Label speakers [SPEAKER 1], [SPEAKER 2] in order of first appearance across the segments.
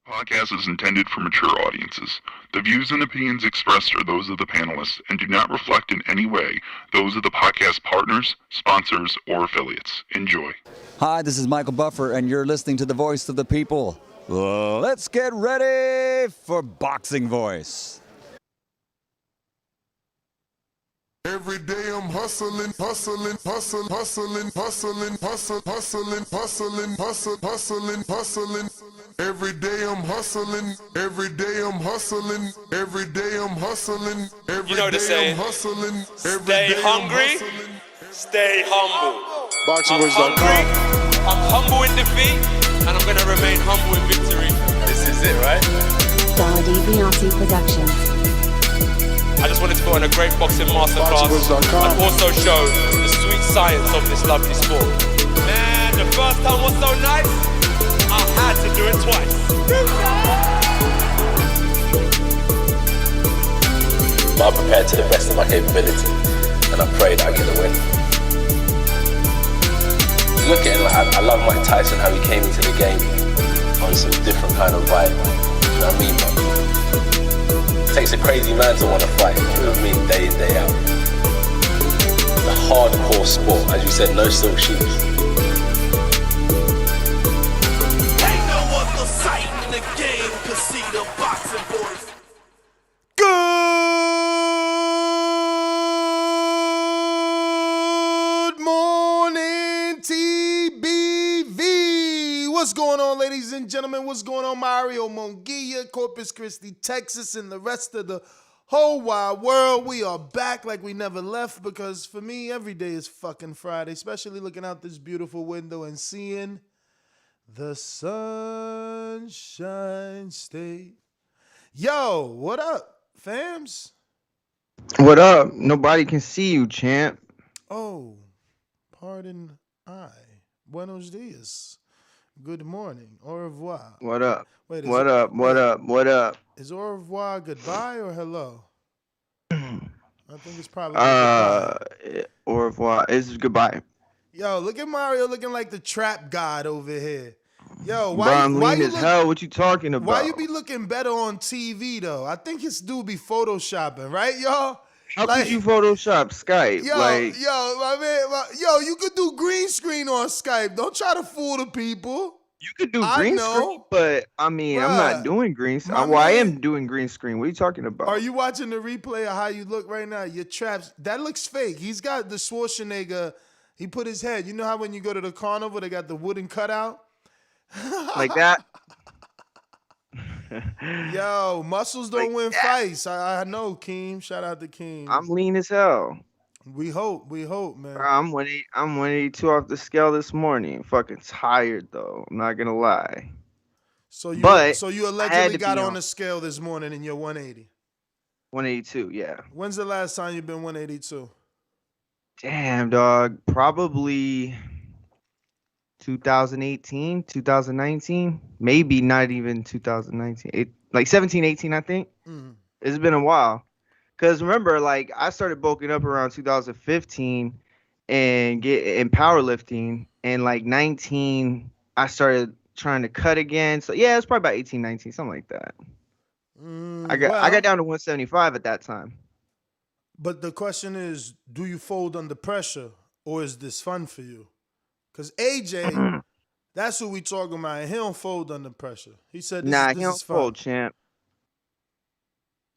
[SPEAKER 1] Podcast is intended for mature audiences. The views and opinions expressed are those of the panelists and do not reflect in any way those of the podcast partners, sponsors, or affiliates. Enjoy.
[SPEAKER 2] Hi, this is Michael Buffer, and you're listening to the Voice of the People. Let's get ready for Boxing Voice.
[SPEAKER 3] Every day I'm hustling, hustling, hustling, hustling, hustling, hustling, hustling, hustling, hustling, hustling. Every day I'm hustling, every day I'm hustling, every day I'm hustling, every day I'm hustling.
[SPEAKER 4] Stay hungry, stay humble.
[SPEAKER 3] BoxingVoice.com.
[SPEAKER 4] I'm humble in defeat, and I'm gonna remain humble in victory. This is it, right?
[SPEAKER 5] Dolla Dibiase Productions.
[SPEAKER 4] I just wanted to put on a great boxing masterclass and also show the sweet science of this lovely sport. Man, the first time was so nice, I had to do it twice.
[SPEAKER 6] I'm prepared to the best of my capability, and I pray that I get the win. Look at it, like, I love Mike Tyson, how he came into the game on some different kind of vibe. You know what I mean, man? It takes a crazy man to want to fight, you know what I mean, day in, day out. It's a hardcore sport, as you said, no silk shoes.
[SPEAKER 4] Ain't no other sight in the game to see the boxing boys.
[SPEAKER 7] Good morning, TBV. What's going on, ladies and gentlemen? What's going on, Mario Munguia, Corpus Christi, Texas, and the rest of the whole wide world? We are back like we never left because for me, every day is fucking Friday, especially looking out this beautiful window and seeing the Sunshine State. Yo, what up, fams?
[SPEAKER 8] What up? Nobody can see you, champ.
[SPEAKER 7] Oh, pardon I. Buenos dias. Good morning. Au revoir.
[SPEAKER 8] What up?
[SPEAKER 7] Wait,
[SPEAKER 8] What up? What up? What up?
[SPEAKER 7] Is au revoir goodbye or hello? I think it's probably goodbye.
[SPEAKER 8] Au revoir. It's goodbye.
[SPEAKER 7] Yo, look at Mario looking like the trap god over here. Yo,
[SPEAKER 8] Bro, I'm lean as hell. What you talking about?
[SPEAKER 7] Why you be looking better on TV though? I think his dude be photoshopping, right, y'all?
[SPEAKER 8] How could you Photoshop Skype?
[SPEAKER 7] Yo, my man, you could do green screen on Skype. Don't try to fool the people.
[SPEAKER 8] You could do green screen, but I mean,
[SPEAKER 7] Bruh,
[SPEAKER 8] I'm not doing green screen. Well, I am doing green screen. What are you talking about?
[SPEAKER 7] Are you watching the replay of how you look right now? Your traps, that looks fake. He's got the Schwarzenegger. He put his head. You know how when you go to the carnival, they got the wooden cutout?
[SPEAKER 8] Like that?
[SPEAKER 7] Yo, muscles don't win fights. I know, Keem. Shout out to Keem.
[SPEAKER 8] I'm lean as hell.
[SPEAKER 7] We hope, man.
[SPEAKER 8] Bro, I'm 182 off the scale this morning. Fucking tired though. I'm not gonna lie.
[SPEAKER 7] So you allegedly got on the scale this morning and you're 180.
[SPEAKER 8] 182, yeah.
[SPEAKER 7] When's the last time you've been 182?
[SPEAKER 8] Damn, dog. Probably 2018, 2019, maybe not even 2019. Like 17, 18, I think. It's been a while. Because remember, like, I started bulking up around 2015 and get in powerlifting. And like 19, I started trying to cut again. So yeah, it's probably about 18, 19, something like that. I got down to 175 at that time.
[SPEAKER 7] But the question is, do you fold under pressure or is this fun for you? Because AJ, that's who we talking about. And he don't fold under pressure. He said this,
[SPEAKER 8] nah,
[SPEAKER 7] this
[SPEAKER 8] he don't
[SPEAKER 7] is fun.
[SPEAKER 8] fold, champ.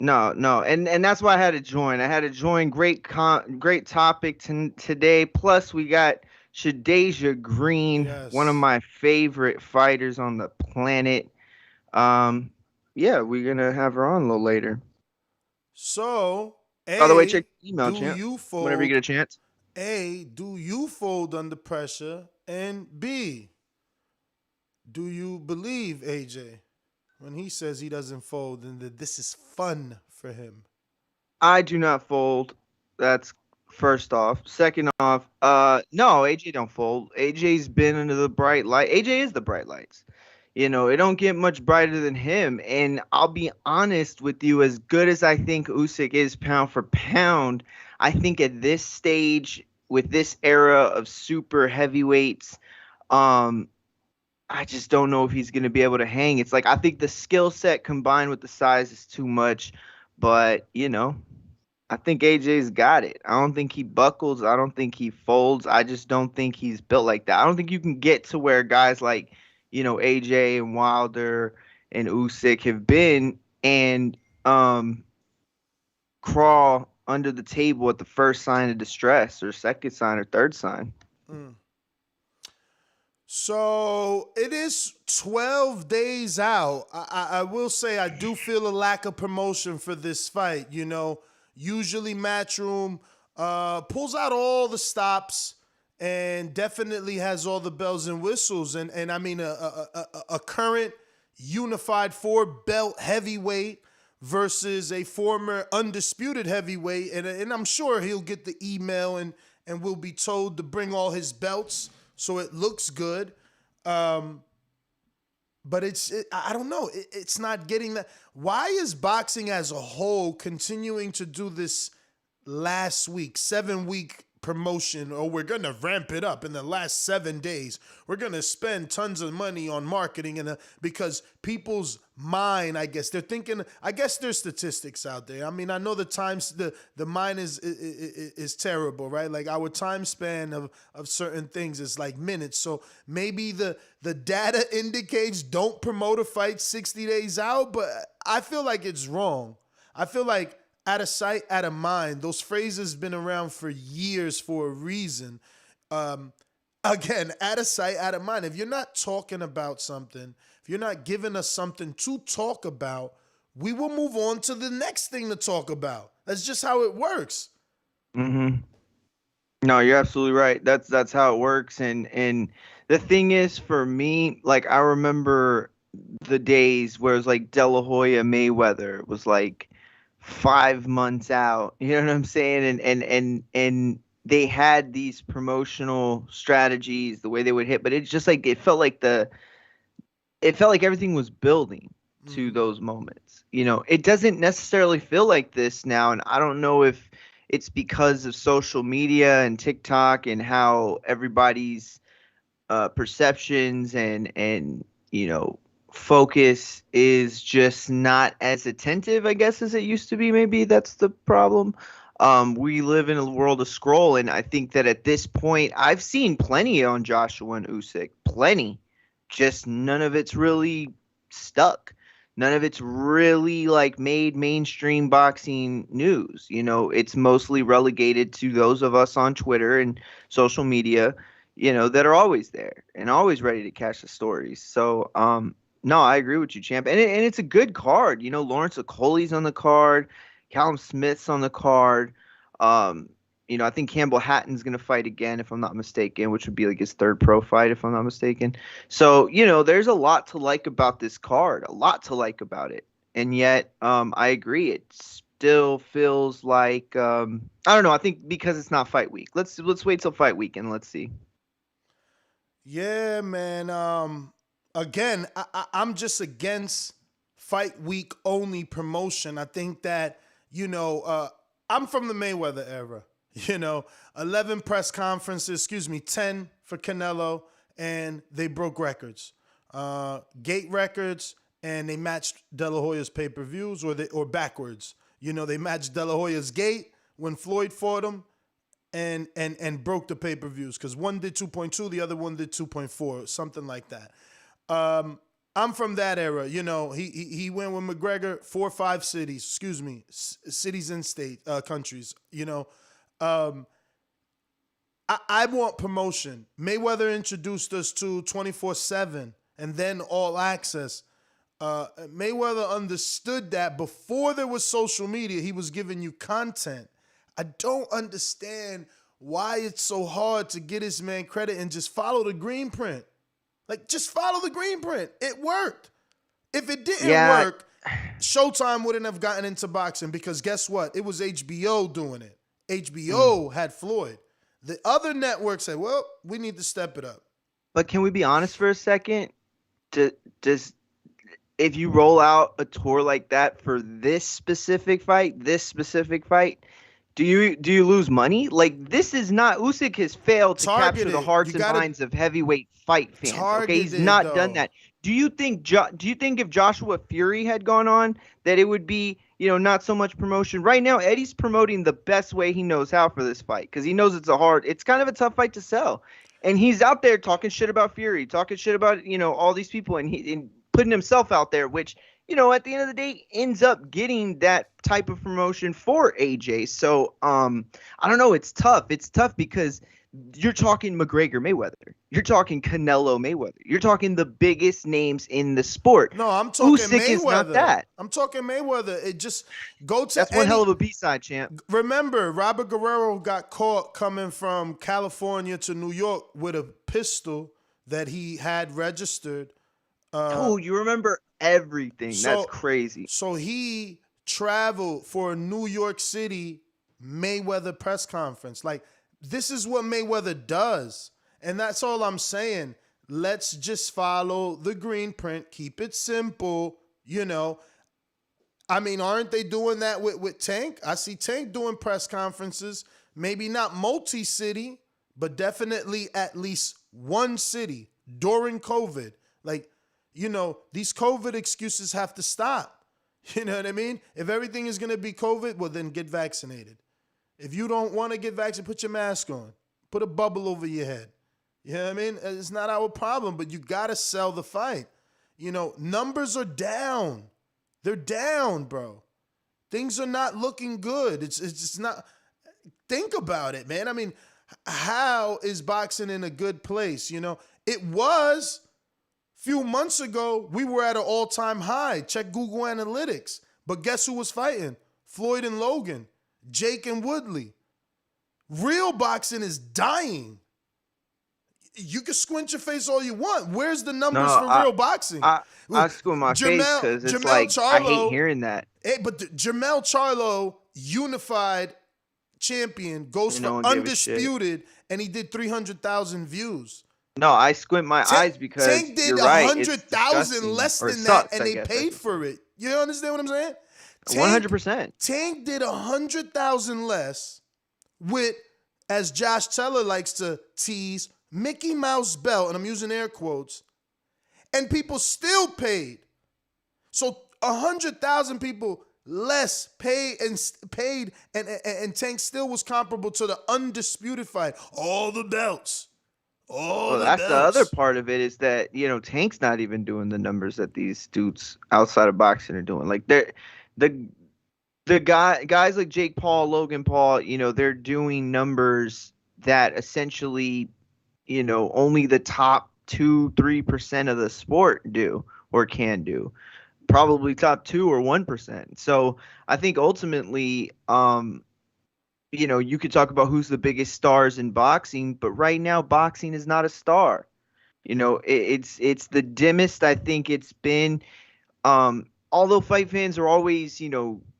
[SPEAKER 8] No. And that's why I had to join. I had to join. Great topic today. Plus, we got Shadeja Green, one of my favorite fighters on the planet. Yeah, we're going to have her on a little later.
[SPEAKER 7] So,
[SPEAKER 8] by the way, check the email, champ,
[SPEAKER 7] fold,
[SPEAKER 8] whenever you get a chance.
[SPEAKER 7] A, do you fold under pressure? And B, do you believe AJ when he says he doesn't fold and that this is fun for him?
[SPEAKER 8] I do not fold. That's first off. Second off, no, AJ don't fold. AJ's been into the bright light. AJ is the bright lights. You know, it don't get much brighter than him. And I'll be honest with you, as good as I think Usyk is pound for pound, I think at this stage, with this era of super heavyweights, I I just don't know if he's going to be able to hang. It's like I think the skill set combined with the size is too much, but I think AJ's got it. I don't think he buckles. I don't think he folds. I just don't think he's built like that. I don't think you can get to where guys like, AJ and Wilder and Usyk have been and crawl under the table at the first sign of distress or second sign or third sign.
[SPEAKER 7] So it is 12 days out. I will say I do feel a lack of promotion for this fight. Usually Matchroom pulls out all the stops and definitely has all the bells and whistles. And I mean, a current unified 4-belt heavyweight versus a former undisputed heavyweight. And I'm sure he'll get the email and will be told to bring all his belts so it looks good. But I don't know. It's not getting that. Why is boxing as a whole continuing to do this last week, 7-week promotion? Or we're going to ramp it up in the last 7 days. We're going to spend tons of money on marketing because people's mind, I guess, they're thinking, I guess there's statistics out there. I mean, I know the mind is terrible, right? Like our time span of certain things is like minutes. So maybe the data indicates don't promote a fight 60 days out, but I feel like it's wrong. I feel like out of sight, out of mind. Those phrases been around for years for a reason. Again, out of sight, out of mind. If you're not talking about something, if you're not giving us something to talk about, we will move on to the next thing to talk about. That's just how it works.
[SPEAKER 8] Mm-hmm. No, you're absolutely right. That's how it works. And the thing is, for me, like I remember the days where it was like De La Hoya Mayweather was like 5 months out. You know what I'm saying? And they had these promotional strategies, the way they would hit, but it's just like it felt like everything was building to those moments. It doesn't necessarily feel like this now, and I don't know if it's because of social media and TikTok and how everybody's perceptions and focus is just not as attentive, I guess, as it used to be. Maybe that's the problem. We live in a world of scroll, and I think that at this point, I've seen plenty on Joshua and Usyk, plenty. Just none of it's really stuck. None of it's really like made mainstream boxing news. It's mostly relegated to those of us on Twitter and social media, that are always there and always ready to catch the stories. So, no, I agree with you, champ. And it's a good card. Lawrence Okolie's on the card. Callum Smith's on the card. I think Campbell Hatton's going to fight again, if I'm not mistaken, which would be like his third pro fight, if I'm not mistaken. So, there's a lot to like about this card, a lot to like about it. And yet, I agree. It still feels like, I don't know. I think because it's not fight week. Let's wait till fight week and let's see.
[SPEAKER 7] Yeah, man. Again, I'm just against fight week only promotion. I think that, I'm from the Mayweather era. 11 press conferences, 10 for Canelo, and they broke records. Gate records, and they matched De La Hoya's pay-per-views or backwards. They matched De La Hoya's gate when Floyd fought him and broke the pay-per-views because one did 2.2, the other one did 2.4, something like that. I'm from that era. He went with McGregor 4 or 5 cities, cities and countries, I want promotion. Mayweather introduced us to 24/7 and then All Access. Mayweather understood that before there was social media, he was giving you content. I don't understand why it's so hard to get his man credit and just follow the green print. Like, just follow the green print. It worked. If it didn't work, Showtime wouldn't have gotten into boxing because guess what? It was HBO doing it. HBO had Floyd. The other network said, well, we need to step it up.
[SPEAKER 8] But can we be honest for a second? Does if you roll out a tour like that for this specific fight, Do you lose money? Like, this is not, Usyk has failed to capture the
[SPEAKER 7] Targeted.
[SPEAKER 8] hearts
[SPEAKER 7] You
[SPEAKER 8] and
[SPEAKER 7] gotta
[SPEAKER 8] minds of heavyweight fight fans. Okay, he's
[SPEAKER 7] targeted
[SPEAKER 8] not done
[SPEAKER 7] though.
[SPEAKER 8] that. Do you think if Joshua Fury had gone on, that it would be, not so much promotion? Right now, Eddie's promoting the best way he knows how for this fight, because he knows it's kind of a tough fight to sell. And he's out there talking shit about Fury, talking shit about, all these people, and putting himself out there, which, at the end of the day, ends up getting that type of promotion for AJ. So, I don't know. It's tough. It's tough because you're talking McGregor Mayweather. You're talking Canelo Mayweather. You're talking the biggest names in the sport.
[SPEAKER 7] No, I'm talking
[SPEAKER 8] Usyk
[SPEAKER 7] Mayweather.
[SPEAKER 8] is not that.
[SPEAKER 7] I'm talking Mayweather. It just go to
[SPEAKER 8] That's one hell of a B-side, champ.
[SPEAKER 7] Remember, Robert Guerrero got caught coming from California to New York with a pistol that he had registered.
[SPEAKER 8] You remember everything. That's crazy.
[SPEAKER 7] So he traveled for a New York City Mayweather press conference. Like, this is what Mayweather does. And that's all I'm saying. Let's just follow the green print. Keep it simple. I mean, aren't they doing that with Tank? I see Tank doing press conferences. Maybe not multi-city, but definitely at least one city during COVID. Like, these COVID excuses have to stop. You know what I mean? If everything is going to be COVID, well, then get vaccinated. If you don't want to get vaccinated, put your mask on. Put a bubble over your head. You know what I mean? It's not our problem, but you got to sell the fight. Numbers are down. They're down, bro. Things are not looking good. It's just not. Think about it, man. I mean, how is boxing in a good place? It was a few months ago. We were at an all-time high. Check Google Analytics. But guess who was fighting? Floyd and Logan. Jake and Woodley. Real boxing is dying. You can squint your face all you want. Where's the numbers for real boxing?
[SPEAKER 8] I squint my face because it's I hate hearing that.
[SPEAKER 7] But Jermell Charlo, unified champion, goes for undisputed, and he did 300,000 views.
[SPEAKER 8] No, I squint my eyes because
[SPEAKER 7] Tank did 100,000 less than that, and they paid for it. You understand what I'm saying?
[SPEAKER 8] 100%.
[SPEAKER 7] Tank did 100,000 less with, as Josh Teller likes to tease, Mickey Mouse belt, and I'm using air quotes, and people still paid. So 100,000 people less paid, and Tank still was comparable to the undisputed fight. All the belts.
[SPEAKER 8] That's the other part of it, is that, Tank's not even doing the numbers that these dudes outside of boxing are doing. Like, the guys like Jake Paul, Logan Paul, they're doing numbers that essentially, only the top 2-3% of the sport do or can do. Probably top 2 or 1%. So I think ultimately, you could talk about who's the biggest stars in boxing, but right now boxing is not a star. It's the dimmest I think it's been. Although fight fans are always,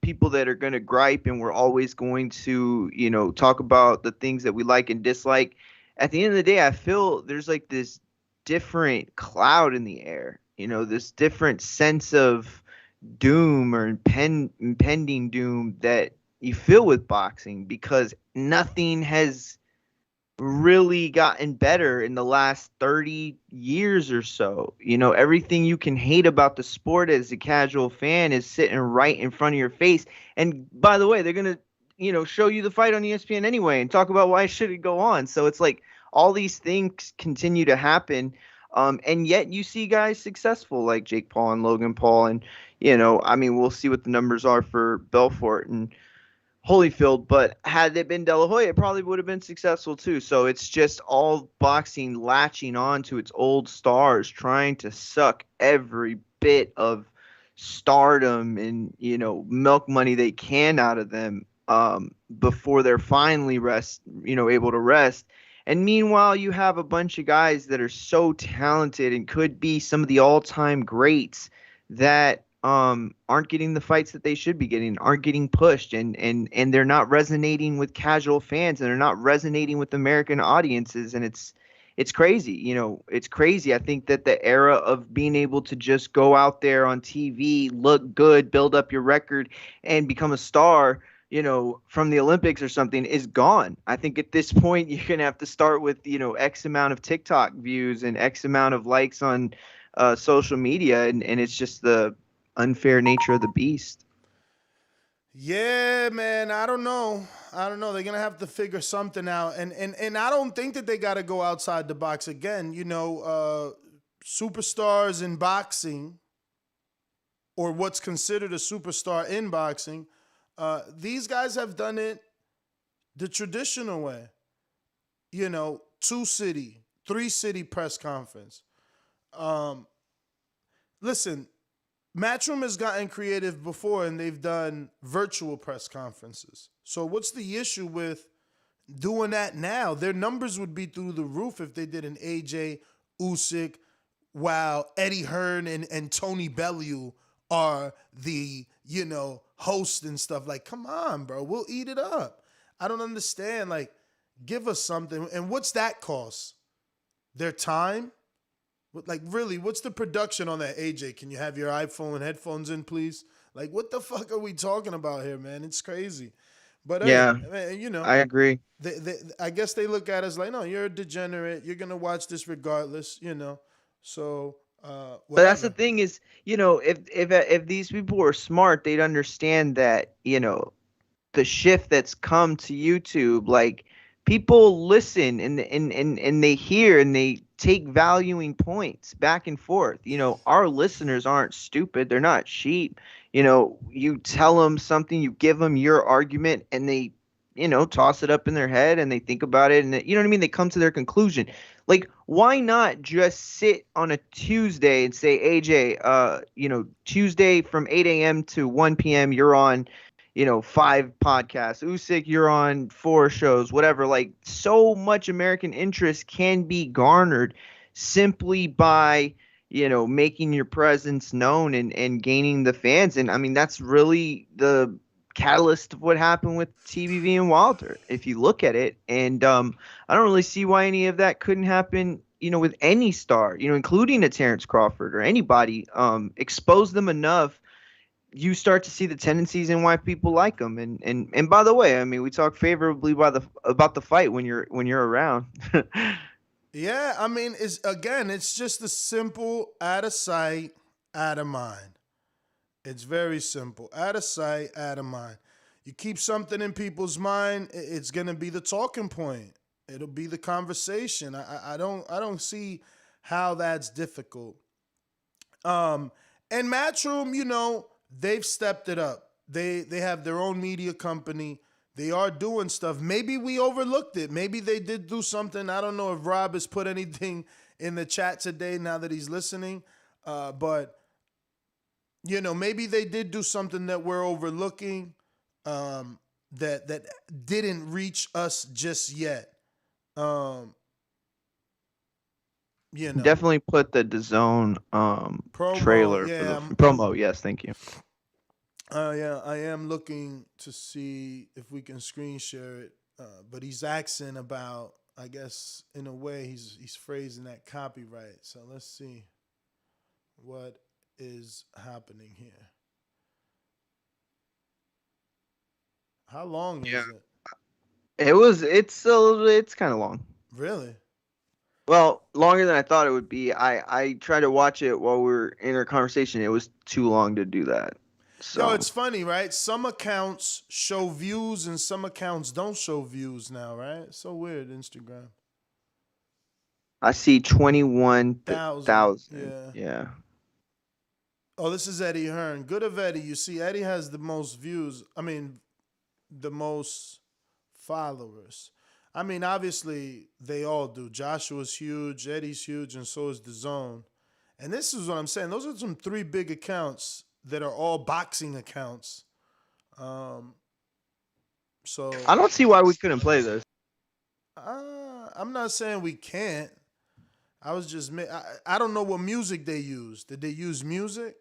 [SPEAKER 8] people that are going to gripe, and we're always going to, talk about the things that we like and dislike. At the end of the day, I feel there's like this different cloud in the air, this different sense of doom or impending doom that you feel with boxing, because nothing has really gotten better in the last 30 years or so. Everything you can hate about the sport as a casual fan is sitting right in front of your face. And by the way, they're going to, show you the fight on ESPN anyway and talk about why should it go on. So it's like all these things continue to happen. And yet you see guys successful like Jake Paul and Logan Paul. And, we'll see what the numbers are for Belfort and Holyfield, but had it been De La Hoya, it probably would have been successful too. So it's just all boxing latching on to its old stars, trying to suck every bit of stardom and, milk money they can out of them before they're finally able to rest. And meanwhile, you have a bunch of guys that are so talented and could be some of the all-time greats that aren't getting the fights that they should be getting, aren't getting pushed, and they're not resonating with casual fans, and they're not resonating with American audiences. And it's crazy. It's crazy. I think that the era of being able to just go out there on TV, look good, build up your record, and become a star, from the Olympics or something is gone. I think at this point you're gonna have to start with X amount of TikTok views and X amount of likes on social media, and it's just the unfair nature of the beast.
[SPEAKER 7] Yeah, man. I don't know. They're gonna have to figure something out, and I don't think that they got to go outside the box again. Superstars in boxing, or what's considered a superstar in boxing, these guys have done it the traditional way. 2-city, 3-city press conference. Listen, Matchroom has gotten creative before, and they've done virtual press conferences. So what's the issue with doing that now? Their numbers would be through the roof if they did an AJ Usyk, while Eddie Hearn and Tony Bellew are the, host and stuff. Like, come on, bro. We'll eat it up. I don't understand. Like, give us something. And what's that cost? Their time? Like, really, what's the production on that, AJ? Can you have your iPhone headphones in, please? Like, what the fuck are we talking about here, man? It's crazy. But,
[SPEAKER 8] Yeah,
[SPEAKER 7] hey, man,
[SPEAKER 8] I agree.
[SPEAKER 7] I guess they look at us like, no, you're a degenerate. You're going to watch this regardless, So, whatever.
[SPEAKER 8] But that's the thing is, if these people were smart, they'd understand that, the shift that's come to YouTube, like, people listen and they hear and they take valuing points back and forth. Our listeners aren't stupid. They're not sheep. You tell them something, you give them your argument, and they, toss it up in their head and they think about it. And you know what I mean? They come to their conclusion. Like, why not just sit on a Tuesday and say, AJ, Tuesday from 8 a.m. to 1 p.m., you're on, 5 podcasts. Usyk, you're on 4 shows, whatever. Like, so much American interest can be garnered simply by, making your presence known and gaining the fans. And I mean, that's really the catalyst of what happened with TBV and Wilder, if you look at it. And I don't really see why any of that couldn't happen, with any star, including a Terrence Crawford or anybody. Expose them enough, you start to see the tendencies and why people like them. And by the way, I mean, we talk favorably about the fight when you're around.
[SPEAKER 7] Yeah, I mean, it's just a simple out of sight, out of mind. It's very simple. Out of sight, out of mind. You keep something in people's mind, it's gonna be the talking point. It'll be the conversation. I don't see how that's difficult. And Matchroom, they've stepped it up. They have their own media company. They are doing stuff. Maybe we overlooked it. Maybe they did do something. I don't know if Rob has put anything in the chat today now that he's listening. But, maybe they did do something that we're overlooking that didn't reach us just yet.
[SPEAKER 8] Definitely put the DAZN
[SPEAKER 7] Promo,
[SPEAKER 8] trailer
[SPEAKER 7] yeah,
[SPEAKER 8] for the promo. Yes, thank you.
[SPEAKER 7] Yeah, I am looking to see if we can screen share it. But he's asking about, I guess, in a way, he's phrasing that copyright. So let's see what is happening here. How long is it?
[SPEAKER 8] It's kind of long.
[SPEAKER 7] Really?
[SPEAKER 8] Well, longer than I thought it would be. I tried to watch it while we were in our conversation. It was too long to do that. So
[SPEAKER 7] Yo, it's funny, right? Some accounts show views and some accounts don't show views now, right? So weird, Instagram.
[SPEAKER 8] I see 21,000. Yeah.
[SPEAKER 7] Oh, this is Eddie Hearn. Good of Eddie. You see, Eddie has the most views. I mean, the most followers. I mean, obviously, they all do. Joshua's huge, Eddie's huge, and so is DAZN. And this is what I'm saying. Those are some 3 big accounts that are all boxing accounts. So
[SPEAKER 8] I don't see why we couldn't play this.
[SPEAKER 7] I'm not saying we can't. I was just I don't know what music they use. Did they use music?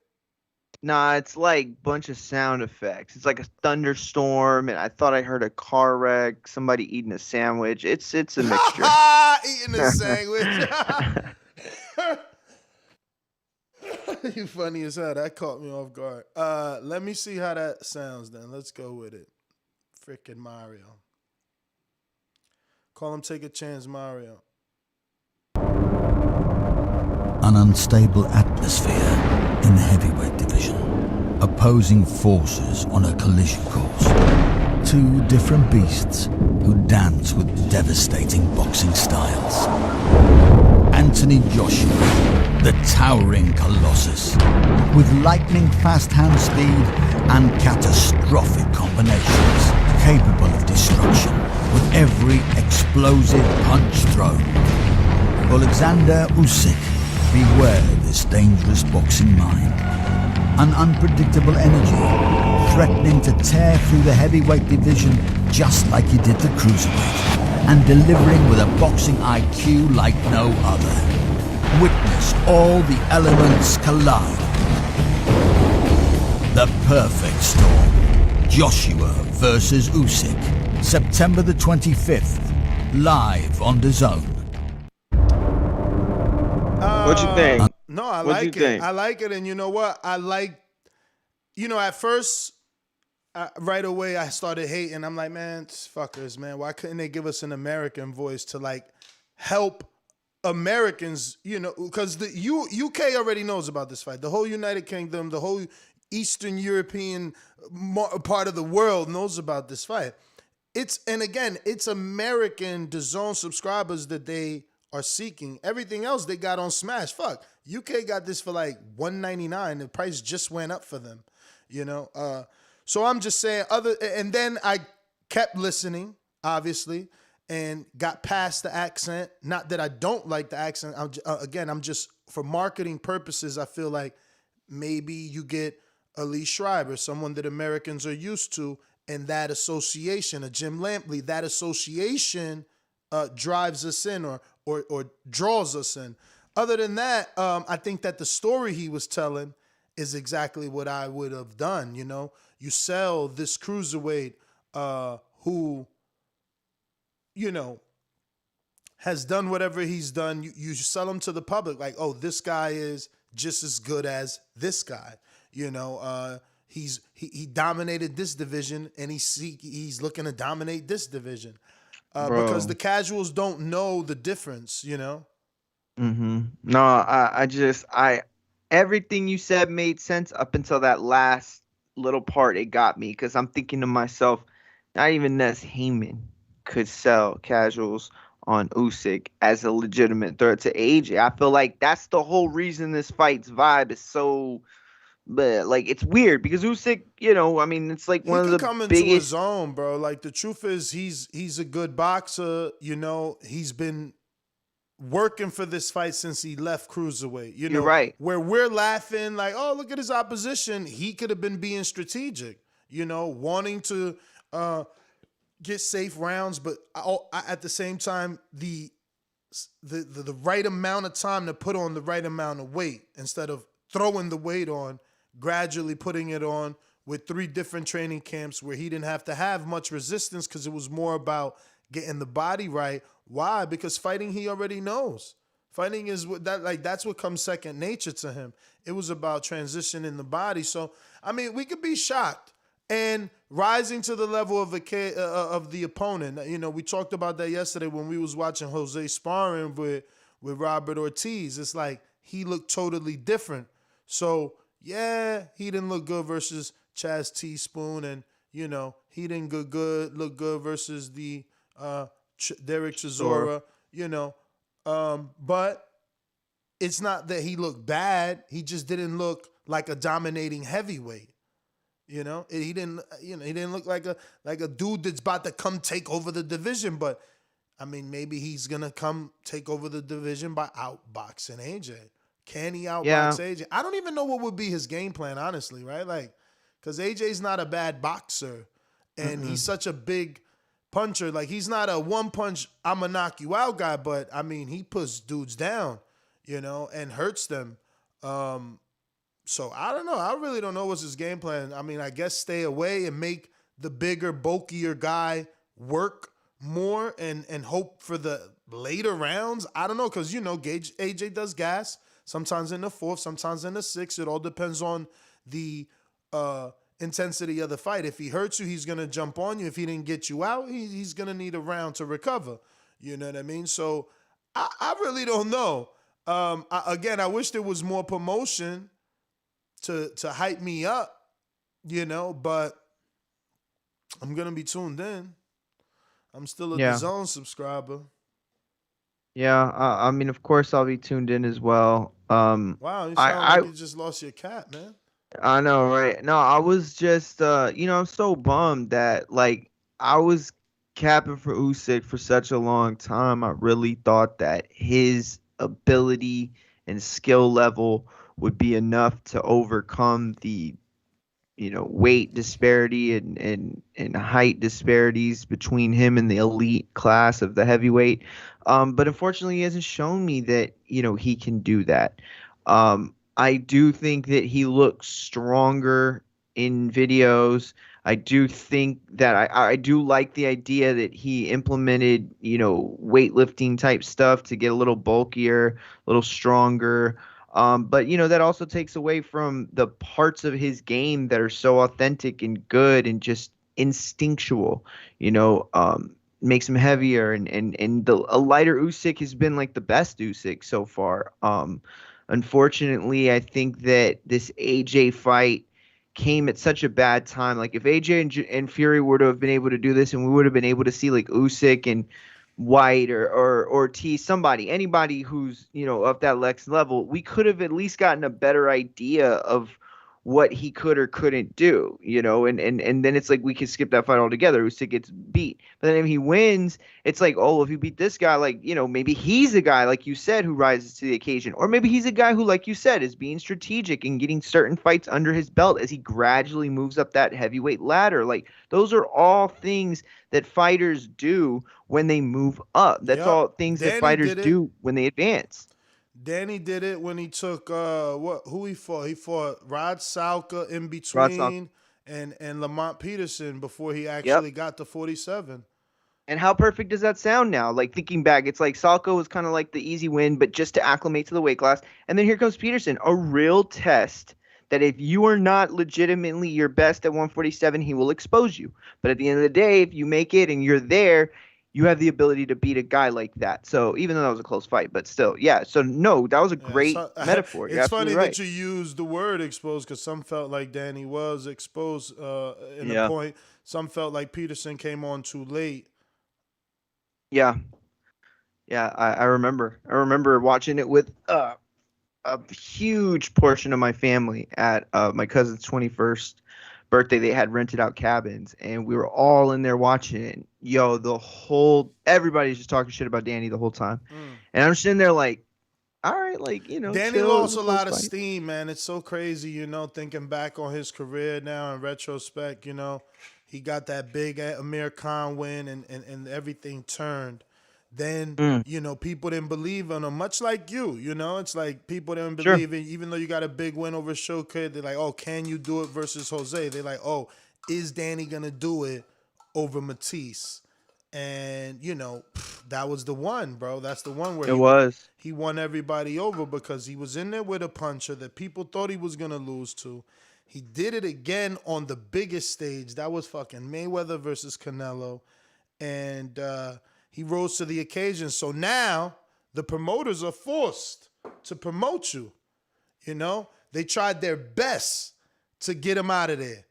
[SPEAKER 8] Nah, it's like bunch of sound effects. It's like a thunderstorm, and I thought I heard a car wreck, somebody eating a sandwich. It's a mixture.
[SPEAKER 7] Eating a sandwich. You funny as hell. That caught me off guard. Let me see how that sounds then. Let's go with it. Frickin' Mario. Call him Take a Chance, Mario.
[SPEAKER 9] An unstable atmosphere in the heavyweight division. Opposing forces on a collision course. Two different beasts who dance with devastating boxing styles. Anthony Joshua, the towering colossus, with lightning-fast hand speed and catastrophic combinations, capable of destruction with every explosive punch thrown. Oleksandr Usyk, beware this dangerous boxing mind. An unpredictable energy, threatening to tear through the heavyweight division just like he did the cruiserweight, and delivering with a boxing IQ like no other. Witness all the elements collide. The perfect storm. Joshua versus Usyk. September the 25th. Live on Dazn.
[SPEAKER 8] What you think?
[SPEAKER 7] No, I
[SPEAKER 8] What'd
[SPEAKER 7] like
[SPEAKER 8] you
[SPEAKER 7] it.
[SPEAKER 8] think?
[SPEAKER 7] I like it. And you know what? At first, right away, I started hating. I'm like, man, fuckers, man. Why couldn't they give us an American voice to like help Americans, because the UK already knows about this fight. The whole United Kingdom, the whole Eastern European part of the world knows about this fight. It's American DAZN subscribers that they are seeking. Everything else they got on Smash. Fuck. UK got this for like $1.99. The price just went up for them. So I'm just saying and then I kept listening, obviously, and got past the accent. Not that I don't like the accent. I'm just, for marketing purposes, I feel like maybe you get a Lee Schreiber, someone that Americans are used to, and that association, a Jim Lampley, that association drives us in or draws us in. Other than that, I think that the story he was telling is exactly what I would have done. You sell this cruiserweight who, has done whatever he's done. You sell him to the public like, oh, this guy is just as good as this guy. He dominated this division, and he's looking to dominate this division because the casuals don't know the difference.
[SPEAKER 8] Mm-hmm. No, everything you said made sense up until that last little part. It got me because I'm thinking to myself, not even Ness Heyman could sell casuals on Usyk as a legitimate threat to AJ. I feel like that's the whole reason this fight's vibe is so, but like it's weird because Usyk, it's like one of the
[SPEAKER 7] come
[SPEAKER 8] biggest.
[SPEAKER 7] into his own, bro. Like the truth is, he's a good boxer. He's been working for this fight since he left cruiserweight.
[SPEAKER 8] You're right.
[SPEAKER 7] Where we're laughing like, oh, look at his opposition. He could have been being strategic. Wanting to get safe rounds, but at the same time, the right amount of time to put on the right amount of weight instead of throwing the weight on, gradually putting it on with 3 different training camps where he didn't have to have much resistance because it was more about getting the body right. Why? Because fighting he already knows. Fighting is that's what comes second nature to him. It was about transitioning the body. So we could be shocked and rising to the level of the opponent. We talked about that yesterday when we was watching Jose sparring with Robert Ortiz. It's like he looked totally different. So yeah, he didn't look good versus Chaz Teaspoon, and he didn't look good versus the Derek Chisora. But it's not that he looked bad. He just didn't look like a dominating heavyweight. He didn't look like a dude that's about to come take over the division. But maybe he's gonna come take over the division by outboxing AJ. Can he outbox AJ? I don't even know what would be his game plan, honestly, right? Like, because AJ's not a bad boxer, and he's such a big puncher. Like, he's not a one-punch, I'm going to knock you out guy, but, he puts dudes down, and hurts them. So, I don't know. I really don't know what's his game plan. I guess stay away and make the bigger, bulkier guy work more and hope for the later rounds. I don't know, because, AJ does gas, sometimes in the 4th, sometimes in the 6th. It all depends on the intensity of the fight. If he hurts you, he's gonna jump on you. If he didn't get you out, he's gonna need a round to recover. You know what I mean? So I really don't know. I wish there was more promotion to hype me up, but I'm gonna be tuned in. I'm still a DAZN subscriber.
[SPEAKER 8] Yeah, I mean, of course, I'll be tuned in as well.
[SPEAKER 7] Wow, you sound like you just lost your cat, man.
[SPEAKER 8] I know, right? No, I was just, I'm so bummed that like I was capping for Usyk for such a long time. I really thought that his ability and skill level would be enough to overcome the weight disparity and height disparities between him and the elite class of the heavyweight. But unfortunately, he hasn't shown me that, he can do that. I do think that he looks stronger in videos. I do think that I do like the idea that he implemented, weightlifting type stuff to get a little bulkier, a little stronger. But that also takes away from the parts of his game that are so authentic and good and just instinctual, makes him heavier and a lighter Usyk has been like the best Usyk so far. Unfortunately, I think that this AJ fight came at such a bad time. Like if AJ and Fury were to have been able to do this and we would have been able to see like Usyk and White or Ortiz, anybody who's, of that Lex level, we could have at least gotten a better idea of what he could or couldn't do, and then it's like we could skip that fight altogether. Usyk gets beat. But then if he wins, it's like, oh, if you beat this guy, like, maybe he's a guy, like you said, who rises to the occasion. Or maybe he's a guy who, like you said, is being strategic and getting certain fights under his belt as he gradually moves up that heavyweight ladder. Like, those are all things that fighters do when they move up. That's all things that fighters do when they advance.
[SPEAKER 7] Danny did it when he took who he fought? He fought Rod Salka in between and Lamont Peterson before he actually got to 47.
[SPEAKER 8] And how perfect does that sound now? Like thinking back, it's like Salka was kind of like the easy win, but just to acclimate to the weight class. And then here comes Peterson, a real test that if you are not legitimately your best at 147, he will expose you. But at the end of the day, if you make it and you're there, you have the ability to beat a guy like that. So even though that was a close fight, but still, yeah. So no, that was a great metaphor.
[SPEAKER 7] It's funny that you used the word exposed because some felt like Danny was exposed in a point. Some felt like Peterson came on too late.
[SPEAKER 8] Yeah. Yeah, I remember. I remember watching it with a huge portion of my family at my cousin's 21st birthday. They had rented out cabins and we were all in there watching it. Yo, everybody's just talking shit about Danny the whole time. And I'm sitting there like, all right, like,
[SPEAKER 7] Danny lost a lot of steam, man. It's so crazy, thinking back on his career now in retrospect, he got that big Amir Khan win and everything turned. Then, people didn't believe in him, much like you, it's like people didn't believe in, even though you got a big win over Showkid, they're like, oh, can you do it versus Jose? They're like, oh, is Danny going to do it over Matisse? And, that was the one, bro. That's the one where he won everybody over because he was in there with a puncher that people thought he was going to lose to. He did it again on the biggest stage. That was fucking Mayweather versus Canelo. And, he rose to the occasion. So now the promoters are forced to promote you. They tried their best to get him out of there.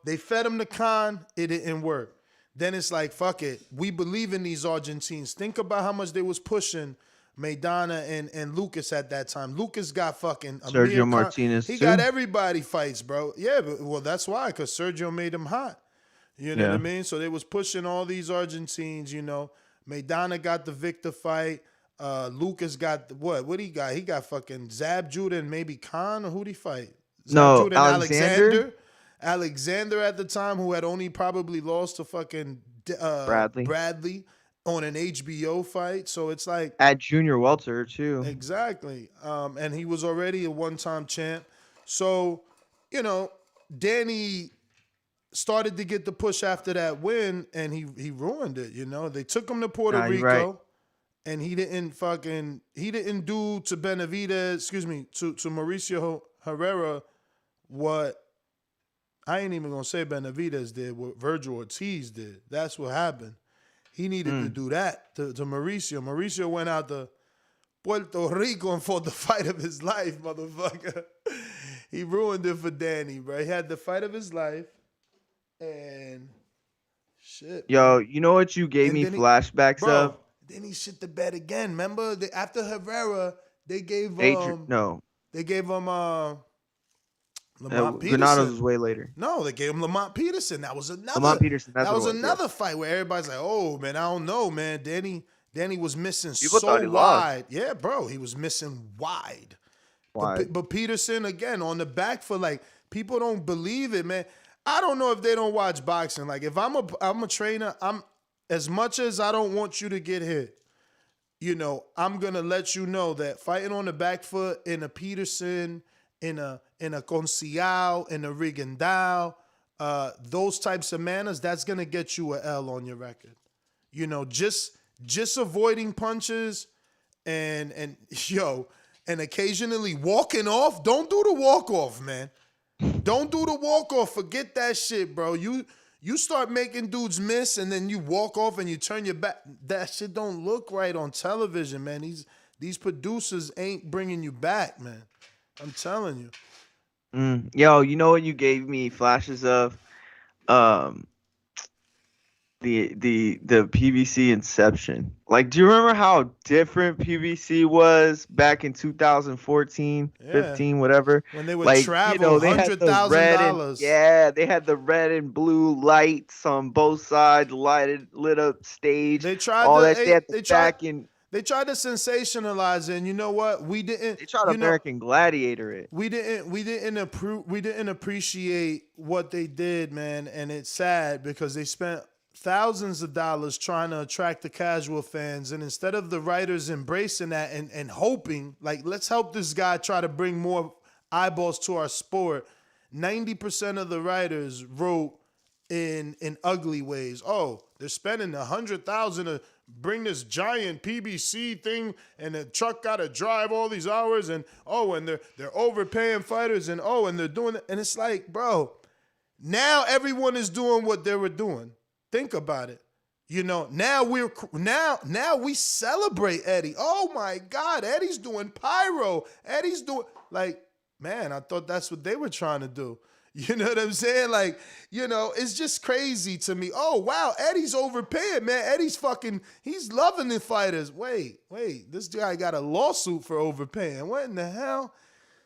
[SPEAKER 7] They fed him the Khan. It didn't work. Then it's like, fuck it. We believe in these Argentines. Think about how much they was pushing Maidana and Lucas at that time. Lucas got fucking
[SPEAKER 8] Sergio Martinez.
[SPEAKER 7] He got everybody fights, bro. Yeah, well, that's why, because Sergio made him hot. You know what I mean? So they was pushing all these Argentines, Maidana got the Victor fight. Lucas got what? What he got? He got fucking Zab Judah and maybe Khan, or who'd he fight?
[SPEAKER 8] Zab Judah and Alexander.
[SPEAKER 7] Alexander at the time, who had only probably lost to fucking Bradley on an HBO fight. So it's like
[SPEAKER 8] at junior welter too.
[SPEAKER 7] Exactly. And he was already a one-time champ. So, Danny started to get the push after that win, and he ruined it. They took him to Puerto Rico, and he didn't do to Benavidez, to Mauricio Herrera what I ain't even gonna say Benavidez did what Virgil Ortiz did. That's what happened. He needed to do that to Mauricio. Mauricio went out to Puerto Rico and fought the fight of his life, motherfucker. He ruined it for Danny, bro. He had the fight of his life, and shit.
[SPEAKER 8] Yo, you know what you gave
[SPEAKER 7] And
[SPEAKER 8] me
[SPEAKER 7] then
[SPEAKER 8] flashbacks of?
[SPEAKER 7] Then he shit the bed again. Remember, after Herrera, they gave they gave him Lamont Peterson.
[SPEAKER 8] Granados was way later.
[SPEAKER 7] No, they gave him Lamont Peterson. That was another.
[SPEAKER 8] Lamont Peterson.
[SPEAKER 7] That was another fight where everybody's like, "Oh man, I don't know, man." Danny was missing
[SPEAKER 8] People thought he
[SPEAKER 7] wide.
[SPEAKER 8] lost.
[SPEAKER 7] Yeah, bro, he was missing wide.
[SPEAKER 8] Wide.
[SPEAKER 7] But Peterson again on the back foot. Like people don't believe it, man. I don't know if they don't watch boxing. Like if I'm a trainer, I'm as much as I don't want you to get hit. You know, I'm gonna let you know that fighting on the back foot in a Peterson, in a Conciao, in a Rigondeaux, those types of manners, that's gonna get you a L on your record. You know, just avoiding punches and occasionally walking off. Don't do the walk off, man. Don't do the walk off. Forget that shit, bro. You start making dudes miss and then you walk off and you turn your back. That shit don't look right on television, man. These producers ain't bringing you back, man. I'm telling you.
[SPEAKER 8] Yo, you know what you gave me flashes of? The PBC Inception. Like, do you remember how different PBC was back in 2014, 15, whatever?
[SPEAKER 7] When they would travel $100,000.
[SPEAKER 8] Yeah, they had the red and blue lights on both sides, lit up stage.
[SPEAKER 7] They tried
[SPEAKER 8] all
[SPEAKER 7] to,
[SPEAKER 8] that shit at the back and
[SPEAKER 7] they tried to sensationalize it, and you know what? We didn't.
[SPEAKER 8] They tried to American Gladiator it.
[SPEAKER 7] We didn't appreciate what they did, man, and it's sad because they spent thousands of dollars trying to attract the casual fans, and instead of the writers embracing that and hoping, like, let's help this guy try to bring more eyeballs to our sport, 90% of the writers wrote in ugly ways. Oh, they're spending $100,000 to bring this giant PBC thing, and the truck got to drive all these hours, and they're overpaying fighters, and they're doing it, and it's like, bro, now everyone is doing what they were doing. Think about it. You know, now we celebrate Eddie. Oh my God, Eddie's doing pyro. Eddie's doing, like, man, I thought that's what they were trying to do. You know what I'm saying? Like, you know, it's just crazy to me. Oh, wow, Eddie's overpaying, man. He's loving the fighters. Wait, this guy got a lawsuit for overpaying. What in the hell?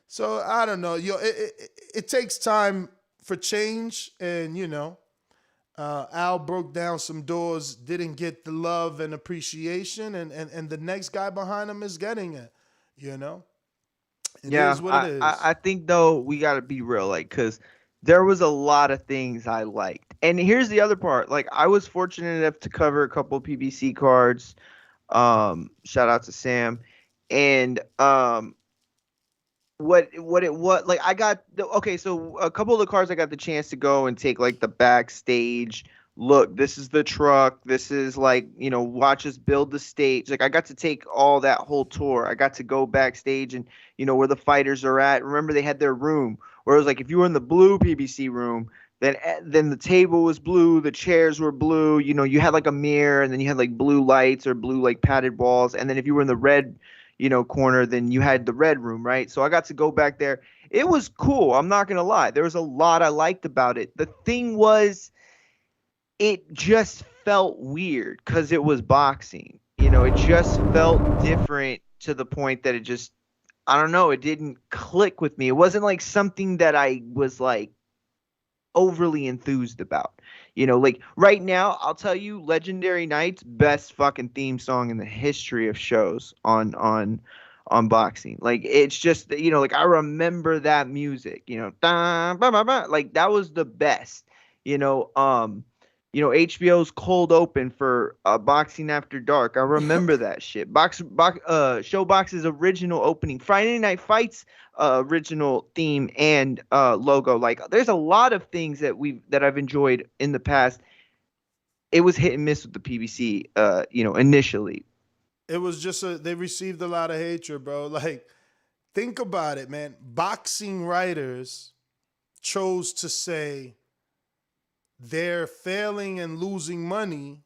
[SPEAKER 7] So, I don't know. It takes time for change, and, you know, Al broke down some doors, didn't get the love and appreciation, and the next guy behind him is getting it, you know? It is what it is.
[SPEAKER 8] I think, though, we got to be real, like, because there was a lot of things I liked. And here's the other part. Like, I was fortunate enough to cover a couple of PBC cards. Shout out to Sam. And so a couple of the cards I got the chance to go and take, like, the backstage look. This is the truck. This is, like, you know, watch us build the stage. Like, I got to take all that whole tour. I got to go backstage and, you know, where the fighters are at. Remember, they had their room where it was like, if you were in the blue PBC room, then the table was blue, the chairs were blue, you know, you had like a mirror, and then you had like blue lights or blue like padded walls, and then if you were in the red, you know, corner, then you had the red room, right? So I got to go back there. It was cool. I'm not going to lie. There was a lot I liked about it. The thing was, it just felt weird because it was boxing. You know, it just felt different to the point that it just, I don't know, it didn't click with me. It wasn't like something that I was like overly enthused about. You know, like right now, I'll tell you, Legendary Nights, best fucking theme song in the history of shows on boxing. Like, it's just, you know, like I remember that music, you know, like that was the best, you know, HBO's Cold Open for Boxing After Dark. I remember that shit. Showbox's original opening, Friday Night Fights original theme and logo. Like, there's a lot of things that I've enjoyed in the past. It was hit and miss with the PBC, initially.
[SPEAKER 7] It was just they received a lot of hatred, bro. Like, think about it, man. Boxing writers chose to say they're failing and losing money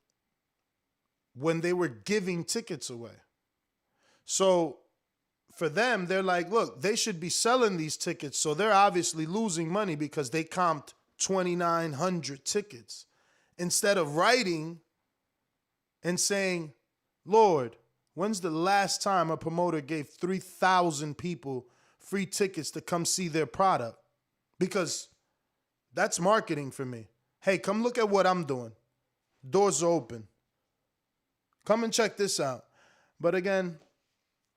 [SPEAKER 7] when they were giving tickets away. So for them, they're like, look, they should be selling these tickets. So they're obviously losing money because they comped 2,900 tickets. Instead of writing and saying, Lord, when's the last time a promoter gave 3,000 people free tickets to come see their product? Because that's marketing for me. Hey, come look at what I'm doing. Doors are open. Come and check this out. But again,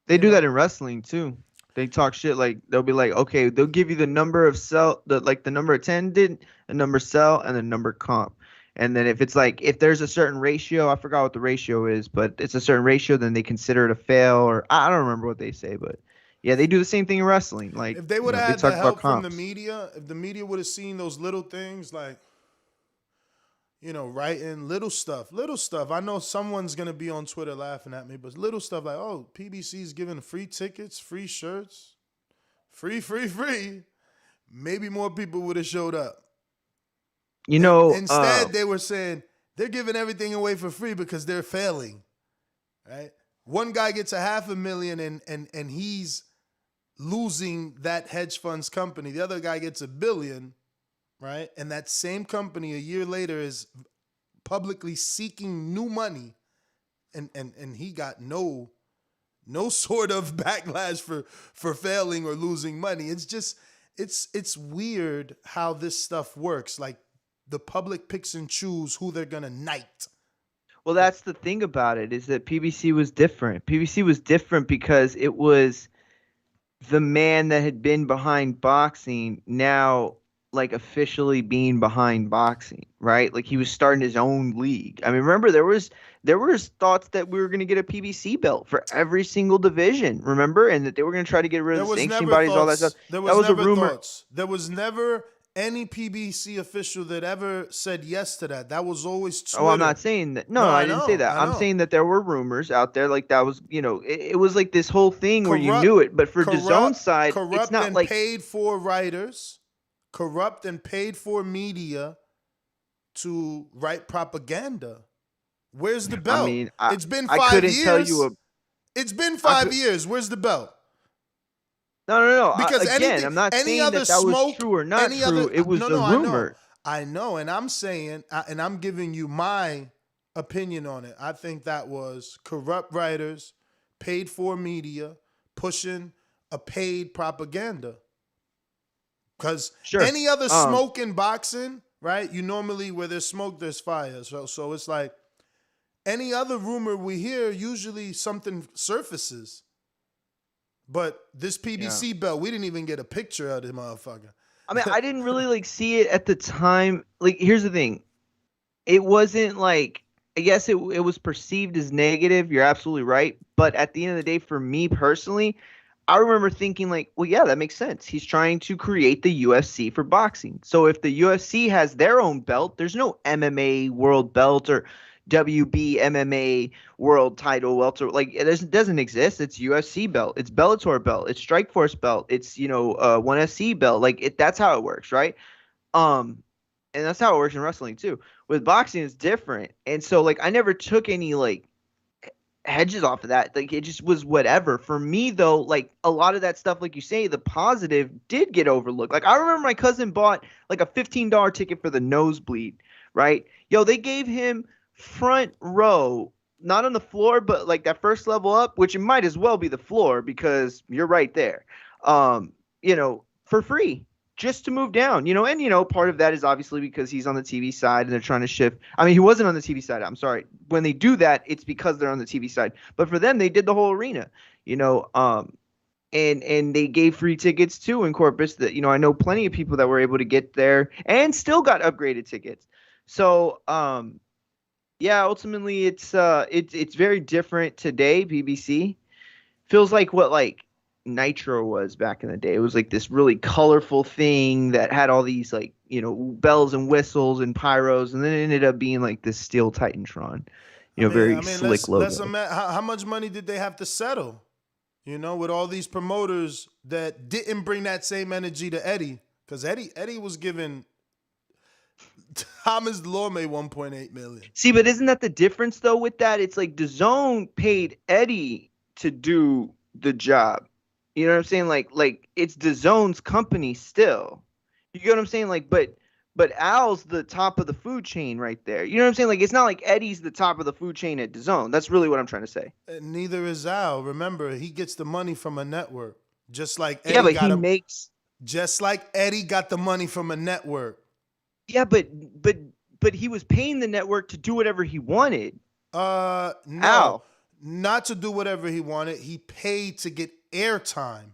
[SPEAKER 8] they do that in wrestling too. They talk shit like they'll be like, okay, they'll give you the number of the number attended, the number sell, and the number comp. And then if it's like, if there's a certain ratio, I forgot what the ratio is, but it's a certain ratio, then they consider it a fail, or I don't remember what they say, but yeah, they do the same thing in wrestling. Like,
[SPEAKER 7] if they would have had
[SPEAKER 8] talk
[SPEAKER 7] the
[SPEAKER 8] about
[SPEAKER 7] help from the
[SPEAKER 8] comps.
[SPEAKER 7] media, if the media would have seen those little things like, writing little stuff. I know someone's going to be on Twitter laughing at me, but little stuff like, oh, PBC's giving free tickets, free shirts, free. Maybe more people would have showed up. Instead, they were saying they're giving everything away for free because they're failing, right? One guy gets $500,000 and he's losing that hedge fund's company. The other guy gets $1 billion, right? And that same company a year later is publicly seeking new money, and he got no sort of backlash for failing or losing money. It's just it's weird how this stuff works. Like, the public picks and choose who they're gonna knight.
[SPEAKER 8] Well, that's the thing about it, is that PBC was different. PBC was different because it was the man that had been behind boxing now, like, officially being behind boxing, right? Like, he was starting his own league. I mean, remember, there was thoughts that we were going to get a PBC belt for every single division, remember? And that they were going to try to get rid of the sanctioning bodies, all that stuff. That was a rumor.
[SPEAKER 7] There was never any PBC official that ever said yes to that. That was always Twitter.
[SPEAKER 8] Oh, I'm not saying that. No, I didn't say that. I'm saying that there were rumors out there. Like, that was, it was like this whole thing where you knew it. But for DAZN's side, it's not
[SPEAKER 7] and
[SPEAKER 8] like
[SPEAKER 7] paid for writers, corrupt and paid for media to write propaganda. Where's the belt?
[SPEAKER 8] I mean,
[SPEAKER 7] it's been 5 years.
[SPEAKER 8] I couldn't tell you
[SPEAKER 7] it's been 5 years. Where's the belt?
[SPEAKER 8] No.
[SPEAKER 7] Because
[SPEAKER 8] I'm not saying that was true or not true. It was a rumor.
[SPEAKER 7] I know, and I'm saying, and I'm giving you my opinion on it. I think that was corrupt writers, paid for media, pushing a paid propaganda. Because any other smoke in boxing, right? You normally, where there's smoke, there's fire. So it's like any other rumor we hear, usually something surfaces. But this PBC belt, we didn't even get a picture of the motherfucker.
[SPEAKER 8] I mean, I didn't really see it at the time. Like, here's the thing. It wasn't like, I guess it was perceived as negative. You're absolutely right. But at the end of the day, for me personally, I remember thinking like, well, yeah, that makes sense. He's trying to create the UFC for boxing. So if the UFC has their own belt, there's no MMA world belt or WB MMA world title welter. Like, it doesn't exist. It's UFC belt. It's Bellator belt. It's Strikeforce belt. It's, 1SC belt. Like, that's how it works, right? And that's how it works in wrestling too. With boxing, it's different. And so, like, I never took any, like, hedges off of that. Like, it just was whatever. For me, though, like, a lot of that stuff, like you say, the positive did get overlooked. Like, I remember my cousin bought, like, a $15 ticket for the nosebleed, right? Yo, they gave him front row, not on the floor, but like that first level up, which it might as well be the floor because you're right there, for free, just to move down, and part of that is obviously because he's on the TV side and they're trying to shift. I mean, he wasn't on the TV side. I'm sorry. When they do that, it's because they're on the TV side, but for them, they did the whole arena, and they gave free tickets too in Corpus that, I know plenty of people that were able to get there and still got upgraded tickets. So, yeah, ultimately it's very different today. PBC feels like what like Nitro was back in the day. It was like this really colorful thing that had all these like, bells and whistles and pyros, and then it ended up being like this steel Titantron, slick logo.
[SPEAKER 7] How much money did they have to settle? With all these promoters that didn't bring that same energy to Eddie, Because Eddie was giving Thomas Lorme 1.8 million.
[SPEAKER 8] See, but isn't that the difference though with that? It's like DAZN paid Eddie to do the job. You know what I'm saying? Like it's DAZN's company still. You get what I'm saying? Like, but Al's the top of the food chain right there. You know what I'm saying? Like, it's not like Eddie's the top of the food chain at DAZN. That's really what I'm trying to say.
[SPEAKER 7] And neither is Al. Remember, he gets the money from a network, just like Eddie.
[SPEAKER 8] Yeah, but makes.
[SPEAKER 7] Just like Eddie got the money from a network.
[SPEAKER 8] Yeah, but he was paying the network to do whatever he wanted.
[SPEAKER 7] No,
[SPEAKER 8] Al.
[SPEAKER 7] Not to do whatever he wanted. He paid to get airtime.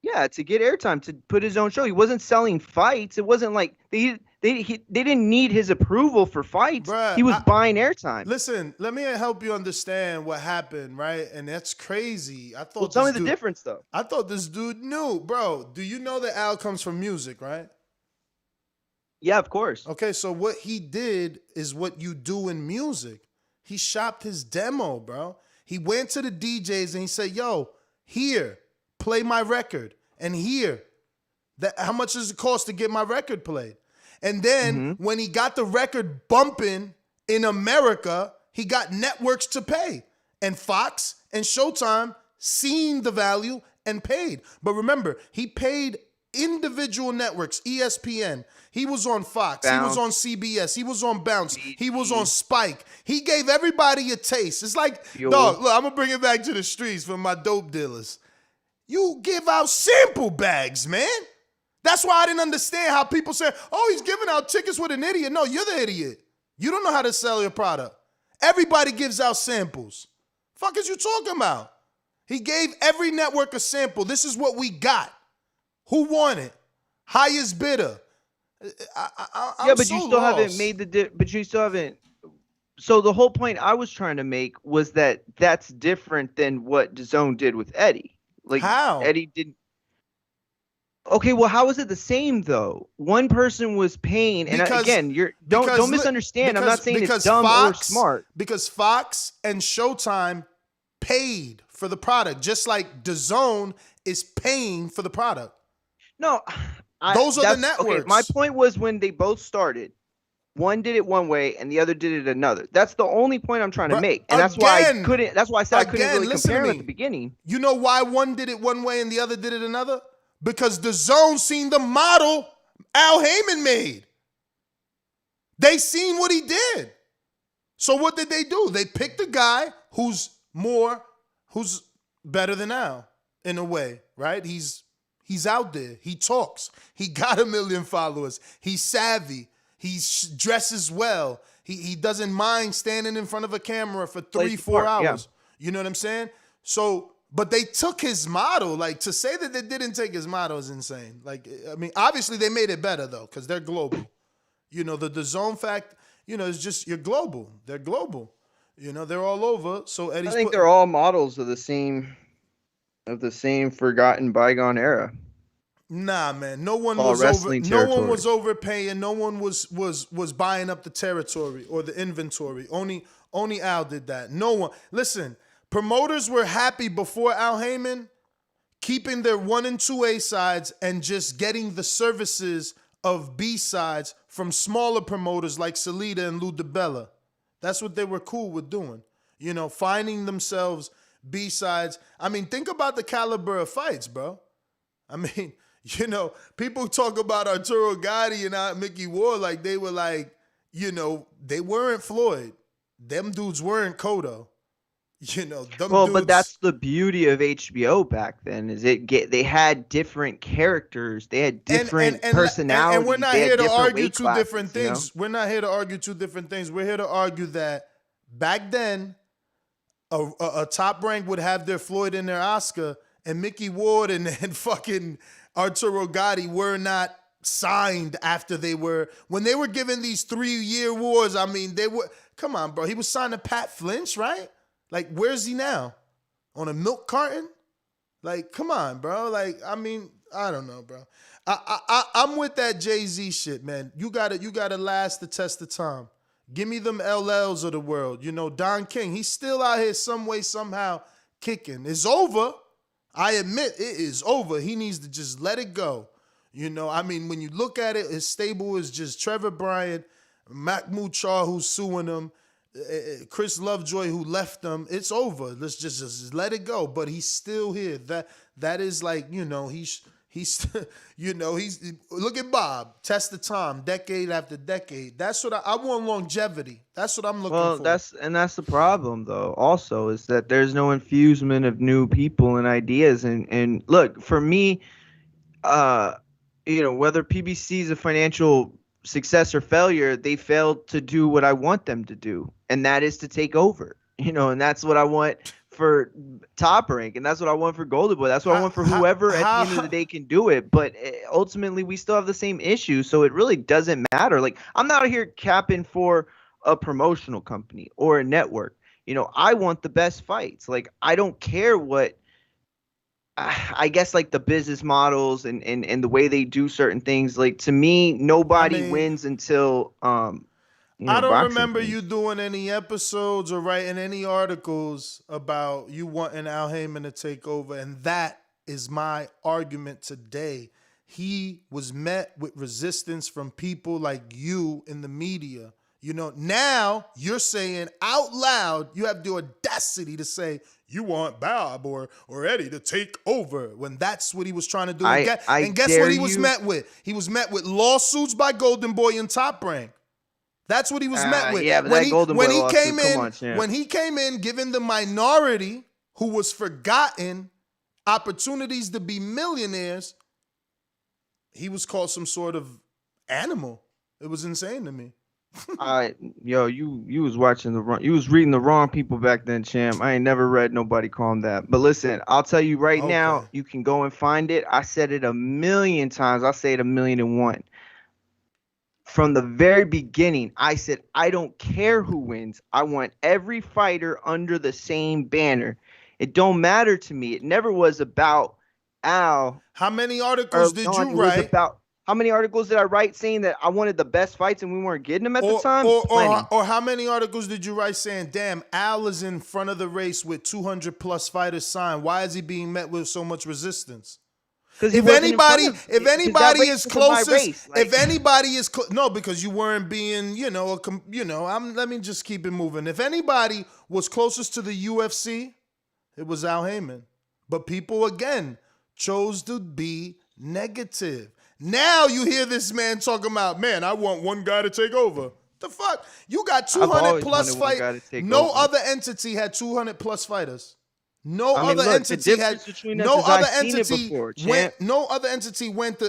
[SPEAKER 8] Yeah, to get airtime, to put his own show. He wasn't selling fights. It wasn't like they didn't need his approval for fights.
[SPEAKER 7] Bruh,
[SPEAKER 8] he was buying airtime.
[SPEAKER 7] Listen, let me help you understand what happened, right? And that's crazy. I thought.
[SPEAKER 8] Well, tell me the difference, though.
[SPEAKER 7] I thought this dude knew, bro. Do you know that Al comes from music, right?
[SPEAKER 8] Yeah, of course.
[SPEAKER 7] Okay, so what he did is what you do in music. He shopped his demo, bro. He went to the DJs and he said, "Yo, here, play my record, and here, how much does it cost to get my record played?" And then when he got the record bumping in America, he got networks to pay. And Fox and Showtime seen the value and paid. But remember, he paid individual networks, ESPN. He was on Fox. Bounce. He was on CBS. He was on Bounce. He was on Spike. He gave everybody a taste. It's like, dog, look, I'm going to bring it back to the streets for my dope dealers. You give out sample bags, man. That's why I didn't understand how people say, "Oh, he's giving out tickets with an idiot." No, you're the idiot. You don't know how to sell your product. Everybody gives out samples. Fuck is you talking about? He gave every network a sample. This is what we got. Who won it? Highest bidder.
[SPEAKER 8] Yeah, but you still haven't made but you still haven't. So the whole point I was trying to make was that that's different than what DAZN did with Eddie. Like,
[SPEAKER 7] how?
[SPEAKER 8] Eddie didn't. Okay, well, how is it the same though? One person was paying, and again, don't misunderstand. I'm not saying it's dumb or smart.
[SPEAKER 7] Because Fox and Showtime paid for the product, just like DAZN is paying for the product.
[SPEAKER 8] No,
[SPEAKER 7] those are the networks.
[SPEAKER 8] Okay, my point was when they both started, one did it one way and the other did it another. That's the only point I'm trying to make, and that's why I couldn't. That's why I said I couldn't really compare them at the beginning.
[SPEAKER 7] You know why one did it one way and the other did it another? Because DAZN seen the model Al Heyman made. They seen what he did. So what did they do? They picked a guy who's better than Al in a way, right? He's out there. He talks. He got 1 million followers. He's savvy. He dresses well. He doesn't mind standing in front of a camera for 3-4 hours. Yeah. You know what I'm saying? So, but they took his model. Like, to say that they didn't take his model is insane. Like, I mean, obviously they made it better though, because they're global. You know, the DAZN fact, you know, it's just you're global. They're global. You know, they're all over. So Eddie's
[SPEAKER 8] I think they're all models of the same forgotten bygone era.
[SPEAKER 7] Nah, man. No one was overpaying. No one was buying up the territory or the inventory. Only Al did that. No one. Listen, promoters were happy before Al Heyman, keeping their 1 and 2 A sides and just getting the services of B sides from smaller promoters like Salida and Lou DiBella. That's what they were cool with doing. You know, finding themselves B sides. I mean, think about the caliber of fights, bro. I mean, you know, people talk about Arturo Gatti and Mickey Ward like they were like, you know, they weren't Floyd. Them dudes weren't Cotto. You know,
[SPEAKER 8] but that's the beauty of HBO back then. Is they had different characters, they had different personalities.
[SPEAKER 7] And we're not here to argue two different things. We're not here to argue two different things. We're here to argue that back then, a Top Rank would have their Floyd and their Oscar, and Mickey Ward and fucking Arturo Gatti were not signed after when they were given these 3-year wars. I mean, come on, bro. He was signed to Pat Flinch, right? Like, where's he now? On a milk carton? Like, come on, bro. Like, I mean, I don't know, bro. I'm with that Jay-Z shit, man. You gotta last the test of time. Give me them LLs of the world. You know, Don King, he's still out here some way, somehow kicking. It's over. I admit it is over. He needs to just let it go. You know, I mean, when you look at it, his stable is just Trevor Bryant, Mahmoud Shah, who's suing him, Chris Lovejoy, who left them. It's over. Let's just let it go. But he's still here. That is like, you know, he's you know, he's look at Bob. Test the time, decade after decade. That's what I want longevity. That's what I'm looking for.
[SPEAKER 8] Well, that's the problem though. Also, is that there's no infusement of new people and ideas. And look, for me, you know, whether PBC is a financial success or failure, they failed to do what I want them to do, and that is to take over. You know, and that's what I want for Top Rank, and that's what I want for Golden Boy. That's what I want for whoever at the end of the day can do it. But ultimately, we still have the same issue, so it really doesn't matter. Like, I'm not here capping for a promotional company or a network. You know, I want the best fights. Like, I don't care what, I guess, like the business models and the way they do certain things. Like, to me, nobody wins until you know,
[SPEAKER 7] I don't remember
[SPEAKER 8] things.
[SPEAKER 7] you doing any episodes or writing any articles about you wanting Al Heyman to take over, and that is my argument today. He was met with resistance from people like you in the media. You know, now you're saying out loud, you have the audacity to say you want Bob or Eddie to take over when that's what he was trying to do. And guess what he was met with? He was met with lawsuits by Golden Boy and Top Rank. That's what he was met with.
[SPEAKER 8] Yeah, but
[SPEAKER 7] when he came in, giving the minority who was forgotten opportunities to be millionaires, he was called some sort of animal. It was insane to me.
[SPEAKER 8] You was watching you was reading the wrong people back then, champ. I ain't never read nobody call him that. But listen, I'll tell you right now, you can go and find it. I said it 1,000,000 times. I'll say it 1,000,001. From the very beginning, I said, I don't care who wins. I want every fighter under the same banner. It don't matter to me. It never was about Al.
[SPEAKER 7] How many articles did you write?
[SPEAKER 8] How many articles did I write saying that I wanted the best fights and we weren't getting them at the time?
[SPEAKER 7] Or how many articles did you write saying, damn, Al is in front of the race with 200 plus fighters signed. Why is he being met with so much resistance? If anybody is closest, no, because you weren't being, let me just keep it moving. If anybody was closest to the UFC, it was Al Heyman. But people, again, chose to be negative. Now you hear this man talking about, man, I want one guy to take over. The fuck? You got 200 plus fighters. No other entity had 200 plus fighters. No other entity went to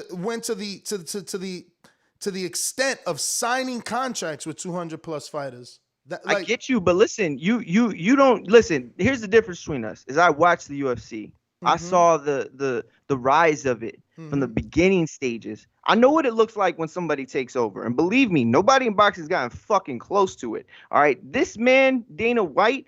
[SPEAKER 7] the extent of signing contracts with 200 plus fighters.
[SPEAKER 8] I get you, but listen, you don't listen. Here's the difference between us: is I watched the UFC. I saw the rise of it from the beginning stages. I know what it looks like when somebody takes over, and believe me, nobody in boxing has gotten fucking close to it. All right, this man, Dana White,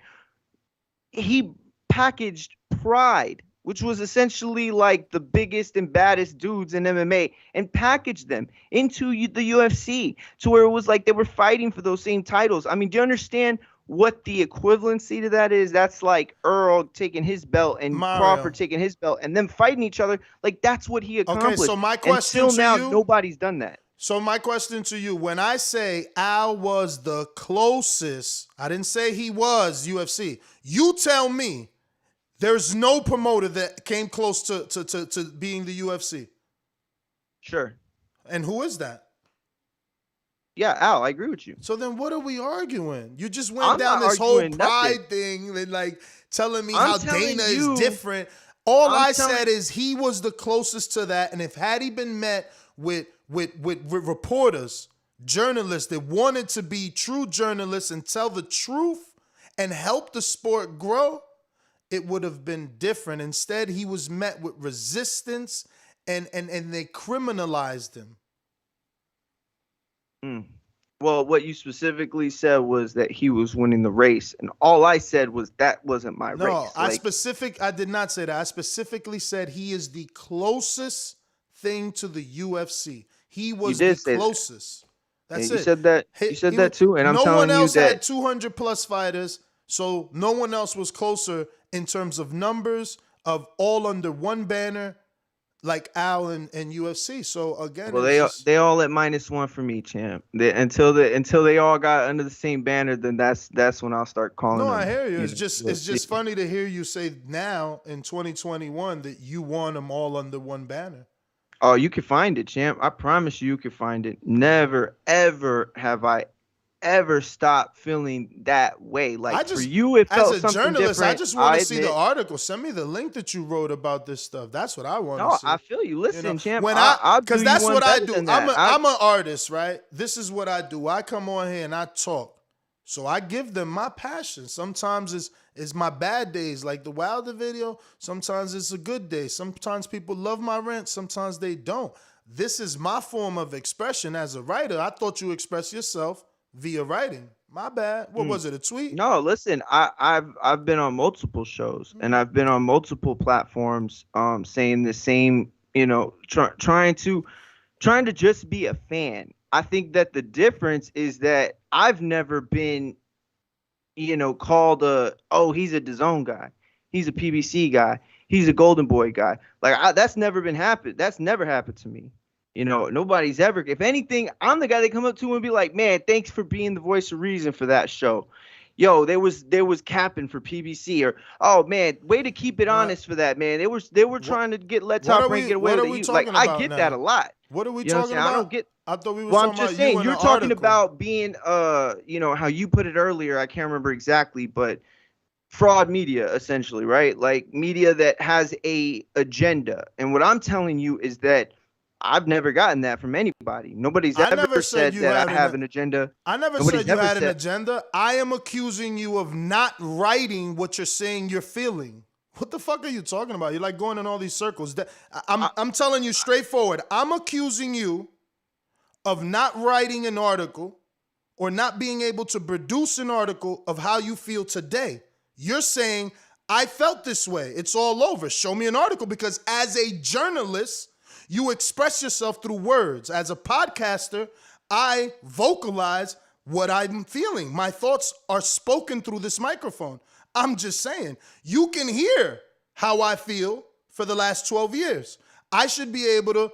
[SPEAKER 8] he packaged Pride, which was essentially like the biggest and baddest dudes in MMA, and packaged them into the UFC to where it was like they were fighting for those same titles. I mean, do you understand what the equivalency to that is? That's like Earl taking his belt and Crawford taking his belt and them fighting each other. Like, that's what he accomplished.
[SPEAKER 7] Okay, so my question
[SPEAKER 8] until now, nobody's done that.
[SPEAKER 7] So my question to you, when I say Al was the closest, I didn't say he was UFC. You tell me there's no promoter that came close to being the UFC.
[SPEAKER 8] Sure.
[SPEAKER 7] And who is that?
[SPEAKER 8] Yeah, Al, I agree with you.
[SPEAKER 7] So then what are we arguing? You just went down this whole Pride thing and like telling me how Dana is different. All I said is he was the closest to that. And if had he been met with reporters, journalists that wanted to be true journalists and tell the truth and help the sport grow, it would have been different. Instead, he was met with resistance and they criminalized him.
[SPEAKER 8] Well, what you specifically said was that he was winning the race, and all I said was that wasn't my race.
[SPEAKER 7] No, I did not say that. I specifically said he is the closest thing to the UFC. He was the closest. That's it.
[SPEAKER 8] You said that. You said that too, and I'm telling you that
[SPEAKER 7] no one else had 200 plus fighters, so no one else was closer in terms of numbers of all under one banner. like Al and UFC. So again,
[SPEAKER 8] Well,
[SPEAKER 7] it's just,
[SPEAKER 8] they all at -1 for me, champ. Until they all got under the same banner, then that's when I'll start calling
[SPEAKER 7] no,
[SPEAKER 8] them.
[SPEAKER 7] I hear you. It's
[SPEAKER 8] know,
[SPEAKER 7] just funny to hear you say now in 2021 that you want them all under one banner.
[SPEAKER 8] Oh, you can find it, champ. I promise you can find it. Never, ever have I ever stopped feeling that way. Like for you, it felt
[SPEAKER 7] as a
[SPEAKER 8] something
[SPEAKER 7] journalist,
[SPEAKER 8] different.
[SPEAKER 7] I just want to see the
[SPEAKER 8] admit.
[SPEAKER 7] article. Send me the link that you wrote about this stuff. That's what I want to
[SPEAKER 8] No,
[SPEAKER 7] see.
[SPEAKER 8] I feel you. Listen, champ.
[SPEAKER 7] When
[SPEAKER 8] because
[SPEAKER 7] that's what I do. I'm
[SPEAKER 8] a
[SPEAKER 7] an artist, right? This is what I do. I come on here and I talk. So I give them my passion. Sometimes it's my bad days, like the Wilder video. Sometimes it's a good day. Sometimes people love my rant. Sometimes they don't. This is my form of expression as a writer. I thought you express yourself via writing. My bad. What was it? A tweet?
[SPEAKER 8] No, listen. I've been on multiple shows and I've been on multiple platforms, saying the same. Trying to just be a fan. I think that the difference is that I've never been, called he's a DAZN guy, he's a PBC guy, he's a Golden Boy guy. Like that's never happened. That's never happened to me. Nobody's ever. If anything, I'm the guy they come up to and be like, "Man, thanks for being the voice of reason for that show." Yo, there was capping for PBC, or oh man, way to keep it honest for that, man. They were trying to let Top Rank get away with it. Like I get that a lot.
[SPEAKER 7] What are we talking about?
[SPEAKER 8] I don't get.
[SPEAKER 7] I thought we were
[SPEAKER 8] Well, I'm
[SPEAKER 7] talking
[SPEAKER 8] just
[SPEAKER 7] about
[SPEAKER 8] saying,
[SPEAKER 7] you
[SPEAKER 8] you're
[SPEAKER 7] in the
[SPEAKER 8] talking
[SPEAKER 7] article.
[SPEAKER 8] about being, how you put it earlier. I can't remember exactly, but fraud media, essentially, right? Like media that has a agenda. And what I'm telling you is that I've never gotten that from anybody. Nobody's ever said that I have an agenda.
[SPEAKER 7] I never said you had an agenda. I am accusing you of not writing what you're saying you're feeling. What the fuck are you talking about? You're like going in all these circles. I'm telling you straightforward. I'm accusing you of not writing an article or not being able to produce an article of how you feel today. You're saying, I felt this way. It's all over. Show me an article, because as a journalist, you express yourself through words. As a podcaster, I vocalize what I'm feeling. My thoughts are spoken through this microphone. I'm just saying, you can hear how I feel for the last 12 years. I should be able to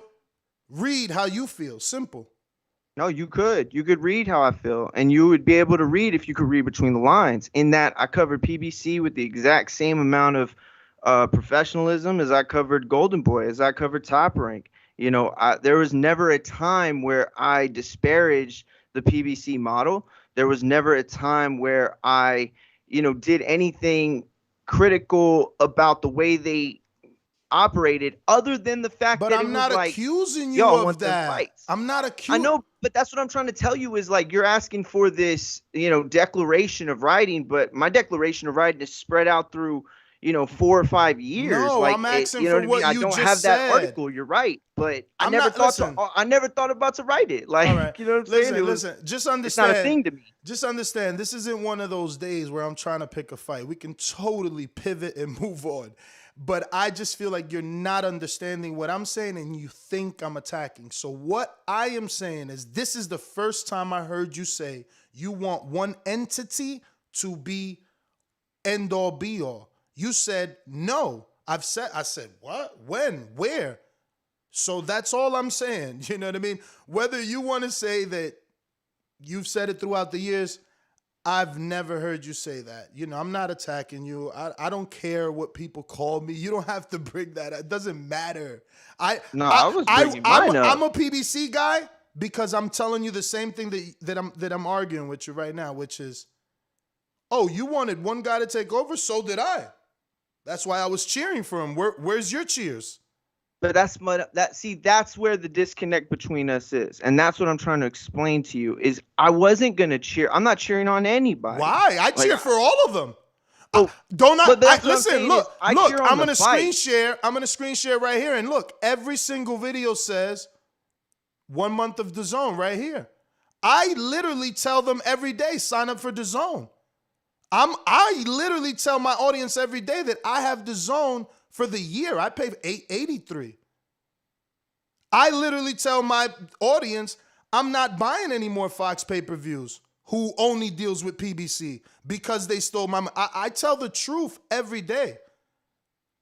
[SPEAKER 7] read how you feel. Simple.
[SPEAKER 8] No, you could. You could read how I feel, and you would be able to read if you could read between the lines. In that, I covered PBC with the exact same amount of professionalism as I covered Golden Boy, as I covered Top Rank. There was never a time where I disparaged the PBC model. There was never a time where I, did anything critical about the way they operated, other than the fact that
[SPEAKER 7] I'm not accusing you of that. I'm not accusing.
[SPEAKER 8] I know, but that's what I'm trying to tell you is like you're asking for this, declaration of writing, but my declaration of writing is spread out through 4 or 5 years.
[SPEAKER 7] No,
[SPEAKER 8] like,
[SPEAKER 7] I'm asking
[SPEAKER 8] for
[SPEAKER 7] what
[SPEAKER 8] I
[SPEAKER 7] you
[SPEAKER 8] don't
[SPEAKER 7] just
[SPEAKER 8] have
[SPEAKER 7] said.
[SPEAKER 8] that article. You're right, but I never thought about to write it. Like,
[SPEAKER 7] all right.
[SPEAKER 8] You know what I'm saying?
[SPEAKER 7] Listen. Just understand.
[SPEAKER 8] It's not a thing to me.
[SPEAKER 7] Just understand. This isn't one of those days where I'm trying to pick a fight. We can totally pivot and move on. But I just feel like you're not understanding what I'm saying and you think I'm attacking. So what I am saying is this is the first time I heard you say you want one entity to be end all be all. You said no. I said what? When? Where? So that's all I'm saying. You know what I mean? Whether you want to say that you've said it throughout the years, I've never heard you say that. I'm not attacking you. I don't care what people call me. You don't have to bring that up. It doesn't matter. I was bringing mine up. I'm a PBC guy because I'm telling you the same thing that I'm arguing with you right now, which is, oh, you wanted one guy to take over? So did I. That's why I was cheering for him. Where's your cheers?
[SPEAKER 8] But that's where the disconnect between us is. And that's what I'm trying to explain to you is I wasn't going to cheer. I'm not cheering on anybody.
[SPEAKER 7] Why? I cheer for all of them. Listen, look, I'm going to screen share. I'm going to screen share right here. And look, every single video says 1 month of DAZN right here. I literally tell them every day, sign up for DAZN. I literally tell my audience every day that I have DAZN for the year. I pay $883. I literally tell my audience I'm not buying any more Fox pay-per-views who only deals with PBC because they stole my money. I tell the truth every day.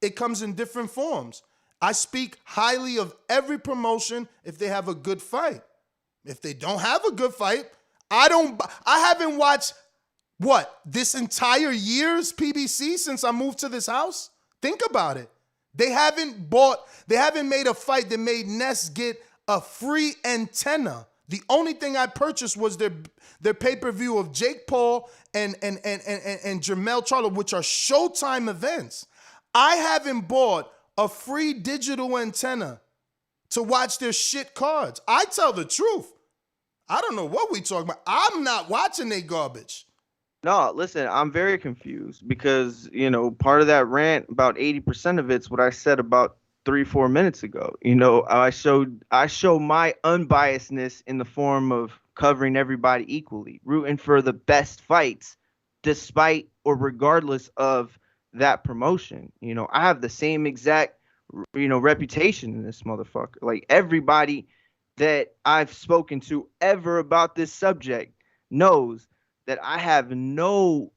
[SPEAKER 7] It comes in different forms. I speak highly of every promotion if they have a good fight. If they don't have a good fight, I haven't watched this entire year's PBC since I moved to this house. Think about it. They haven't made a fight that made Ness get a free antenna. The only thing I purchased was their pay-per-view of Jake Paul and Jermell Charlo, which are Showtime events. I haven't bought a free digital antenna to watch their shit cards. I tell the truth. I don't know what we talking about. I'm not watching they garbage.
[SPEAKER 8] No, listen, I'm very confused because, part of that rant, about 80% of it's what I said about 3-4 minutes ago. I show my unbiasedness in the form of covering everybody equally, rooting for the best fights, despite or regardless of that promotion. I have the same exact, reputation in this motherfucker. Like, everybody that I've spoken to ever about this subject knows that I have no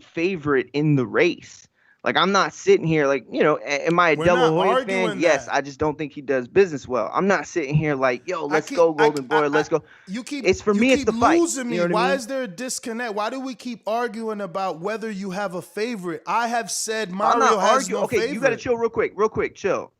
[SPEAKER 8] favorite in the race. Like, I'm not sitting here like, am I a De La Hoya fan? Yes, I just don't think he does business well. I'm not sitting here like, yo, let's go, Golden Boy, let's go. It's the fight.
[SPEAKER 7] Losing me. Why is there a disconnect? Why do we keep arguing about whether you have a favorite? I have said Mario has no favorite.
[SPEAKER 8] Okay, you got to chill real quick, chill.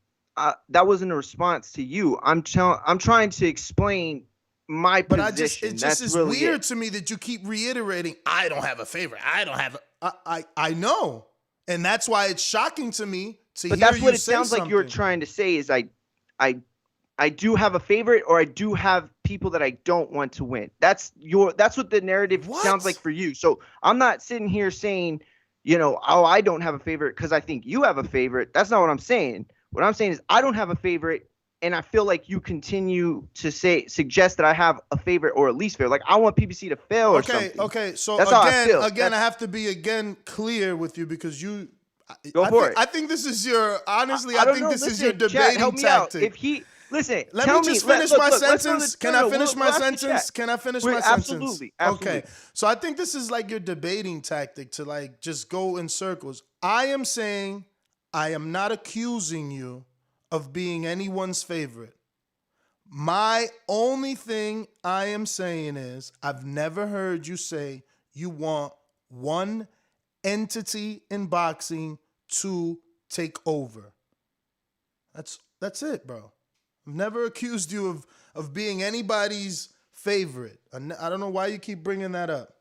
[SPEAKER 8] That wasn't a response to you. I'm trying to explain my position.
[SPEAKER 7] It just is really weird to me that you keep reiterating, I don't have a favorite. I know. And that's why it's shocking to me to hear you say something. But that's what it sounds like you're trying
[SPEAKER 8] to say is I do have a favorite, or I do have people that I don't want to win. That's what the narrative sounds like for you. So I'm not sitting here saying, I don't have a favorite because I think you have a favorite. That's not what I'm saying. What I'm saying is I don't have a favorite, and I feel like you continue to suggest that I have a favorite or a least favorite. Like, I want PBC to fail or something.
[SPEAKER 7] Okay. So
[SPEAKER 8] that's how I feel.
[SPEAKER 7] I have to be clear with you because you.
[SPEAKER 8] Go for it.
[SPEAKER 7] I think this is your this is your debating
[SPEAKER 8] help me
[SPEAKER 7] tactic.
[SPEAKER 8] Out. If he listen,
[SPEAKER 7] let me just finish my sentence. Can I finish my sentence? Can I finish my sentence?
[SPEAKER 8] Absolutely.
[SPEAKER 7] Okay. So I think this is like your debating tactic to like just go in circles. I am saying I am not accusing you of being anyone's favorite. My only thing I am saying is I've never heard you say you want one entity in boxing to take over. That's it, bro. I've never accused you of being anybody's favorite. I don't know why you keep bringing that up.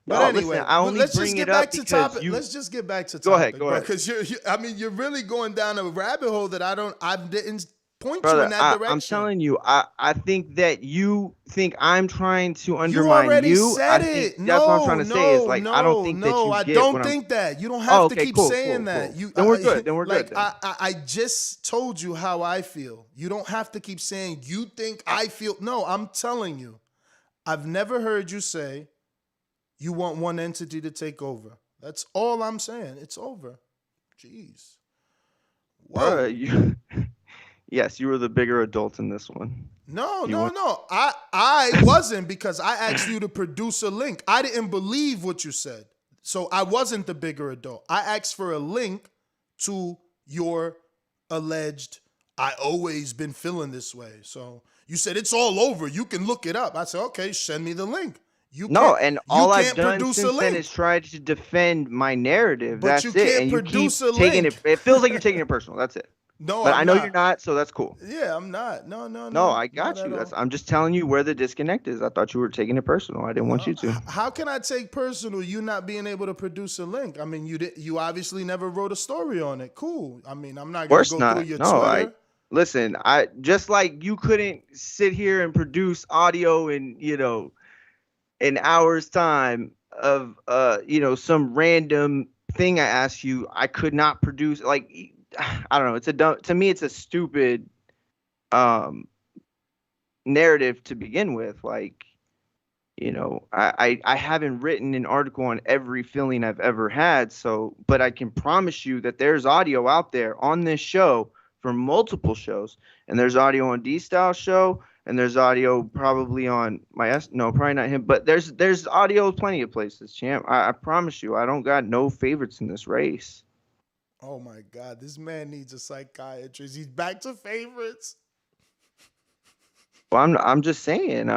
[SPEAKER 7] But anyway, let's just get back to topic. Let's just get back to topic. Go ahead. Because you're really going down a rabbit hole that I didn't point you in that direction.
[SPEAKER 8] I'm telling you, I think that you think I'm trying to undermine you.
[SPEAKER 7] You already said it.
[SPEAKER 8] That's what I'm trying to say is like, I don't think that you get
[SPEAKER 7] I don't think that. You don't have to keep saying that.
[SPEAKER 8] Then we're good. Then we're
[SPEAKER 7] good.
[SPEAKER 8] Then.
[SPEAKER 7] I just told you how I feel. You don't have to keep saying you think I feel. No, I'm telling you. I've never heard you say you want one entity to take over. That's all I'm saying. It's over. Jeez.
[SPEAKER 8] Whoa. Yes, you were the bigger adult in this one.
[SPEAKER 7] No. I wasn't, because I asked you to produce a link. I didn't believe what you said. So I wasn't the bigger adult. I asked for a link to your alleged, I always been feeling this way. So you said it's all over. You can look it up. I said, okay, send me the link.
[SPEAKER 8] All I've done since then is tried to defend my narrative.
[SPEAKER 7] But
[SPEAKER 8] that's
[SPEAKER 7] you
[SPEAKER 8] it.
[SPEAKER 7] can't
[SPEAKER 8] And
[SPEAKER 7] produce
[SPEAKER 8] you keep
[SPEAKER 7] a
[SPEAKER 8] taking
[SPEAKER 7] link.
[SPEAKER 8] it feels like you're taking it personal. That's it.
[SPEAKER 7] No,
[SPEAKER 8] but I know you're not, so that's cool.
[SPEAKER 7] Yeah, I'm not. No.
[SPEAKER 8] No, I got you. I'm just telling you where the disconnect is. I thought you were taking it personal. I didn't want you to.
[SPEAKER 7] How can I take personal you not being able to produce a link? I mean, you obviously never wrote a story on it. Cool. I mean, I'm not going to go through your Twitter.
[SPEAKER 8] Listen, I just like you couldn't sit here and produce audio in, an hour's time of some random thing I asked you. I could not produce, like, I don't know. To me, it's a stupid narrative to begin with. Like, I haven't written an article on every feeling I've ever had. But I can promise you that there's audio out there on this show for multiple shows, and there's audio on D-Style show, and there's audio probably on probably not him, but there's audio plenty of places, champ. I promise you, I don't got no favorites in this race.
[SPEAKER 7] Oh my God, this man needs a psychiatrist. He's back to favorites.
[SPEAKER 8] Well, I'm just saying.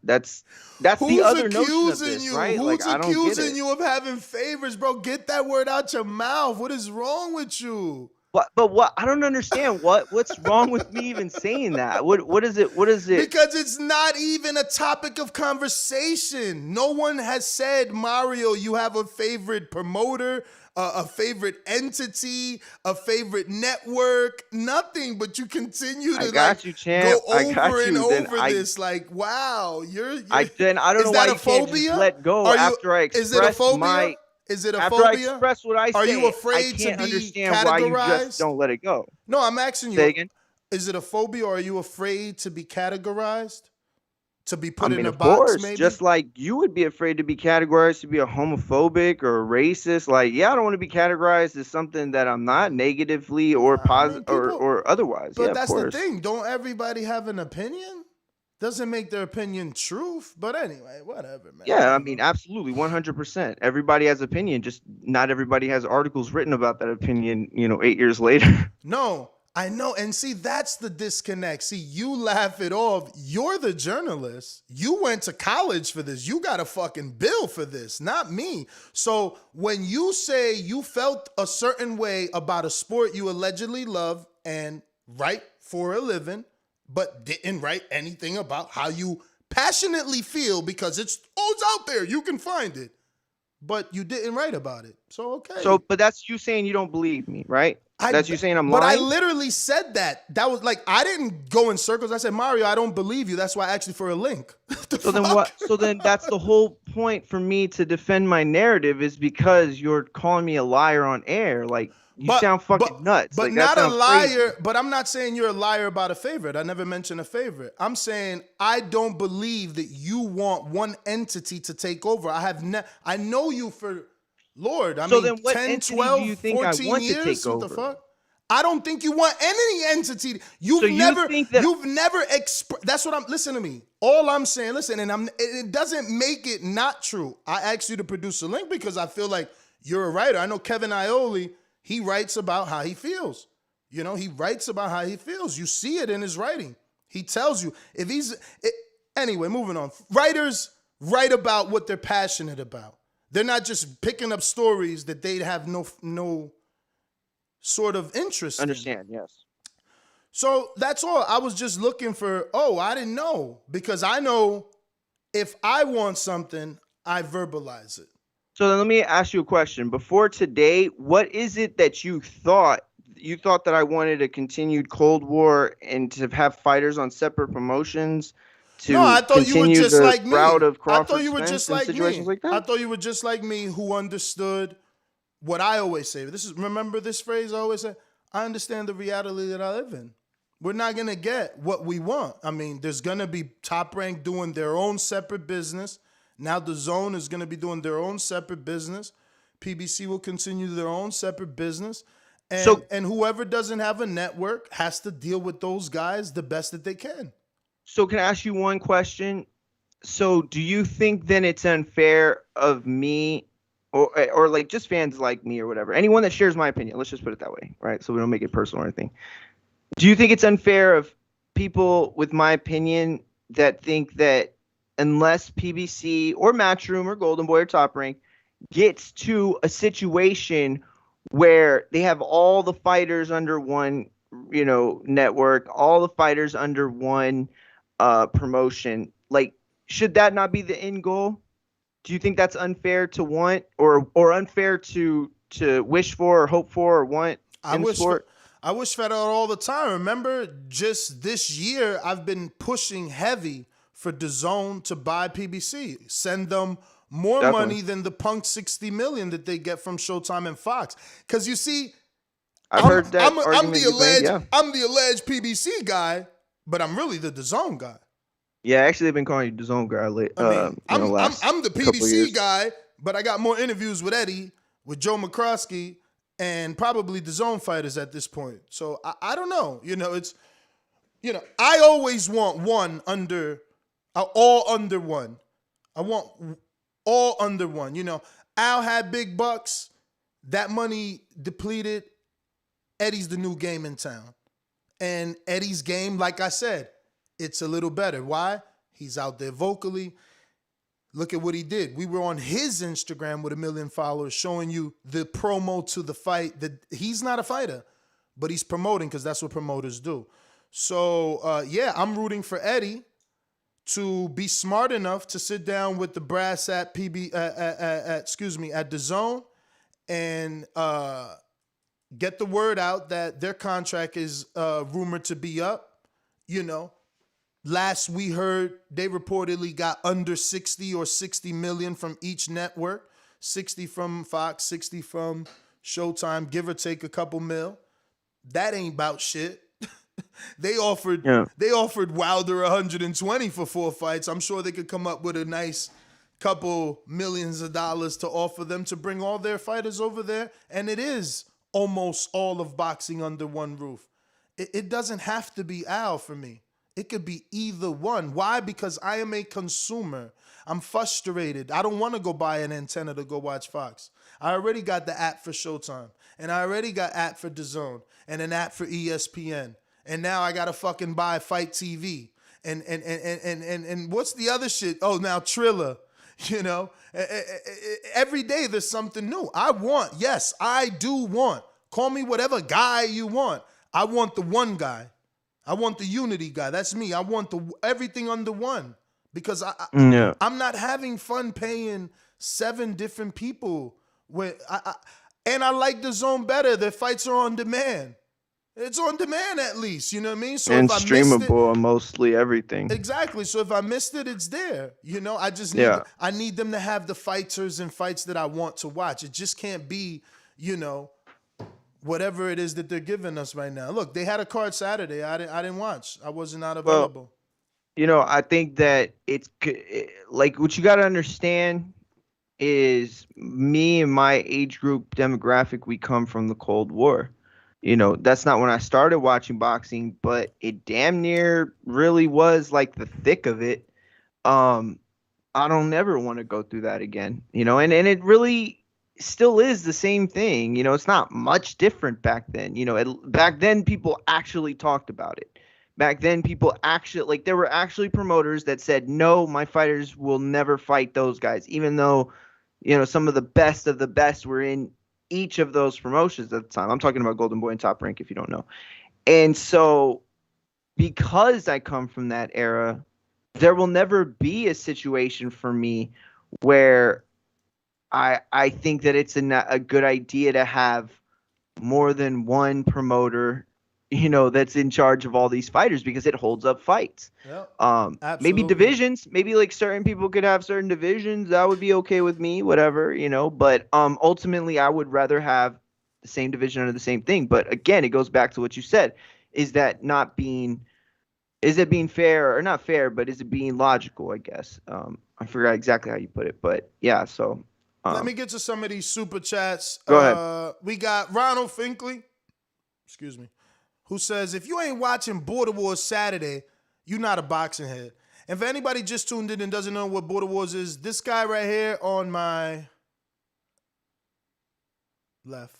[SPEAKER 8] That's the other notion of this, right?
[SPEAKER 7] Who's
[SPEAKER 8] Like, I don't get
[SPEAKER 7] accusing
[SPEAKER 8] it.
[SPEAKER 7] you of having favorites, bro? Get that word out your mouth. What is wrong with you?
[SPEAKER 8] But I don't understand what's wrong with me even saying that. What is it? What is it?
[SPEAKER 7] Because it's not even a topic of conversation. No one has said, Mario, you have a favorite promoter, a favorite entity, a favorite network, nothing. But you continue to
[SPEAKER 8] Champ.
[SPEAKER 7] go over and over this. Like, wow, you're
[SPEAKER 8] I don't know why you can't just let go after I express
[SPEAKER 7] Is it a phobia?
[SPEAKER 8] my.
[SPEAKER 7] Is it a
[SPEAKER 8] After
[SPEAKER 7] phobia?
[SPEAKER 8] I express what I say,
[SPEAKER 7] are you afraid
[SPEAKER 8] I can't
[SPEAKER 7] to be
[SPEAKER 8] understand
[SPEAKER 7] categorized?
[SPEAKER 8] why you just don't let it go.
[SPEAKER 7] No, I'm asking you.
[SPEAKER 8] Say again?
[SPEAKER 7] Is it a phobia, or are you afraid to be categorized? To be put in a
[SPEAKER 8] of
[SPEAKER 7] box,
[SPEAKER 8] course,
[SPEAKER 7] maybe?
[SPEAKER 8] just like you would be afraid to be categorized to be a homophobic or a racist. Like, yeah, I don't want to be categorized as something that I'm not, negatively or positive or otherwise.
[SPEAKER 7] But
[SPEAKER 8] yeah,
[SPEAKER 7] that's
[SPEAKER 8] of course.
[SPEAKER 7] the thing. Don't everybody have an opinion? Doesn't make their opinion truth. But anyway, whatever, man.
[SPEAKER 8] Yeah, I mean, absolutely, 100%. Everybody has opinion, just not everybody has articles written about that opinion, 8 years later.
[SPEAKER 7] No, I know. And see, that's the disconnect. See, you laugh it off. You're the journalist. You went to college for this. You got a fucking bill for this, not me. So when you say you felt a certain way about a sport you allegedly love and write for a living, but didn't write anything about how you passionately feel because it's out there. You can find it. But you didn't write about it. So, okay.
[SPEAKER 8] So, but that's you saying you don't believe me, right? That's you saying I'm lying?
[SPEAKER 7] But I literally said that. That was like, I didn't go in circles. I said, Mario, I don't believe you. That's why I asked you for a link.
[SPEAKER 8] So then what? So then that's the whole point for me to defend my narrative is because you're calling me a liar on air. Like, you sound fucking nuts.
[SPEAKER 7] But
[SPEAKER 8] like,
[SPEAKER 7] not a liar.
[SPEAKER 8] Crazy.
[SPEAKER 7] But I'm not saying you're a liar about a favorite. I never mentioned a favorite. I'm saying I don't believe that you want one entity to take over. I know you for, Lord, I mean,
[SPEAKER 8] then what
[SPEAKER 7] 10,
[SPEAKER 8] entity
[SPEAKER 7] 12,
[SPEAKER 8] do you think
[SPEAKER 7] 14
[SPEAKER 8] I want
[SPEAKER 7] years?
[SPEAKER 8] to take
[SPEAKER 7] what
[SPEAKER 8] over?
[SPEAKER 7] the fuck? I don't think you want any entity. You've never expressed. That's what I'm. Listen to me. All I'm saying. Listen, and it doesn't make it not true. I asked you to produce a link because I feel like you're a writer. I know Kevin Iole. He writes about how he feels. He writes about how he feels. You see it in his writing. He tells you if he's. Anyway, moving on. Writers write about what they're passionate about. They're not just picking up stories that they have no sort of interest.
[SPEAKER 8] Understand, yes.
[SPEAKER 7] So that's all. I was just looking for, I didn't know. Because I know if I want something, I verbalize it.
[SPEAKER 8] So then let me ask you a question. Before today, what is it that you thought? You thought that I wanted a continued Cold War and to have fighters on separate promotions?
[SPEAKER 7] No, I thought you were just like me.
[SPEAKER 8] I
[SPEAKER 7] thought you were just like me.
[SPEAKER 8] Like that?
[SPEAKER 7] I thought you were just like me who understood what I always say. Remember this phrase I always say? I understand the reality that I live in. We're not going to get what we want. I mean, there's going to be Top Rank doing their own separate business. Now Dazn is going to be doing their own separate business. PBC will continue their own separate business. And whoever doesn't have a network has to deal with those guys the best that they can.
[SPEAKER 8] So can I ask you one question? So do you think then it's unfair of me or like just fans like me or whatever, anyone that shares my opinion, let's just put it that way, right? So we don't make it personal or anything. Do you think it's unfair of people with my opinion that think that unless PBC or Matchroom or Golden Boy or Top Rank gets to a situation where they have all the fighters under one, network, all the fighters under one promotion, like, should that not be the end goal? Do you think that's unfair to want or unfair to wish for or hope for or want in sport?
[SPEAKER 7] I wish for that all the time. Remember, just this year, I've been pushing heavy for DAZN to buy PBC. Send them more money than the punk $60 million that they get from Showtime and Fox. Because you see,
[SPEAKER 8] I've heard that
[SPEAKER 7] I'm the alleged PBC guy, but I'm really the DAZN guy.
[SPEAKER 8] Yeah, actually, they've been calling you DAZN guy late.
[SPEAKER 7] I'm the PBC guy, but I got more interviews with Eddie, with Joe McCroskey, and probably DAZN fighters at this point. So I don't know. I always want all under one. I want all under one. Al had big bucks. That money depleted. Eddie's the new game in town. And Eddie's game, like I said, it's a little better. Why? He's out there vocally. Look at what he did. We were on his Instagram with 1 million followers showing you the promo to the fight. He's not a fighter, but he's promoting because that's what promoters do. So, yeah, I'm rooting for Eddie to be smart enough to sit down with the brass at Dazn and get the word out that their contract is rumored to be up. You know, last we heard, they reportedly got under 60 or 60 million from each network. 60 from Fox, 60 from Showtime, give or take a couple mil. That ain't about shit. They offered Wilder 120 for 4 fights. I'm sure they could come up with a nice couple millions of dollars to offer them to bring all their fighters over there. And it is almost all of boxing under one roof. It doesn't have to be Al for me. It could be either one. Why? Because I am a consumer. I'm frustrated. I don't want to go buy an antenna to go watch Fox. I already got the app for Showtime. And I already got app for DAZN. And an app for ESPN. And now I got to fucking buy Fight TV. And what's the other shit? Oh, now Triller. You know, every day there's something new. I do want. Call me whatever guy you want. I want the one guy. I want the unity guy. That's me. I want everything under one because I'm not having fun paying 7 different people. And I like the zone better. Their fights are on demand. It's on demand at least, you know what I mean? So
[SPEAKER 8] and
[SPEAKER 7] if I
[SPEAKER 8] streamable on mostly everything.
[SPEAKER 7] Exactly. So if I missed it, it's there. You know, I just need I need them to have the fighters and fights that I want to watch. It just can't be, you know, whatever it is that they're giving us right now. Look, they had a card Saturday. I didn't watch. I wasn't not available.
[SPEAKER 8] Well, you know, I think that it's like what you got to understand is me and my age group demographic, we come from the Cold War. You know, that's not when I started watching boxing, but it damn near really was like the thick of it. I don't ever want to go through that again, you know, and it really still is the same thing. You know, it's not much different back then. You know, back then people actually talked about it. Back then people actually, like, there were actually promoters that said, no, my fighters will never fight those guys, even though, you know, some of the best were in each of those promotions at the time. I'm talking about Golden Boy and Top Rank, if you don't know. And so because I come from that era, there will never be a situation for me where I think that it's a good idea to have more than one promoter, you know, that's in charge of all these fighters, because it holds up fights. Yep, maybe divisions, maybe like certain people could have certain divisions. That would be okay with me, whatever, you know, but ultimately I would rather have the same division under the same thing. But again, it goes back to what you said. Is it being fair or not fair, but is it being logical, I guess? I forgot exactly how you put it, but yeah, so.
[SPEAKER 7] Let me get to some of these super chats.
[SPEAKER 8] Go ahead.
[SPEAKER 7] We got Ronald Finkley, who says, if you ain't watching Border Wars Saturday, you're not a boxing head. And for anybody just tuned in and doesn't know what Border Wars is, this guy right here on my left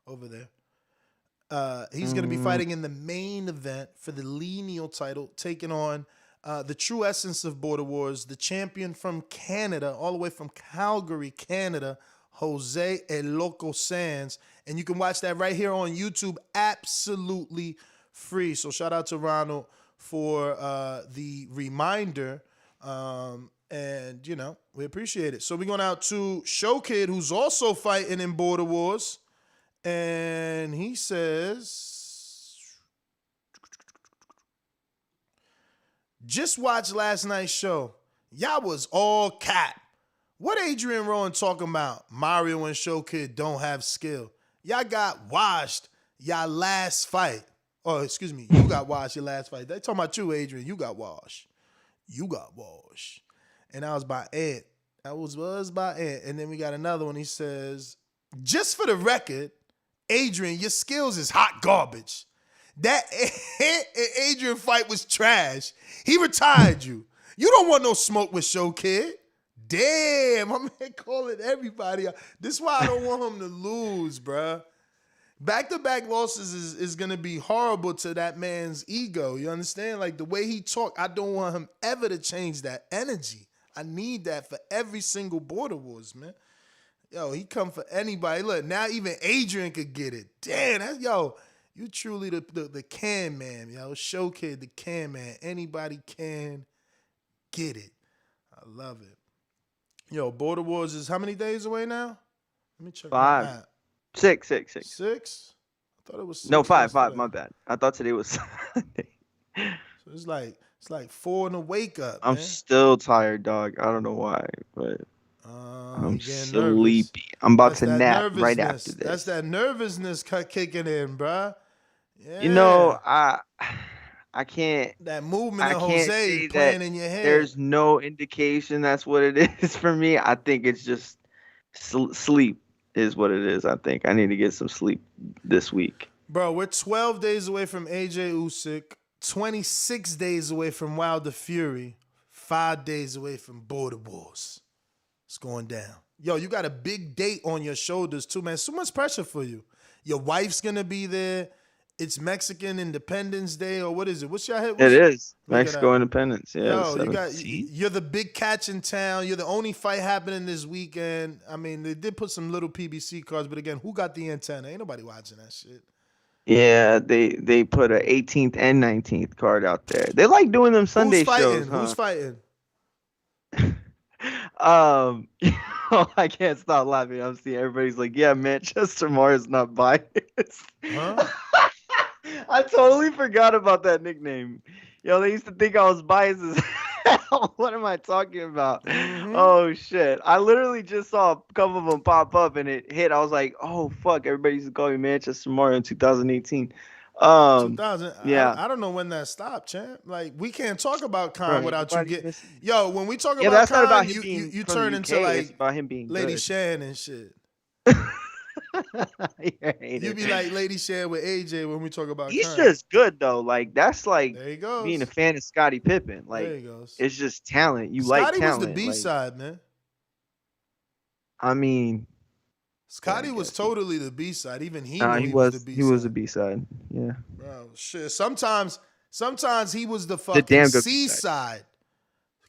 [SPEAKER 7] over there, he's going to be fighting in the main event for the lineal title, taking on the true essence of Border Wars, the champion from Canada, all the way from Calgary, Canada, Jose El Loco Sands. And you can watch that right here on YouTube, absolutely free. So shout out to Ronald for the reminder. And, you know, we appreciate it. So we're going out to Show Kid, who's also fighting in Border Wars. And he says, just watched last night's show. Y'all was all cap. What Adrian Rowan talking about? Mario and Show Kid don't have skill. Y'all got washed y'all last fight. Oh, excuse me. You got washed your last fight. They talking about you, Adrian. You got washed. You got washed. And that was by Ed. That was by Ed. And then we got another one. He says, just for the record, Adrian, your skills is hot garbage. That Adrian fight was trash. He retired you. You don't want no smoke with Show Kid. Damn, I'm calling everybody out. This is why I don't want him to lose, bruh. Back-to-back losses is going to be horrible to that man's ego. You understand? Like, the way he talk, I don't want him ever to change that energy. I need that for every single Border Wars, man. Yo, he come for anybody. Look, now even Adrian could get it. Damn, you truly the can man, yo. Show kid, the can man. Anybody can get it. I love it. Yo, Border Wars is how many days away now? Let me check
[SPEAKER 8] 5.
[SPEAKER 7] my app.
[SPEAKER 8] 6.
[SPEAKER 7] 6? I thought it was 6.
[SPEAKER 8] No, 5.
[SPEAKER 7] yesterday.
[SPEAKER 8] My bad. I thought today was Sunday.
[SPEAKER 7] So it's like 4 in the wake up.
[SPEAKER 8] I'm
[SPEAKER 7] man.
[SPEAKER 8] still tired, dog. I don't know why, but I'm
[SPEAKER 7] getting
[SPEAKER 8] sleepy.
[SPEAKER 7] nervous.
[SPEAKER 8] I'm about
[SPEAKER 7] That's
[SPEAKER 8] to
[SPEAKER 7] that
[SPEAKER 8] nap right
[SPEAKER 7] nervousness.
[SPEAKER 8] after this.
[SPEAKER 7] That's that nervousness kicking in, bruh. Yeah.
[SPEAKER 8] You know, I can't.
[SPEAKER 7] That movement
[SPEAKER 8] I
[SPEAKER 7] of
[SPEAKER 8] can't
[SPEAKER 7] Jose
[SPEAKER 8] say
[SPEAKER 7] playing
[SPEAKER 8] that
[SPEAKER 7] in your head.
[SPEAKER 8] there's no indication that's what it is for me. I think it's just sleep is what it is. I think I need to get some sleep this week.
[SPEAKER 7] Bro, we're 12 days away from AJ Usyk, 26 days away from Wilder Fury, 5 days away from Border Wars. It's going down. Yo, you got a big date on your shoulders too, man. So much pressure for you. Your wife's going to be there. It's Mexican Independence Day, or what is it? What's your head?
[SPEAKER 8] It is Mexico Independence. Yeah.
[SPEAKER 7] Yo, you're the big catch in town. You're the only fight happening this weekend. I mean, they did put some little PBC cards, but again, who got the antenna? Ain't nobody watching that shit.
[SPEAKER 8] Yeah, they put a 18th and 19th card out there. They like doing them Sunday shows. Huh?
[SPEAKER 7] Who's fighting?
[SPEAKER 8] I can't stop laughing. I'm seeing everybody's like, yeah, Manchester Mars not biased.
[SPEAKER 7] Huh?
[SPEAKER 8] I totally forgot about that nickname. Yo, they used to think I was biased as hell. What am I talking about?
[SPEAKER 7] Mm-hmm.
[SPEAKER 8] Oh, shit. I literally just saw a couple of them pop up and it hit. I was like, oh, fuck. Everybody used to call me Manchester Mario in 2018.
[SPEAKER 7] 2000.
[SPEAKER 8] Yeah.
[SPEAKER 7] I don't know when that stopped, champ. Like, we can't talk about Khan
[SPEAKER 8] Right,
[SPEAKER 7] without you
[SPEAKER 8] nobody
[SPEAKER 7] getting.
[SPEAKER 8] listen.
[SPEAKER 7] Yo, when we talk
[SPEAKER 8] Yeah,
[SPEAKER 7] about
[SPEAKER 8] that's
[SPEAKER 7] Khan,
[SPEAKER 8] not about him being
[SPEAKER 7] you
[SPEAKER 8] from
[SPEAKER 7] turn
[SPEAKER 8] the
[SPEAKER 7] into
[SPEAKER 8] UK,
[SPEAKER 7] like
[SPEAKER 8] it's about him being
[SPEAKER 7] Lady
[SPEAKER 8] good.
[SPEAKER 7] Shan and shit. You be like Lady Shan with AJ when we talk about
[SPEAKER 8] He's
[SPEAKER 7] Khan.
[SPEAKER 8] just good though. Like that's like
[SPEAKER 7] There he goes.
[SPEAKER 8] being a fan of Scottie Pippen. Like
[SPEAKER 7] There he goes.
[SPEAKER 8] it's just talent. You like
[SPEAKER 7] Scotty
[SPEAKER 8] talent.
[SPEAKER 7] was the B
[SPEAKER 8] like,
[SPEAKER 7] side, man.
[SPEAKER 8] I mean,
[SPEAKER 7] Scotty was totally the B side. Even he
[SPEAKER 8] nah,
[SPEAKER 7] knew
[SPEAKER 8] he
[SPEAKER 7] he
[SPEAKER 8] was
[SPEAKER 7] the B
[SPEAKER 8] he
[SPEAKER 7] side.
[SPEAKER 8] was a B side. Yeah.
[SPEAKER 7] Bro, shit. Sometimes he was the
[SPEAKER 8] The
[SPEAKER 7] fucking
[SPEAKER 8] damn good
[SPEAKER 7] C side.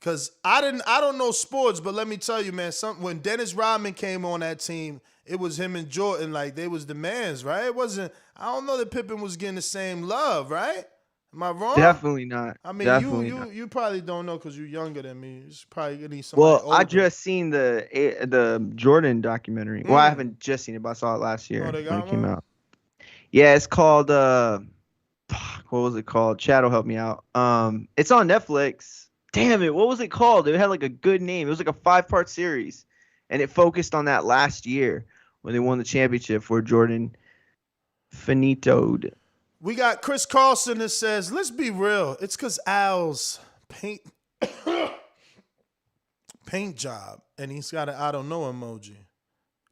[SPEAKER 7] Cause I don't know sports, but let me tell you, man, when Dennis Rodman came on that team, it was him and Jordan, like they was the mans, right? It wasn't. I don't know that Pippen was getting the same love, right? Am I wrong?
[SPEAKER 8] Definitely not.
[SPEAKER 7] I mean,
[SPEAKER 8] Definitely
[SPEAKER 7] you probably don't know because you're younger than me. You probably gonna need somebody
[SPEAKER 8] Well,
[SPEAKER 7] older.
[SPEAKER 8] I just seen the Jordan documentary. Well, I haven't just seen it, but I saw it last year
[SPEAKER 7] they
[SPEAKER 8] when
[SPEAKER 7] got
[SPEAKER 8] it came
[SPEAKER 7] one?
[SPEAKER 8] out. Yeah, it's called what was it called? Chad will help me out. It's on Netflix. Damn it, what was it called? It had like a good name. It was like a 5-part series, and it focused on that last year when they won the championship for Jordan finitoed.
[SPEAKER 7] We got Chris Carlson that says, let's be real. It's because Al's paint job, and he's got an I don't know emoji.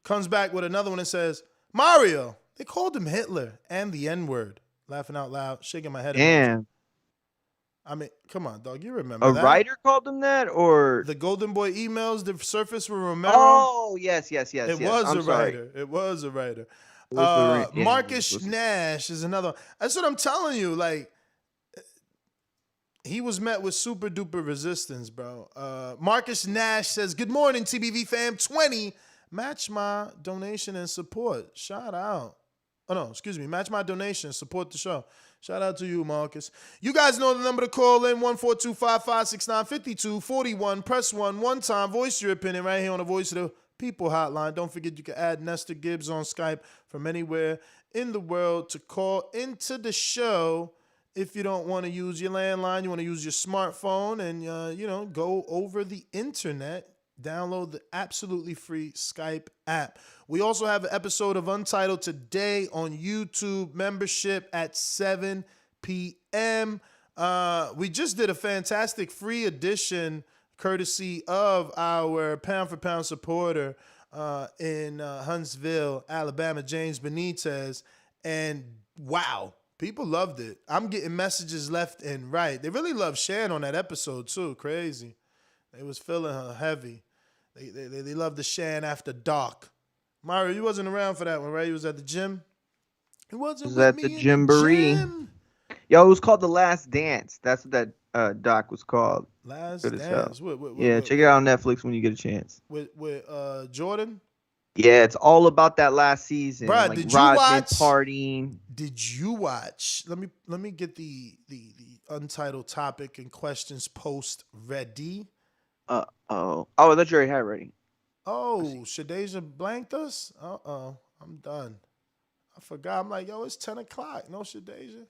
[SPEAKER 7] Comes back with another one that says, Mario, they called him Hitler and the N-word. Laughing out loud, shaking my head.
[SPEAKER 8] Damn.
[SPEAKER 7] Emoji. I mean, come on, dog. You remember
[SPEAKER 8] A
[SPEAKER 7] that?
[SPEAKER 8] writer called him that, or
[SPEAKER 7] The Golden Boy emails, the surface with Romero.
[SPEAKER 8] Oh, yes.
[SPEAKER 7] It
[SPEAKER 8] yes.
[SPEAKER 7] was
[SPEAKER 8] I'm
[SPEAKER 7] a
[SPEAKER 8] sorry.
[SPEAKER 7] writer. It was a writer.
[SPEAKER 8] It was the- yeah,
[SPEAKER 7] Marcus
[SPEAKER 8] it was-
[SPEAKER 7] Nash is another one. That's what I'm telling you. Like, he was met with super duper resistance, bro. Marcus Nash says, good morning, TBV fam. 20. Match my donation and support. Shout out. Oh, no, excuse me. Match my donation. Support the show. Shout out to you, Marcus. You guys know the number to call in, 142-556-952-41. Press 1 one time. Voice your opinion right here on the Voice of the People hotline. Don't forget you can add Nestor Gibbs on Skype from anywhere in the world to call into the show. If you don't want to use your landline, you want to use your smartphone and, go over the internet, download the absolutely free Skype app. We also have an episode of Untitled today on YouTube membership at 7 p.m. We just did a fantastic free edition courtesy of our pound for pound supporter in Huntsville, Alabama, James Benitez. And wow, people loved it. I'm getting messages left and right. They really loved Shan on that episode too. Crazy. They was feeling her heavy. They loved the Shan after dark. Mario, you wasn't around for that one, right? You was at the gym? It wasn't
[SPEAKER 8] was
[SPEAKER 7] with
[SPEAKER 8] at the
[SPEAKER 7] me in the
[SPEAKER 8] Gymboree.
[SPEAKER 7] gym.
[SPEAKER 8] Yo, it was called The Last Dance. That's what that doc was called.
[SPEAKER 7] Last
[SPEAKER 8] Good as hell.
[SPEAKER 7] Dance.
[SPEAKER 8] Yeah, check it out on Netflix when you get a chance.
[SPEAKER 7] With Jordan.
[SPEAKER 8] Yeah, it's all about that last season.
[SPEAKER 7] Bruh,
[SPEAKER 8] like
[SPEAKER 7] did you
[SPEAKER 8] Rodman
[SPEAKER 7] watch?
[SPEAKER 8] partying.
[SPEAKER 7] Did you watch? Let me get the untitled topic and questions post ready.
[SPEAKER 8] Oh, I thought you already had it ready.
[SPEAKER 7] Oh, Shadeja blanked us. I'm done. I forgot. I'm like, yo, it's 10 o'clock. No Shadeja.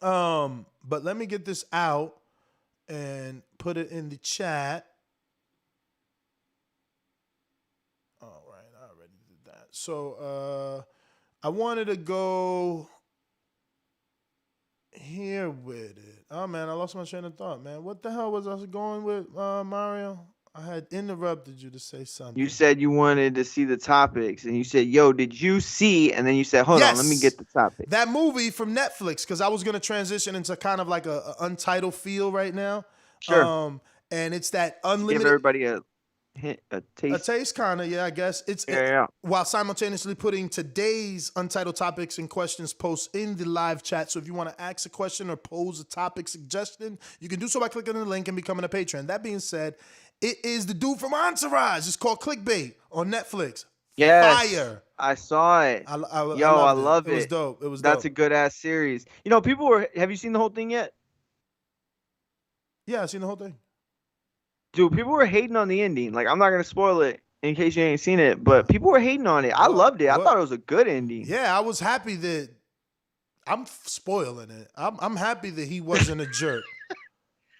[SPEAKER 7] But let me get this out and put it in the chat. All right, I already did that. So I wanted to go here with it. Oh man, I lost my train of thought, man. What the hell was I going with, Mario? I had interrupted you to say something.
[SPEAKER 8] You said you wanted to see the topics, and you said, "Yo, did you see?" And then you said, "Hold on, let me get the topic."
[SPEAKER 7] That movie from Netflix, because I was gonna transition into kind of like a untitled feel right now.
[SPEAKER 8] Sure.
[SPEAKER 7] And it's that unlimited.
[SPEAKER 8] Give everybody a hint, a taste.
[SPEAKER 7] A taste, kind of, yeah, I guess. While simultaneously putting today's untitled topics and questions posts in the live chat. So if you want to ask a question or pose a topic suggestion, you can do so by clicking on the link and becoming a patron. That being said, it is the dude from Entourage. It's called Clickbait on Netflix.
[SPEAKER 8] Yes,
[SPEAKER 7] Fire.
[SPEAKER 8] I saw it.
[SPEAKER 7] I
[SPEAKER 8] love it.
[SPEAKER 7] It was dope. It was
[SPEAKER 8] That's
[SPEAKER 7] dope.
[SPEAKER 8] a good ass series. You know, people were. Have you seen the whole thing yet?
[SPEAKER 7] Yeah, I've seen the whole thing.
[SPEAKER 8] Dude, people were hating on the ending. Like, I'm not gonna spoil it in case you ain't seen it, but people were hating on it. I loved it. I thought it was a good ending.
[SPEAKER 7] Yeah, I was happy that I'm spoiling it. I'm happy that he wasn't a jerk.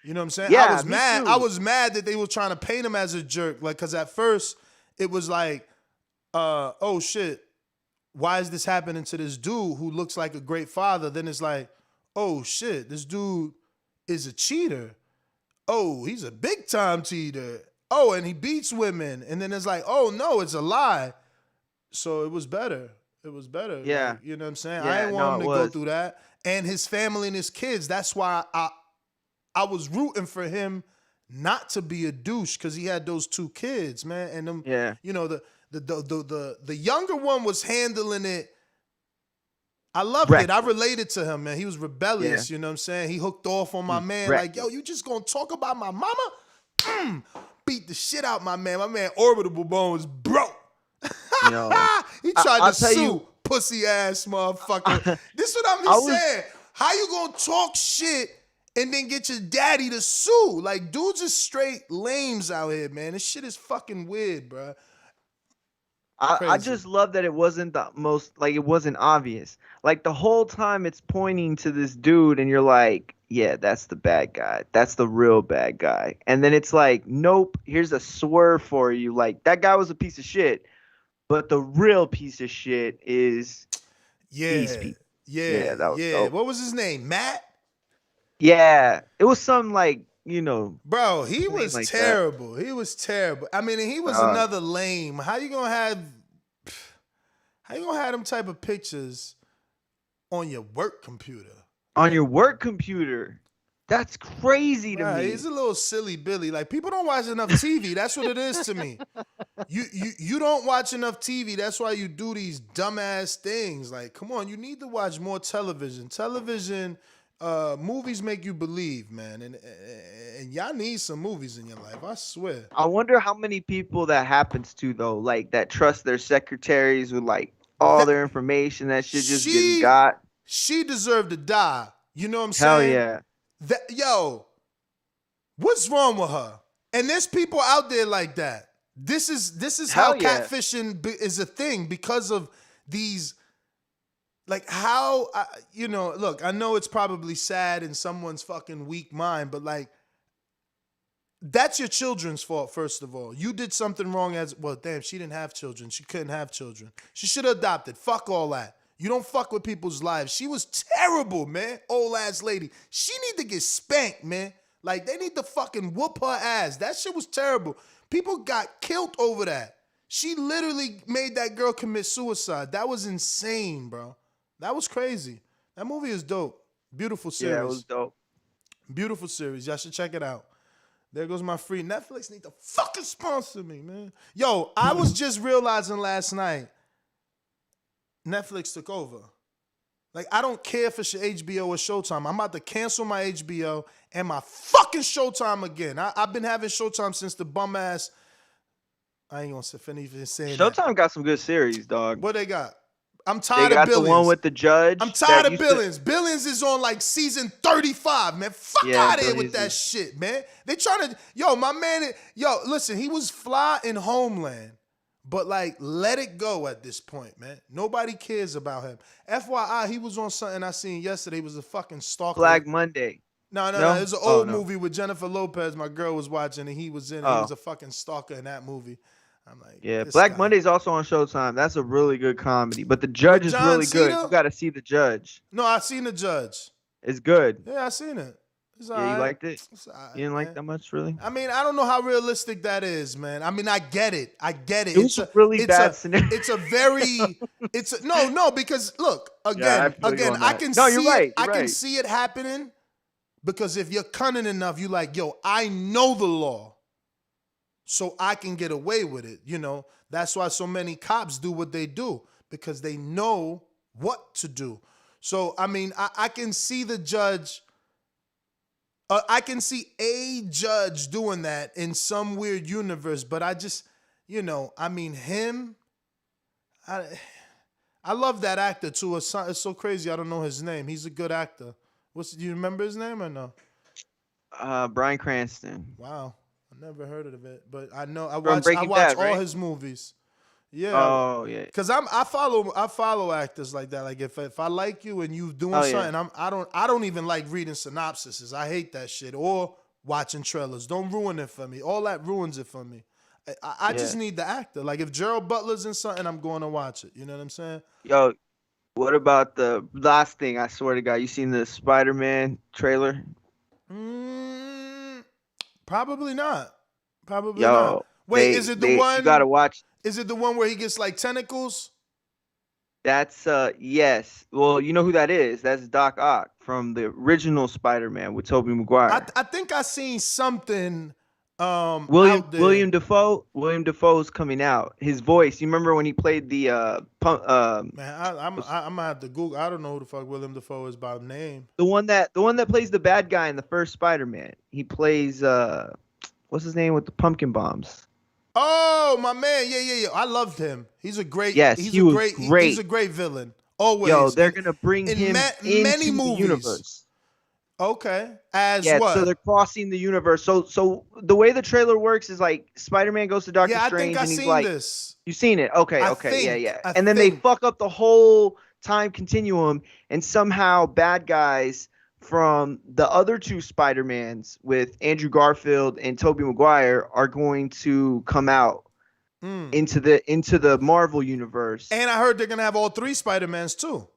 [SPEAKER 7] You know what I'm saying?
[SPEAKER 8] Yeah,
[SPEAKER 7] I was mad.
[SPEAKER 8] too.
[SPEAKER 7] I was mad that they were trying to paint him as a jerk. Like, cause at first it was like, oh shit, why is this happening to this dude who looks like a great father? Then it's like, oh shit, this dude is a cheater. Oh, he's a big time cheater. Oh, and he beats women. And then it's like, oh no, it's a lie. So it was better. It was better.
[SPEAKER 8] Yeah.
[SPEAKER 7] Like, you know what I'm saying?
[SPEAKER 8] Yeah,
[SPEAKER 7] I didn't want him to go
[SPEAKER 8] was.
[SPEAKER 7] through that. And his family and his kids. That's why I was rooting for him not to be a douche, because he had those two kids, man. And them,
[SPEAKER 8] Yeah.
[SPEAKER 7] you know, the younger one was handling it. I loved it. I related to him, man. He was rebellious, you know what I'm saying? He hooked off on my man. Like, yo, you just gonna talk about my mama? Beat the shit out my man. My man Orbital Bone was broke.
[SPEAKER 8] Yo,
[SPEAKER 7] he tried
[SPEAKER 8] I'll
[SPEAKER 7] to
[SPEAKER 8] tell
[SPEAKER 7] sue
[SPEAKER 8] you-
[SPEAKER 7] pussy ass motherfucker. This is what I'm just saying. How you gonna talk shit and then get your daddy to sue? Like, dudes is straight lames out here, man. This shit is fucking weird, bro.
[SPEAKER 8] I just love that it wasn't the most, like, it wasn't obvious. Like, the whole time it's pointing to this dude and you're like, yeah, that's the bad guy. That's the real bad guy. And then it's like, nope, here's a swerve for you. Like, that guy was a piece of shit, but the real piece of shit is these people.
[SPEAKER 7] Yeah,
[SPEAKER 8] that was dope.
[SPEAKER 7] What was his name? Matt?
[SPEAKER 8] Yeah, it was something like, you know.
[SPEAKER 7] Bro, he was
[SPEAKER 8] like
[SPEAKER 7] terrible. He was terrible. I mean, he was another lame. How you gonna have them type of pictures on your work computer?
[SPEAKER 8] On your work computer? That's crazy to me.
[SPEAKER 7] He's a little silly Billy. Like, people don't watch enough TV. That's what it is to me. You don't watch enough TV. That's why you do these dumbass things. Like, come on, you need to watch more television. Movies make you believe, man. And y'all need some movies in your life, I swear.
[SPEAKER 8] I wonder how many people that happens to, though, like, that trust their secretaries with, like, all their information. That shit just gets got.
[SPEAKER 7] She deserved to die. You know what I'm saying?
[SPEAKER 8] Hell yeah.
[SPEAKER 7] What's wrong with her? And there's people out there like that. This is how catfishing is a thing, because of these, like, how, look, I know it's probably sad in someone's fucking weak mind, but, like, that's your children's fault, first of all. You did something wrong damn, she didn't have children. She couldn't have children. She should have adopted. Fuck all that. You don't fuck with people's lives. She was terrible, man. Old ass lady. She need to get spanked, man. Like, they need to fucking whoop her ass. That shit was terrible. People got killed over that. She literally made that girl commit suicide. That was insane, bro. That was crazy. That movie is dope. Beautiful series.
[SPEAKER 8] Yeah, it was dope.
[SPEAKER 7] Beautiful series. Y'all should check it out. There goes my free. Netflix need to fucking sponsor me, man. Yo, I was just realizing last night, Netflix took over. Like, I don't care if it's your HBO or Showtime. I'm about to cancel my HBO and my fucking Showtime again. I've been having Showtime since the bum ass. I ain't gonna finish saying that.
[SPEAKER 8] Showtime got some good series, dog.
[SPEAKER 7] What they got? I'm
[SPEAKER 8] They
[SPEAKER 7] tired of
[SPEAKER 8] got the
[SPEAKER 7] Billions.
[SPEAKER 8] one with the judge.
[SPEAKER 7] I'm tired
[SPEAKER 8] that
[SPEAKER 7] of Billions. Billions is on like season 35, man. Fuck out of here with that shit, man. They trying to, my man, listen, he was fly in Homeland, but like, let it go at this point, man. Nobody cares about him. FYI, he was on something I seen yesterday. He was a fucking stalker.
[SPEAKER 8] Black Monday.
[SPEAKER 7] No. It was an old movie with Jennifer Lopez. My girl was watching, and he was in it. He was a fucking stalker in that movie. I'm like,
[SPEAKER 8] yeah, Black Monday's also on Showtime. That's a really good comedy. But the Judge is really good. You got to see the Judge.
[SPEAKER 7] No, I seen the Judge.
[SPEAKER 8] It's good.
[SPEAKER 7] Yeah, I seen it. It's all
[SPEAKER 8] yeah,
[SPEAKER 7] right.
[SPEAKER 8] You liked it?
[SPEAKER 7] Right,
[SPEAKER 8] you didn't like that much, really?
[SPEAKER 7] I mean, I don't know how realistic that is, man. I mean, I get it.
[SPEAKER 8] It was a really bad scenario.
[SPEAKER 7] No, because look, again, I can see
[SPEAKER 8] you're right.
[SPEAKER 7] I can see it happening because if you're cunning enough, you like, I know the law, so I can get away with it. That's why so many cops do what they do, because they know what to do. So, I mean, I can see the judge. I can see a judge doing that in some weird universe, but I just, I mean, him, I love that actor too. It's so crazy I don't know his name. He's a good actor. Do you remember his name or no?
[SPEAKER 8] Bryan Cranston.
[SPEAKER 7] Wow. I never heard of it, but I know I watch all his movies. Yeah.
[SPEAKER 8] Oh yeah.
[SPEAKER 7] Cause I follow actors like that. Like if I like you and you doing something, I don't even like reading synopsises. I hate that shit, or watching trailers. Don't ruin it for me. All that ruins it for me. I just need the actor. Like if Gerald Butler's in something, I'm going to watch it. You know what I'm saying?
[SPEAKER 8] Yo, what about the last thing? I swear to God, you seen the Spider-Man trailer?
[SPEAKER 7] Probably not. Probably not. Wait, is it the one?
[SPEAKER 8] You gotta watch.
[SPEAKER 7] Is it the one where he gets like tentacles?
[SPEAKER 8] That's yes. Well, you know who that is? That's Doc Ock from the original Spider-Man with Tobey Maguire.
[SPEAKER 7] I think I seen something.
[SPEAKER 8] William Dafoe's coming out. His voice. You remember when he played the
[SPEAKER 7] Man, I'm gonna have to Google. I don't know who the fuck William Dafoe is by name.
[SPEAKER 8] The one that plays the bad guy in the first Spider-Man. He plays what's his name with the pumpkin bombs?
[SPEAKER 7] Oh, my man. Yeah. I loved him. He's a great.
[SPEAKER 8] Yes,
[SPEAKER 7] he's
[SPEAKER 8] he was great.
[SPEAKER 7] He's a great villain. Always.
[SPEAKER 8] Yo, they're gonna bring him into
[SPEAKER 7] many movies.
[SPEAKER 8] The universe.
[SPEAKER 7] Okay. As
[SPEAKER 8] yeah,
[SPEAKER 7] what?
[SPEAKER 8] So they're crossing the universe. So the way the trailer works is like Spider-Man goes to Doctor Strange and he's like,
[SPEAKER 7] this.
[SPEAKER 8] You've seen it? Okay. And then they fuck up the whole time continuum, and somehow bad guys from the other two Spider-Mans with Andrew Garfield and Tobey Maguire are going to come out into the Marvel universe.
[SPEAKER 7] And I heard they're gonna have all three Spider-Mans too.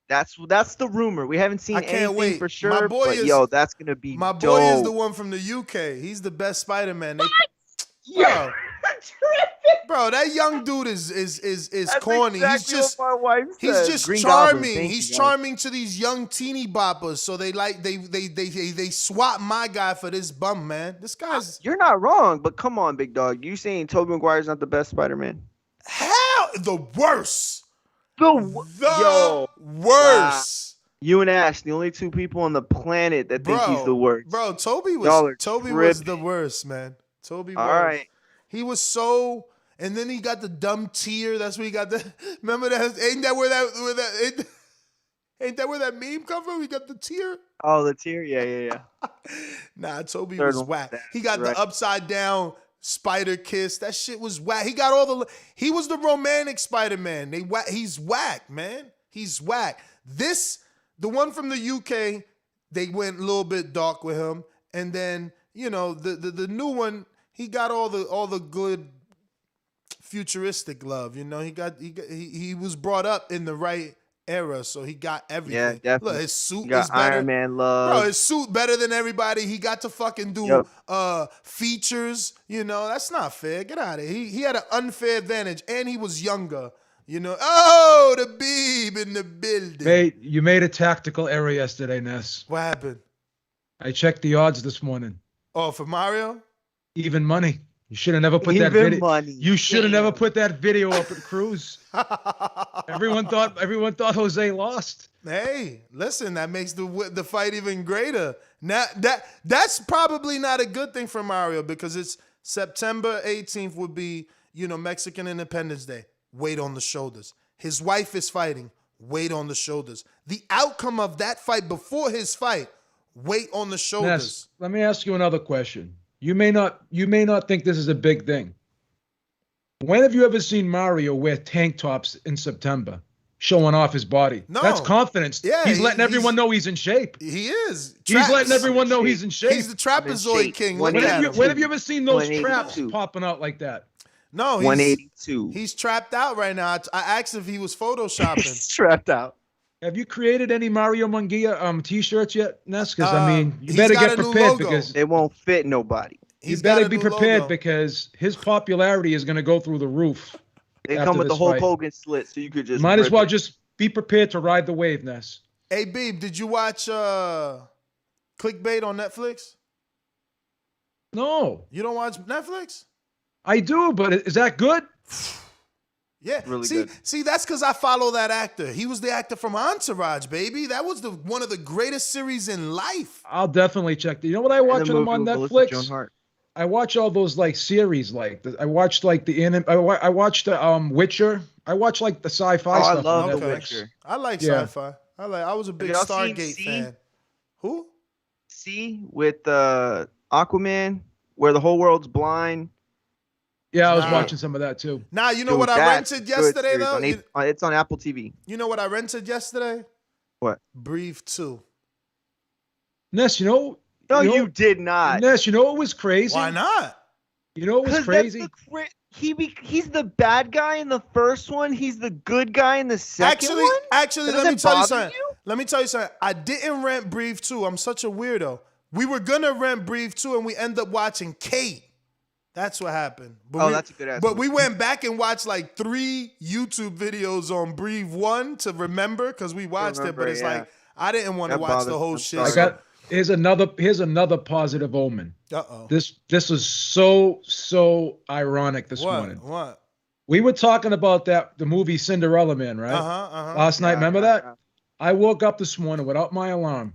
[SPEAKER 8] That's the rumor. We haven't seen anything for sure.
[SPEAKER 7] My boy
[SPEAKER 8] but that's gonna be
[SPEAKER 7] my
[SPEAKER 8] dope.
[SPEAKER 7] boy is the one from the UK. He's the best Spider-Man. Bro, that young dude is corny.
[SPEAKER 8] Exactly he's
[SPEAKER 7] just charming. He's charming to these young teeny boppers. So they swap my guy for this bum, man. This guy's.
[SPEAKER 8] You're not wrong, but come on, big dog. You saying Tobey Maguire's not the best Spider-Man?
[SPEAKER 7] Hell, the worst.
[SPEAKER 8] The
[SPEAKER 7] worst.
[SPEAKER 8] Wow. You and Ash, the only two people on the planet that think he's the worst.
[SPEAKER 7] Bro, Toby was the worst, man. Toby was.
[SPEAKER 8] All right.
[SPEAKER 7] He was so, and then he got the dumb tear. That's where he got the. Remember that? Ain't that where that meme come from? He got the tear.
[SPEAKER 8] Oh, the tear. Yeah.
[SPEAKER 7] Nah, Toby was whack. He got the upside down spider kiss. That shit was whack. He got all the. He was the romantic Spider-Man. He's whack, man. He's whack. The one from the UK, they went a little bit dark with him, and then the new one, he got all the good futuristic love. He was brought up in the right era, so he got everything.
[SPEAKER 8] Yeah, definitely.
[SPEAKER 7] Look, his suit
[SPEAKER 8] is better. Iron Man love.
[SPEAKER 7] Bro, his suit better than everybody. He got to fucking do features. That's not fair. Get out of here. He had an unfair advantage, and he was younger. Oh, the Beeb in the building.
[SPEAKER 10] You made a tactical error yesterday, Ness.
[SPEAKER 7] What happened?
[SPEAKER 10] I checked the odds this morning.
[SPEAKER 7] Oh, for Mario?
[SPEAKER 10] Even money. You should have never put that video.
[SPEAKER 8] Money.
[SPEAKER 10] You should have never put that video up at Cruz. Everyone thought Jose lost.
[SPEAKER 7] Hey, listen, that makes the fight even greater. Now that's probably not a good thing for Mario because it's September 18th would be, Mexican Independence Day. Weight on the shoulders. His wife is fighting. Weight on the shoulders. The outcome of that fight before his fight, weight on the shoulders.
[SPEAKER 10] Ness, let me ask you another question. You may not think this is a big thing. When have you ever seen Mario wear tank tops in September, showing off his body?
[SPEAKER 7] No.
[SPEAKER 10] That's confidence.
[SPEAKER 7] Yeah,
[SPEAKER 10] he's letting everyone know he's in shape.
[SPEAKER 7] He is.
[SPEAKER 10] He's letting everyone know he's in shape.
[SPEAKER 7] He's the trapezoid king.
[SPEAKER 10] When have you ever seen those traps popping out like that?
[SPEAKER 7] No,
[SPEAKER 8] 182.
[SPEAKER 7] He's trapped out right now. I asked if he was photoshopping.
[SPEAKER 8] He's trapped out.
[SPEAKER 10] Have you created any Mario Munguia t-shirts yet, Ness? Because you better get prepared because
[SPEAKER 8] it won't fit nobody.
[SPEAKER 10] You better be prepared because his popularity is going to go through the roof.
[SPEAKER 8] They come with the Hulk Hogan slit, so you could just
[SPEAKER 10] might as well just be prepared to ride the wave, Ness.
[SPEAKER 7] Hey, Beeb, did you watch Clickbait on Netflix?
[SPEAKER 10] No.
[SPEAKER 7] You don't watch Netflix?
[SPEAKER 10] I do, but is that good?
[SPEAKER 7] Yeah.
[SPEAKER 8] Really good.
[SPEAKER 7] See, that's because I follow that actor. He was the actor from Entourage, baby. That was one of the greatest series in life.
[SPEAKER 10] I'll definitely check. You know what I watch when I'm on Netflix? I watch all those series I watched I watched Witcher. I watch the sci-fi stuff.
[SPEAKER 8] I love
[SPEAKER 10] on
[SPEAKER 8] The
[SPEAKER 10] Netflix.
[SPEAKER 8] Witcher.
[SPEAKER 7] I like sci-fi. I was a big Stargate fan. Who?
[SPEAKER 8] See with Aquaman, where the whole world's blind.
[SPEAKER 10] Yeah, I was watching some of that too.
[SPEAKER 7] Now you know what I rented yesterday though.
[SPEAKER 8] It's on Apple TV.
[SPEAKER 7] You know what I rented yesterday?
[SPEAKER 8] What?
[SPEAKER 7] Breathe 2.
[SPEAKER 10] Ness,
[SPEAKER 8] No, you did not.
[SPEAKER 10] Ness, you know what was crazy?
[SPEAKER 7] Why not?
[SPEAKER 10] You know what was crazy?
[SPEAKER 8] He's the bad guy in the first one. He's the good guy in the second one.
[SPEAKER 7] Actually, let me tell you something. Let me tell you something. I didn't rent Breathe 2. I'm such a weirdo. We were gonna rent Breathe 2, and we end up watching Kate. That's what happened. But
[SPEAKER 8] that's a good ass.
[SPEAKER 7] But we went back and watched 3 YouTube videos on Breathe 1 to remember because we watched it. But it's I didn't want to watch the whole shit.
[SPEAKER 10] Here's another positive omen.
[SPEAKER 7] Uh-oh.
[SPEAKER 10] This is so ironic this morning.
[SPEAKER 7] What?
[SPEAKER 10] We were talking about the movie Cinderella Man, right? Last night, remember that? I woke up this morning without my alarm,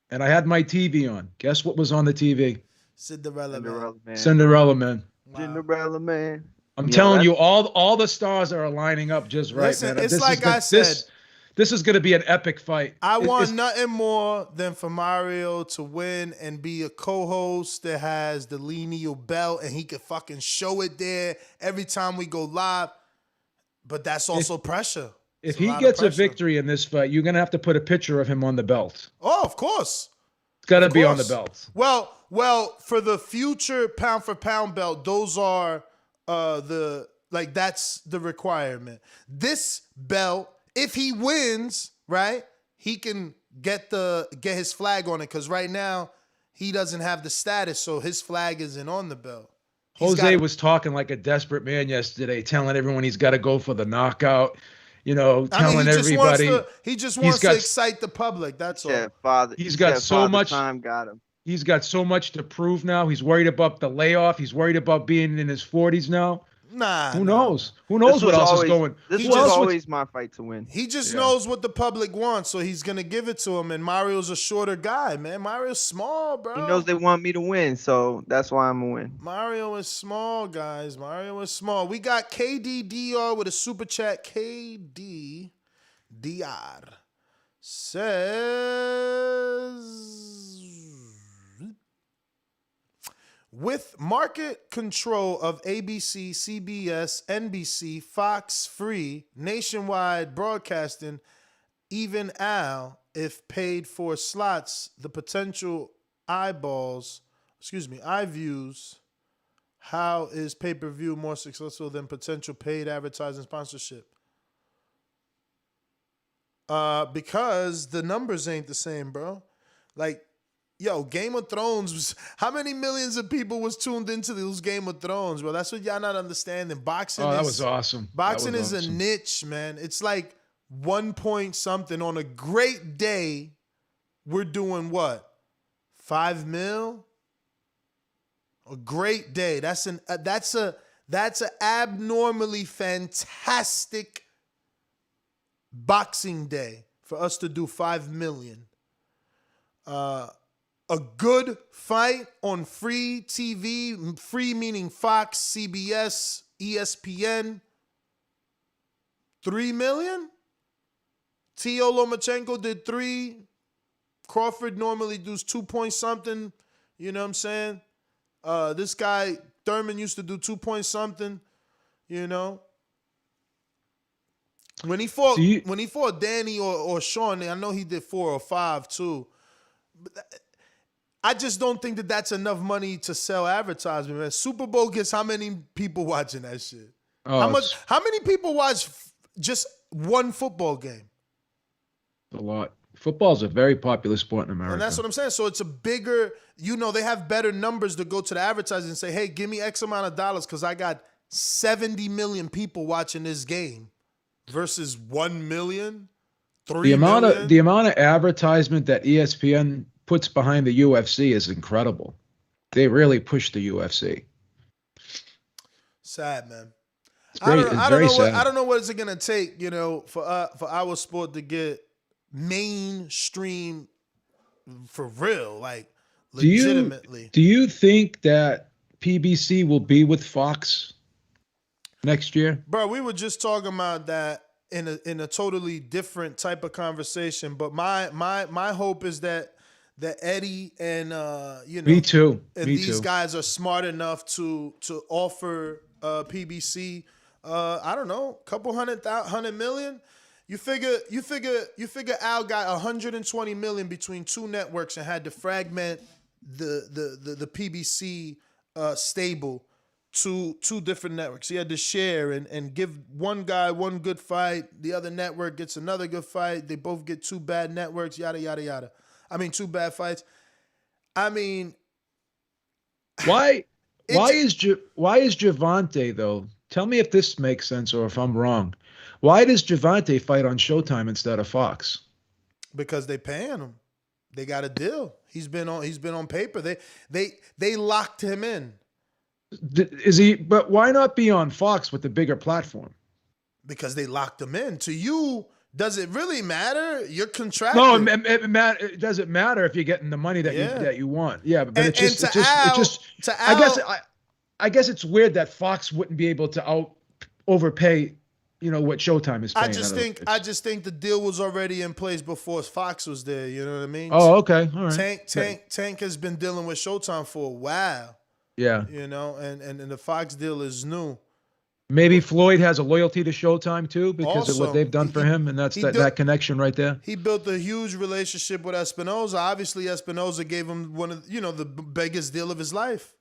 [SPEAKER 10] and I had my TV on. Guess what was on the TV?
[SPEAKER 7] Cinderella Man.
[SPEAKER 10] Cinderella Man.
[SPEAKER 7] Wow.
[SPEAKER 8] Cinderella Man.
[SPEAKER 10] I'm telling you, all the stars are lining up just right,
[SPEAKER 7] Listen,
[SPEAKER 10] man.
[SPEAKER 7] it's I said.
[SPEAKER 10] This is going to be an epic fight.
[SPEAKER 7] I want nothing more than for Mario to win and be a co-host that has the lineal belt and he could fucking show it there every time we go live. But that's also pressure.
[SPEAKER 10] If he gets a victory in this fight, you're going to have to put a picture of him on the belt.
[SPEAKER 7] Oh, of course.
[SPEAKER 10] It's got to be on the belt.
[SPEAKER 7] Well, for the future pound for pound belt, those are that's the requirement. This belt, if he wins, right, he can get his flag on it because right now he doesn't have the status, so his flag isn't on the belt.
[SPEAKER 10] Jose was talking like a desperate man yesterday, telling everyone he's got to go for the knockout. Telling everybody
[SPEAKER 7] he just wants to excite the public. That's all.
[SPEAKER 8] Yeah, father.
[SPEAKER 10] He's got so much
[SPEAKER 8] time. Got him.
[SPEAKER 10] He's got so much to prove now. He's worried about the layoff. He's worried about being in his 40s now.
[SPEAKER 7] Nah.
[SPEAKER 10] Who knows? Who knows what else is going?
[SPEAKER 8] This was always my fight to win.
[SPEAKER 7] He just knows what the public wants, so he's gonna give it to him. And Mario's a shorter guy, man. Mario's small, bro.
[SPEAKER 8] He knows they want me to win, so that's why I'm gonna win.
[SPEAKER 7] Mario is small, guys. Mario is small. We got KDDR with a super chat. KDDR says, with market control of ABC, CBS, NBC, Fox, Free, nationwide broadcasting, even Al, if paid for slots, the potential eye views, how is pay-per-view more successful than potential paid advertising sponsorship? Because the numbers ain't the same, bro. Game of Thrones was, how many millions of people was tuned into those Game of Thrones, bro? That's what y'all not understanding. Boxing
[SPEAKER 10] that was awesome.
[SPEAKER 7] Boxing is a niche, man. It's like 1 point something. On a great day, we're doing what? 5 mil? A great day. That's a abnormally fantastic Boxing Day for us to do 5 million. A good fight on free TV, free meaning Fox, CBS, ESPN, 3 million. Tio Lomachenko did 3. Crawford normally does 2 point something. You know what I'm saying? This guy Thurman used to do 2 point something. You know. When he fought Danny or Sean, I know he did 4 or 5 too. But I just don't think that that's enough money to sell advertisement, man. Super Bowl gets how many people watching that shit?
[SPEAKER 10] Oh,
[SPEAKER 7] How many people watch just one football game?
[SPEAKER 10] A lot. Football's a very popular sport in America.
[SPEAKER 7] And that's what I'm saying. So it's a bigger, they have better numbers to go to the advertising and say, hey, give me X amount of dollars because I got 70 million people watching this game versus 1 million, 3 million.
[SPEAKER 10] The amount of advertisement that ESPN puts behind the UFC is incredible. They really push the UFC.
[SPEAKER 7] Sad, man.
[SPEAKER 10] It's very sad.
[SPEAKER 7] I don't know what it's gonna take, for our sport to get mainstream for real, like legitimately.
[SPEAKER 10] Do you think that PBC will be with Fox next year?
[SPEAKER 7] Bro, we were just talking about that in a totally different type of conversation. But my hope is that Eddie and
[SPEAKER 10] Me too.
[SPEAKER 7] These guys are smart enough to offer PBC I don't know, couple hundred million. You figure Al got 120 million between 2 networks and had to fragment the PBC stable to 2 different networks. He had to share and give one guy one good fight, the other network gets another good fight. They both get 2 bad networks, yada yada yada. 2 bad fights.
[SPEAKER 10] Why is Gervonta though? Tell me if this makes sense or if I'm wrong. Why does Gervonta fight on Showtime instead of Fox?
[SPEAKER 7] Because they paying him. They got a deal. He's been on paper. They locked him in.
[SPEAKER 10] But why not be on Fox with the bigger platform?
[SPEAKER 7] Because they locked him in. To you, does it really matter? You're contracted.
[SPEAKER 10] No, it doesn't matter if you're getting the money that you want. Yeah, but I guess it's weird that Fox wouldn't be able to overpay, what Showtime is paying.
[SPEAKER 7] I just think the deal was already in place before Fox was there. You know what I mean?
[SPEAKER 10] Oh, okay, all right.
[SPEAKER 7] Tank has been dealing with Showtime for a while.
[SPEAKER 10] Yeah.
[SPEAKER 7] And the Fox deal is new.
[SPEAKER 10] Maybe Floyd has a loyalty to Showtime too because of what they've done for him, and that's that connection right there.
[SPEAKER 7] He built a huge relationship with Espinoza. Obviously, Espinoza gave him one of the biggest deal of his life.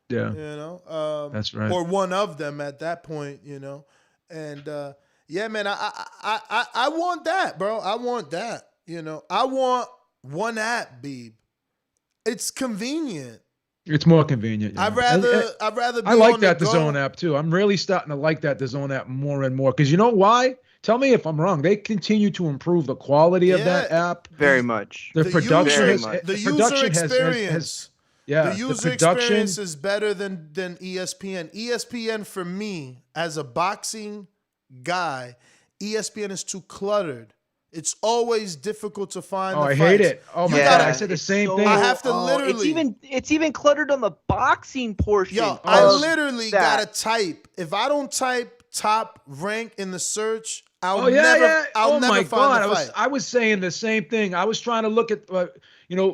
[SPEAKER 10] Yeah,
[SPEAKER 7] that's right, or one of them at that point. And yeah, man, I want that, bro. I want that. I want one app, Beeb. It's convenient.
[SPEAKER 10] It's more convenient.
[SPEAKER 7] I'd rather be
[SPEAKER 10] I like
[SPEAKER 7] on
[SPEAKER 10] that
[SPEAKER 7] the
[SPEAKER 10] DAZN app too. I'm really starting to like that DAZN app more and more because you know why? Tell me if I'm wrong. They continue to improve the quality of that app
[SPEAKER 8] very much.
[SPEAKER 10] The production,
[SPEAKER 7] the user experience. The user experience is better than ESPN. ESPN for me as a boxing guy, ESPN is too cluttered. It's always difficult to find.
[SPEAKER 10] I hate it. Oh my God, I said the same thing.
[SPEAKER 7] I have to literally.
[SPEAKER 8] It's even cluttered on the boxing portion.
[SPEAKER 7] Yo, I literally gotta type. If I don't type top rank in the search, I'll never find the fight.
[SPEAKER 10] I was saying the same thing. I was trying to look at,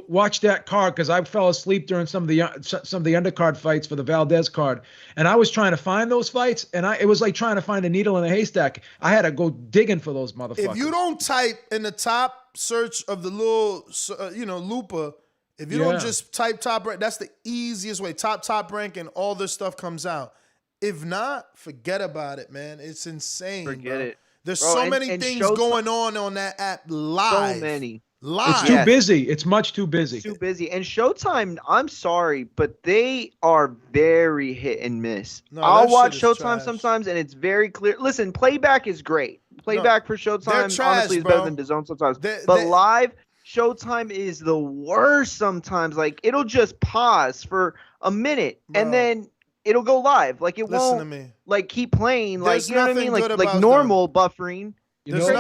[SPEAKER 10] watch that card because I fell asleep during some of the undercard fights for the Valdez card, and I was trying to find those fights, and it was like trying to find a needle in a haystack. I had to go digging for those motherfuckers.
[SPEAKER 7] If you don't type in the top search of the little, looper, if you don't just type top rank, that's the easiest way. Top rank, and all this stuff comes out. If not, forget about it, man. It's insane.
[SPEAKER 8] Forget it.
[SPEAKER 7] There's so many things going on that app live.
[SPEAKER 8] So many.
[SPEAKER 7] Live.
[SPEAKER 10] It's too busy. It's much too busy.
[SPEAKER 8] It's too busy. And Showtime, I'm sorry, but they are very hit and miss. No, I'll watch Showtime sometimes, and it's very clear. Listen, playback is great. Playback for Showtime, honestly, is better than DAZN sometimes. But live, Showtime is the worst sometimes. Like, it'll just pause for a minute, and then it'll go live. Like, it won't, like, keep playing. Like, you know what I mean? Like normal buffering.
[SPEAKER 10] You
[SPEAKER 7] There's
[SPEAKER 10] know,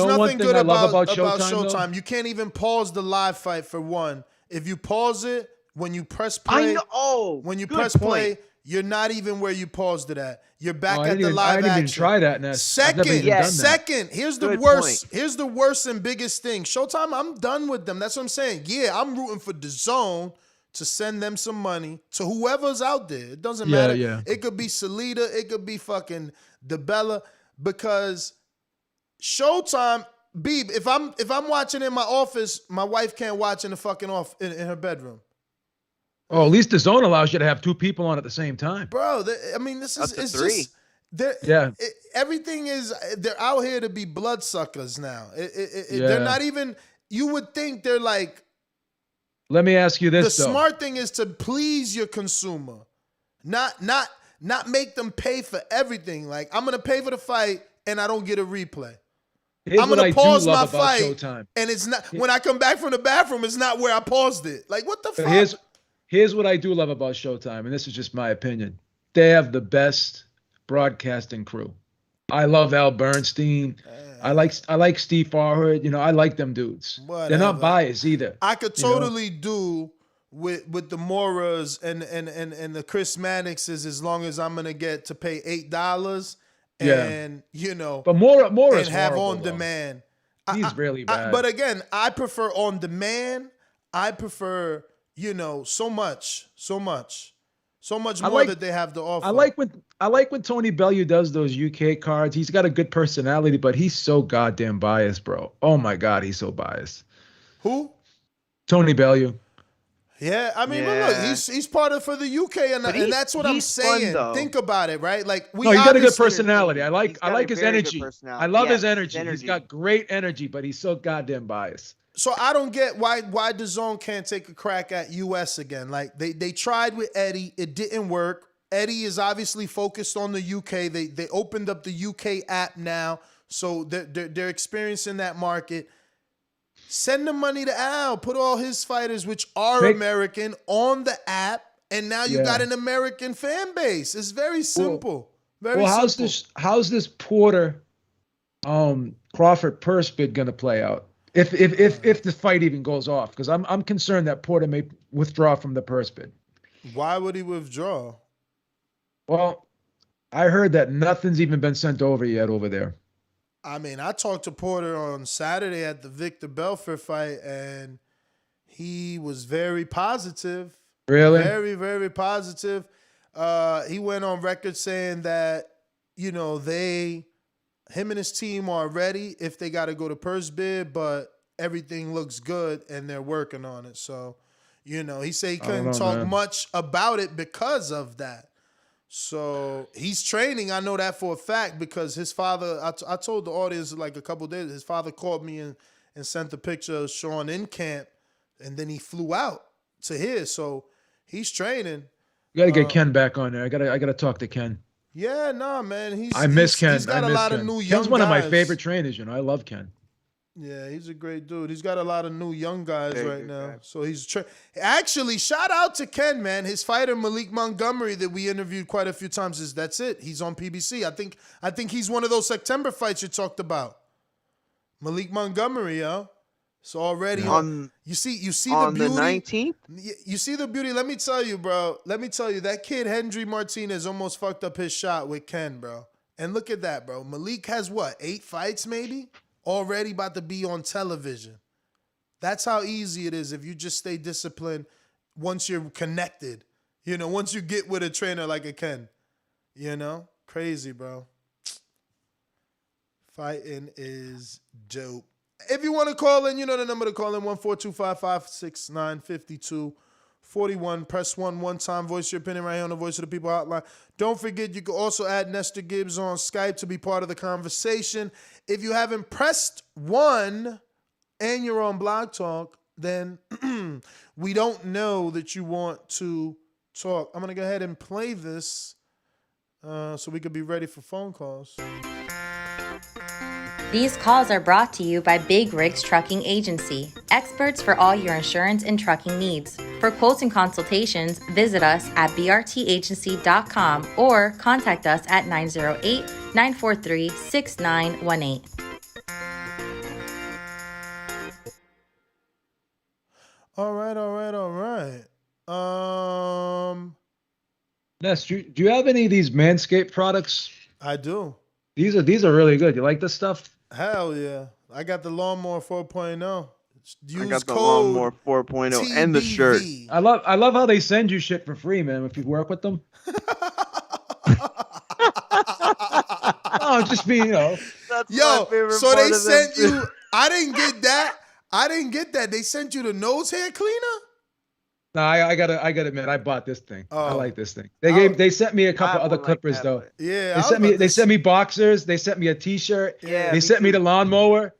[SPEAKER 7] nothing
[SPEAKER 10] one thing
[SPEAKER 7] good
[SPEAKER 10] I love about
[SPEAKER 7] Showtime.
[SPEAKER 10] Showtime.
[SPEAKER 7] You can't even pause the live fight for one. If you pause it when you press play,
[SPEAKER 8] I know. Oh,
[SPEAKER 7] when you
[SPEAKER 8] good
[SPEAKER 7] press
[SPEAKER 8] point.
[SPEAKER 7] play, you're not even where you paused it at. You're back
[SPEAKER 10] I
[SPEAKER 7] at
[SPEAKER 10] didn't
[SPEAKER 7] the
[SPEAKER 10] even,
[SPEAKER 7] live
[SPEAKER 10] I didn't
[SPEAKER 7] action.
[SPEAKER 10] even try that, Ness. I've never even done that.
[SPEAKER 7] Second, here's the
[SPEAKER 8] Good
[SPEAKER 7] worst.
[SPEAKER 8] point.
[SPEAKER 7] Here's the worst and biggest thing. Showtime, I'm done with them. That's what I'm saying. Yeah, I'm rooting for DAZN to send them some money to whoever's out there. It doesn't matter.
[SPEAKER 10] Yeah.
[SPEAKER 7] It could be Salida. It could be fucking DeBella. Because Showtime, Beeb, if I'm watching in my office, my wife can't watch in the fucking in her bedroom.
[SPEAKER 10] Oh, at least the zone allows you to have two people on at the same time.
[SPEAKER 7] Bro, I mean, this is
[SPEAKER 8] Up to
[SPEAKER 7] it's
[SPEAKER 8] three.
[SPEAKER 7] just everything is they're out here to be bloodsuckers now. They're not even. You would think they're like.
[SPEAKER 10] Let me ask you this,
[SPEAKER 7] The
[SPEAKER 10] though.
[SPEAKER 7] smart thing is to please your consumer, not make them pay for everything. Like, I'm gonna pay for the fight and I don't get a replay.
[SPEAKER 10] Here's
[SPEAKER 7] I'm
[SPEAKER 10] what
[SPEAKER 7] gonna
[SPEAKER 10] I
[SPEAKER 7] pause
[SPEAKER 10] do
[SPEAKER 7] my
[SPEAKER 10] love about
[SPEAKER 7] fight,
[SPEAKER 10] Showtime.
[SPEAKER 7] and it's not when I come back from the bathroom. It's not where I paused it. Like, what the
[SPEAKER 10] But
[SPEAKER 7] fuck?
[SPEAKER 10] here's what I do love about Showtime, and this is just my opinion. They have the best broadcasting crew. I love Al Bernstein. I like Steve Farhood. You know, I like them dudes. They're
[SPEAKER 7] Whatever.
[SPEAKER 10] not biased either.
[SPEAKER 7] I could totally do with the Moras and the Chris Mannixes as long as I'm gonna get to pay $8 and
[SPEAKER 10] But Mora's
[SPEAKER 7] and have
[SPEAKER 10] horrible,
[SPEAKER 7] on
[SPEAKER 10] though.
[SPEAKER 7] demand.
[SPEAKER 10] He's really bad.
[SPEAKER 7] But again, I prefer on demand. I prefer so much more that they have to offer.
[SPEAKER 10] I like when Tony Bellew does those UK cards. He's got a good personality, but he's so goddamn biased, bro. Oh my God, he's so biased.
[SPEAKER 7] Who?
[SPEAKER 10] Tony Bellew.
[SPEAKER 7] Yeah, I mean, but look, he's part of for the UK, and that's what I'm saying. Think about it, right? Like
[SPEAKER 10] He's got a good personality. I like his energy. I love his energy. He's got great energy, but he's so goddamn biased.
[SPEAKER 7] So I don't get why DAZN can't take a crack at US again. Like they tried with Eddie, it didn't work. Eddie is obviously focused on the UK. They opened up the UK app now, so they're experiencing that market. Send the money to Al. Put all his fighters, which are American, on the app, and now you got an American fan base. It's very simple.
[SPEAKER 10] How's this Porter Crawford purse bid gonna play out? If the fight even goes off, because I'm concerned that Porter may withdraw from the purse bid.
[SPEAKER 7] Why would he withdraw?
[SPEAKER 10] Well, I heard that nothing's even been sent over yet over there.
[SPEAKER 7] I mean, I talked to Porter on Saturday at the Victor Belfort fight, and he was very positive.
[SPEAKER 10] Really?
[SPEAKER 7] Very, very positive. He went on record saying that, him and his team are ready if they got to go to purse bid, but everything looks good and they're working on it. So, he said he couldn't talk much about it because of that. So he's training. I know that for a fact because his father, I told the audience like a couple of days, his father called me and sent a picture of Sean in camp, and then he flew out to here. So he's training.
[SPEAKER 10] You got to get Ken back on there. I gotta talk to Ken.
[SPEAKER 7] Yeah, nah, man.
[SPEAKER 10] I miss Ken.
[SPEAKER 7] He's got a lot of new young
[SPEAKER 10] Ken's one of my
[SPEAKER 7] guys.
[SPEAKER 10] favorite trainers. I love Ken.
[SPEAKER 7] Yeah, he's a great dude. He's got a lot of new young guys right now. So he's actually, shout out to Ken, man. His fighter Malik Montgomery that we interviewed quite a few times that's it. He's on PBC. I think he's one of those September fights you talked about. Malik Montgomery, yo. So already you see the beauty.
[SPEAKER 8] On the 19th?
[SPEAKER 7] You see the beauty. Let me tell you, bro. That kid Hendry Martinez almost fucked up his shot with Ken, bro. And look at that, bro. Malik has 8 fights maybe? Already about to be on television. That's how easy it is if you just stay disciplined once you're connected. Once you get with a trainer like a Ken. Crazy, bro. Fighting is dope. If you want to call in, you know the number to call in, 14255695241. Press 1 time. Voice your opinion right here on the Voice of the People hotline. Don't forget, you can also add Nestor Gibbs on Skype to be part of the conversation. If you haven't pressed 1 and you're on Blog Talk, then we don't know that you want to talk. I'm going to go ahead and play this so we could be ready for phone calls.
[SPEAKER 11] These calls are brought to you by Big Rigs Trucking Agency, experts for all your insurance and trucking needs. For quotes and consultations, visit us at brtagency.com or contact us at 908-943-6918.
[SPEAKER 10] Ness, do you have any of these Manscaped products?
[SPEAKER 7] I do.
[SPEAKER 10] These are really good. You like this stuff?
[SPEAKER 7] Hell yeah. I got the lawnmower 4.0. Use
[SPEAKER 8] I got the
[SPEAKER 7] code
[SPEAKER 8] lawnmower 4.0
[SPEAKER 7] TBV.
[SPEAKER 8] and the shirt.
[SPEAKER 10] I love how they send you shit for free, man, if you work with them. Oh, just being,
[SPEAKER 7] Yo, so they sent you. I didn't get that. They sent you the nose hair cleaner.
[SPEAKER 10] No, I gotta admit, I bought this thing. I like this thing.
[SPEAKER 7] Oh.
[SPEAKER 10] They sent me a couple other clippers
[SPEAKER 8] that,
[SPEAKER 10] though.
[SPEAKER 7] Yeah,
[SPEAKER 10] They sent me boxers. They sent me a T-shirt.
[SPEAKER 7] Yeah,
[SPEAKER 10] they sent me the lawnmower.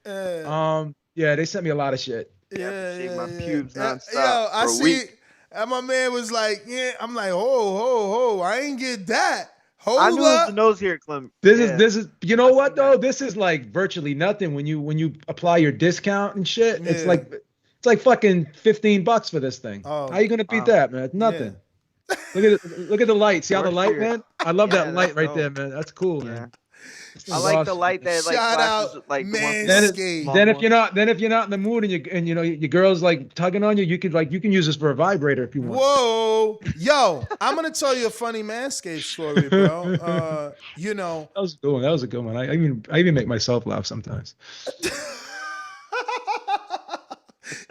[SPEAKER 7] Yeah,
[SPEAKER 10] they sent me a lot of shit.
[SPEAKER 8] Shave my pubes nonstop
[SPEAKER 7] Yo, I
[SPEAKER 8] for a
[SPEAKER 7] see.
[SPEAKER 8] week.
[SPEAKER 7] And my man was like, "Yeah." I'm like, "Ho, I ain't get that." Hold
[SPEAKER 8] I knew it
[SPEAKER 7] up.
[SPEAKER 8] was the nose hair, Clem.
[SPEAKER 10] This is you know what though? This is like virtually nothing when you apply your discount and shit. It's like fucking $15 for this thing.
[SPEAKER 7] Oh,
[SPEAKER 10] how you gonna beat that, man? Nothing. Look at the light. See how the light, man? I love that light right there, man. That's cool, man.
[SPEAKER 8] I like the light that like
[SPEAKER 7] Shout
[SPEAKER 8] flashes
[SPEAKER 7] out
[SPEAKER 8] like
[SPEAKER 7] Manscaped.
[SPEAKER 10] Then if you're not in the mood and you know your girl's like tugging on you, you can use this for a vibrator if you want.
[SPEAKER 7] Whoa, yo, I'm gonna tell you a funny Manscaped story, bro. You know,
[SPEAKER 10] that was a good one. I even make myself laugh sometimes.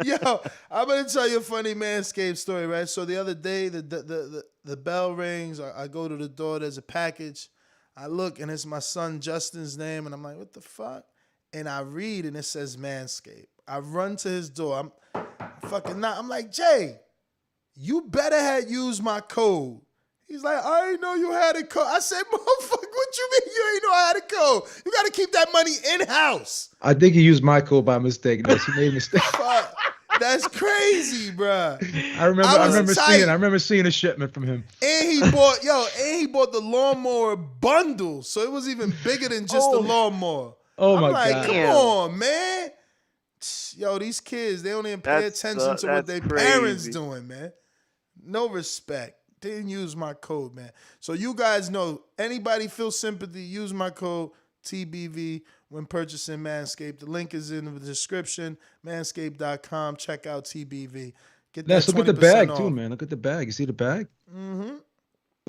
[SPEAKER 7] Yo, I'm gonna tell you a funny Manscaped story, right? So the other day, the bell rings. I go to the door. There's a package. I look and it's my son Justin's name, and I'm like, what the fuck? And I read and it says Manscaped. I run to his door. I'm like, Jay, you better had used my code. He's like, I didn't know you had a code. I said, motherfucker, what you mean you ain't know I had a code? You got to keep that money in-house.
[SPEAKER 10] I think he used my code by mistake. No, he made a mistake.
[SPEAKER 7] That's crazy, bro.
[SPEAKER 10] I remember seeing a shipment from him.
[SPEAKER 7] And he bought the lawnmower bundle, so it was even bigger than just the lawnmower.
[SPEAKER 10] Oh
[SPEAKER 7] I'm
[SPEAKER 10] my
[SPEAKER 7] like,
[SPEAKER 10] God.
[SPEAKER 7] come on, man. Yo, these kids, they don't even pay attention to what their parents doing, man. No respect. They didn't use my code, man. So you guys know, anybody feel sympathy, use my code TBV when purchasing Manscaped. The link is in the description, manscaped.com. Check out TBV. Get that 20%
[SPEAKER 10] look at the bag
[SPEAKER 7] off.
[SPEAKER 10] too, man. Look at the bag. You see the bag?
[SPEAKER 7] Mm-hmm.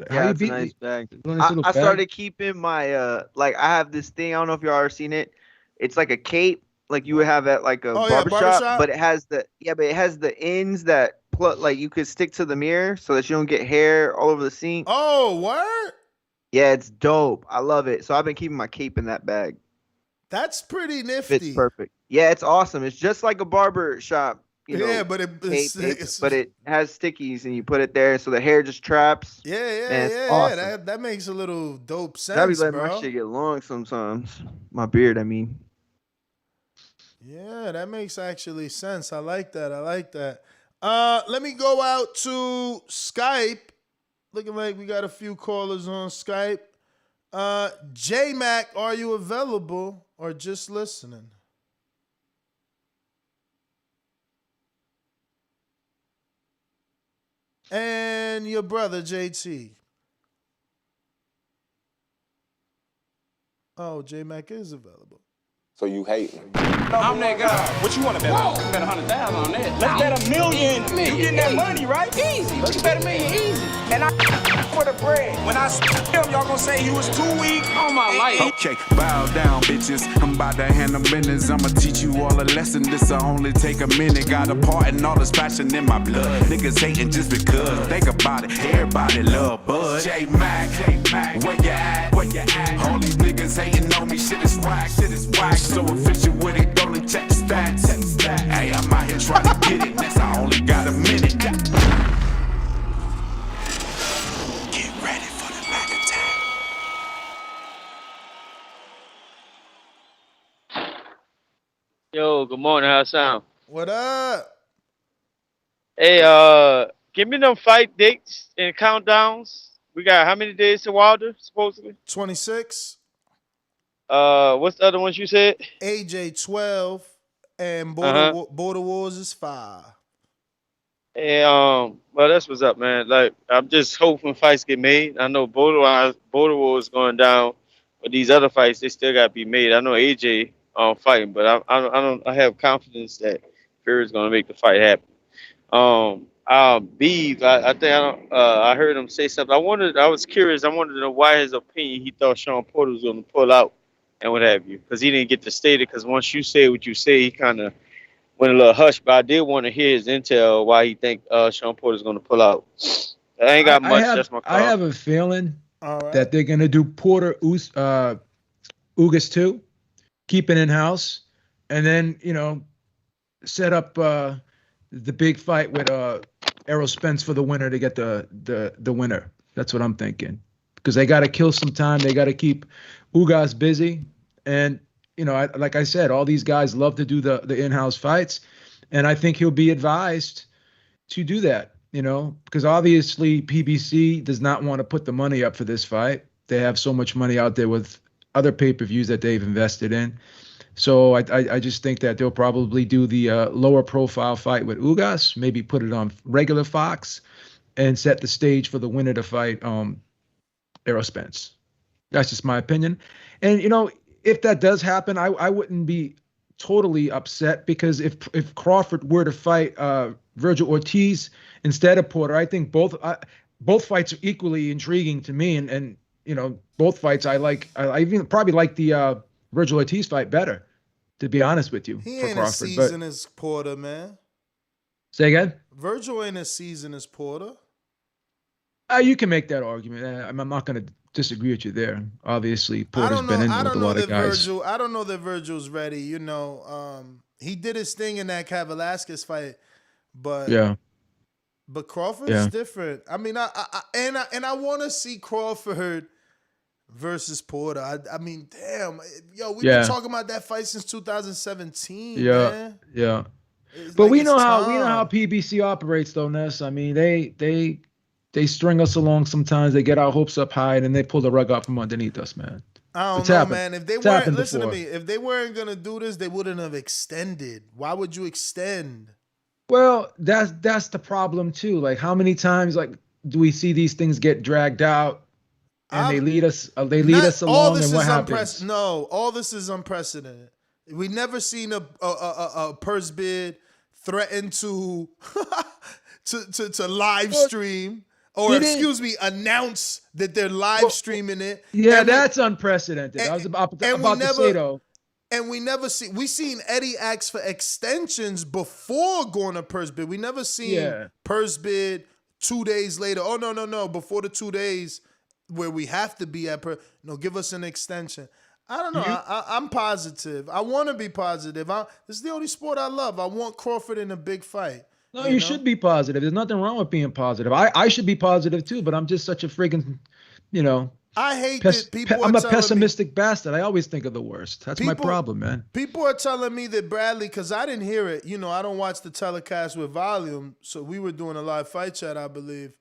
[SPEAKER 8] Yeah, it's a nice bag. I started keeping my like I have this thing. I don't know if y'all ever seen it. It's like a cape, like you would have at like a barbershop, but it has the ends that like you could stick to the mirror so that you don't get hair all over the sink.
[SPEAKER 7] Oh, what?
[SPEAKER 8] Yeah, it's dope. I love it. So I've been keeping my cape in that bag.
[SPEAKER 7] That's pretty nifty.
[SPEAKER 8] Fits perfect. Yeah, it's awesome. It's just like a barber shop.
[SPEAKER 7] But it
[SPEAKER 8] has stickies and you put it there so the hair just traps.
[SPEAKER 7] Yeah.
[SPEAKER 8] Awesome.
[SPEAKER 7] That makes a little dope sense,
[SPEAKER 8] I be letting
[SPEAKER 7] bro.
[SPEAKER 8] my shit get long sometimes. My beard, I mean.
[SPEAKER 7] Yeah, that makes actually sense. I like that. Let me go out to Skype. Looking like we got a few callers on Skype. J-Mac, are you available or just listening? And your brother, JT. Oh, J-Mac is available.
[SPEAKER 12] So you hate me.
[SPEAKER 13] I'm that guy. What you want to bet on? Bet 100,000 on that. Let's bet $1 million. You getting that money, right? Easy. Let's bet $1 million easy. And I for the bread. When I him, y'all gonna say he was too weak on my life.
[SPEAKER 14] Okay, bow down, bitches. I'm about to handle business. I'ma teach you all a lesson. This'll only take a minute. Got a part in all this passion in my blood. Niggas hating just because. Think about it. Everybody love Bud. J-Mac, where you at? All these niggas hating on me. Shit is whack. So official with it. Only check the stats. Hey, I'm out here trying to get it. Next, I only got a minute. Get ready for the back attack.
[SPEAKER 15] Yo, good morning. How it sound?
[SPEAKER 7] What up?
[SPEAKER 15] Hey, give me them fight dates and countdowns. We got how many days to Wilder, supposedly?
[SPEAKER 7] 26.
[SPEAKER 15] What's the other ones you said?
[SPEAKER 7] AJ 12 and Border Wars is 5.
[SPEAKER 15] And well, that's what's up, man. Like, I'm just hoping fights get made. I know Border Wars going down, but these other fights they still got to be made. I know AJ fighting, but I have confidence that Fury's gonna make the fight happen. Beef. I think I don't. I heard him say something. I was curious. I wanted to know why his opinion. He thought Sean Porter was going to pull out and what have you, because he didn't get to state it. Because once you say what you say, he kind of went a little hush. But I did want to hear his intel why he think Sean Porter's going to pull out. I ain't got much. That's my call.
[SPEAKER 10] I have a feeling
[SPEAKER 7] right.
[SPEAKER 10] that they're gonna do Porter Ugas too, keep it in house, and then set up the big fight with Errol Spence for the winner to get the winner. That's what I'm thinking, because they got to kill some time. They got to keep Ugas busy, and like I said, all these guys love to do the in-house fights, and I think he'll be advised to do that. Because obviously PBC does not want to put the money up for this fight. They have so much money out there with other pay-per-views that they've invested in. So I just think that they'll probably do the lower profile fight with Ugas, maybe put it on regular Fox, and set the stage for the winner to fight Errol Spence. That's just my opinion. And, if that does happen, I wouldn't be totally upset, because if Crawford were to fight Virgil Ortiz instead of Porter, I think both fights are equally intriguing to me, and both fights I like. I even probably like the Virgil Ortiz fight better, to be honest with you.
[SPEAKER 7] He
[SPEAKER 10] for
[SPEAKER 7] ain't
[SPEAKER 10] Crawford,
[SPEAKER 7] as seasoned as Porter, man.
[SPEAKER 10] Say again?
[SPEAKER 7] Virgil ain't as seasoned as Porter.
[SPEAKER 10] You can make that argument. I'm not going to disagree with you there. Obviously, Porter's been in with a lot of guys.
[SPEAKER 7] I don't know that Virgil's ready. He did his thing in that Cav Velasquez fight, but
[SPEAKER 10] yeah.
[SPEAKER 7] But Crawford's different. I mean, I want to see Crawford versus Porter. I mean, damn, we've been talking about that fight since 2017. Man.
[SPEAKER 10] Yeah.
[SPEAKER 7] It's
[SPEAKER 10] but
[SPEAKER 7] like
[SPEAKER 10] we know
[SPEAKER 7] time.
[SPEAKER 10] how PBC operates, though, Ness. I mean, they string us along sometimes. They get our hopes up high, and then they pull the rug out from underneath us, man.
[SPEAKER 7] I don't know, man. If they weren't, listen to me. If they weren't gonna do this, they wouldn't have extended. Why would you extend?
[SPEAKER 10] Well, that's the problem too. Like, how many times do we see these things get dragged out, and they lead us along, and what happens?
[SPEAKER 7] No, all this is unprecedented. We never seen a purse bid threaten to to live stream. Or announce that they're live streaming it.
[SPEAKER 10] Yeah, that's unprecedented. I was about to say though.
[SPEAKER 7] And we seen Eddie ask for extensions before going to purse bid. We never seen purse bid 2 days later. Oh no. Before the 2 days where we have to be at give us an extension. I don't know. I'm positive. I want to be positive. This is the only sport I love. I want Crawford in a big fight.
[SPEAKER 10] No, you should be positive. There's nothing wrong with being positive. I should be positive too, but I'm just such a friggin',
[SPEAKER 7] I hate that people
[SPEAKER 10] I'm a pessimistic bastard. I always think of the worst. That's my problem, man.
[SPEAKER 7] People are telling me that Bradley, because I didn't hear it. I don't watch the telecast with volume, so we were doing a live fight chat, I believe.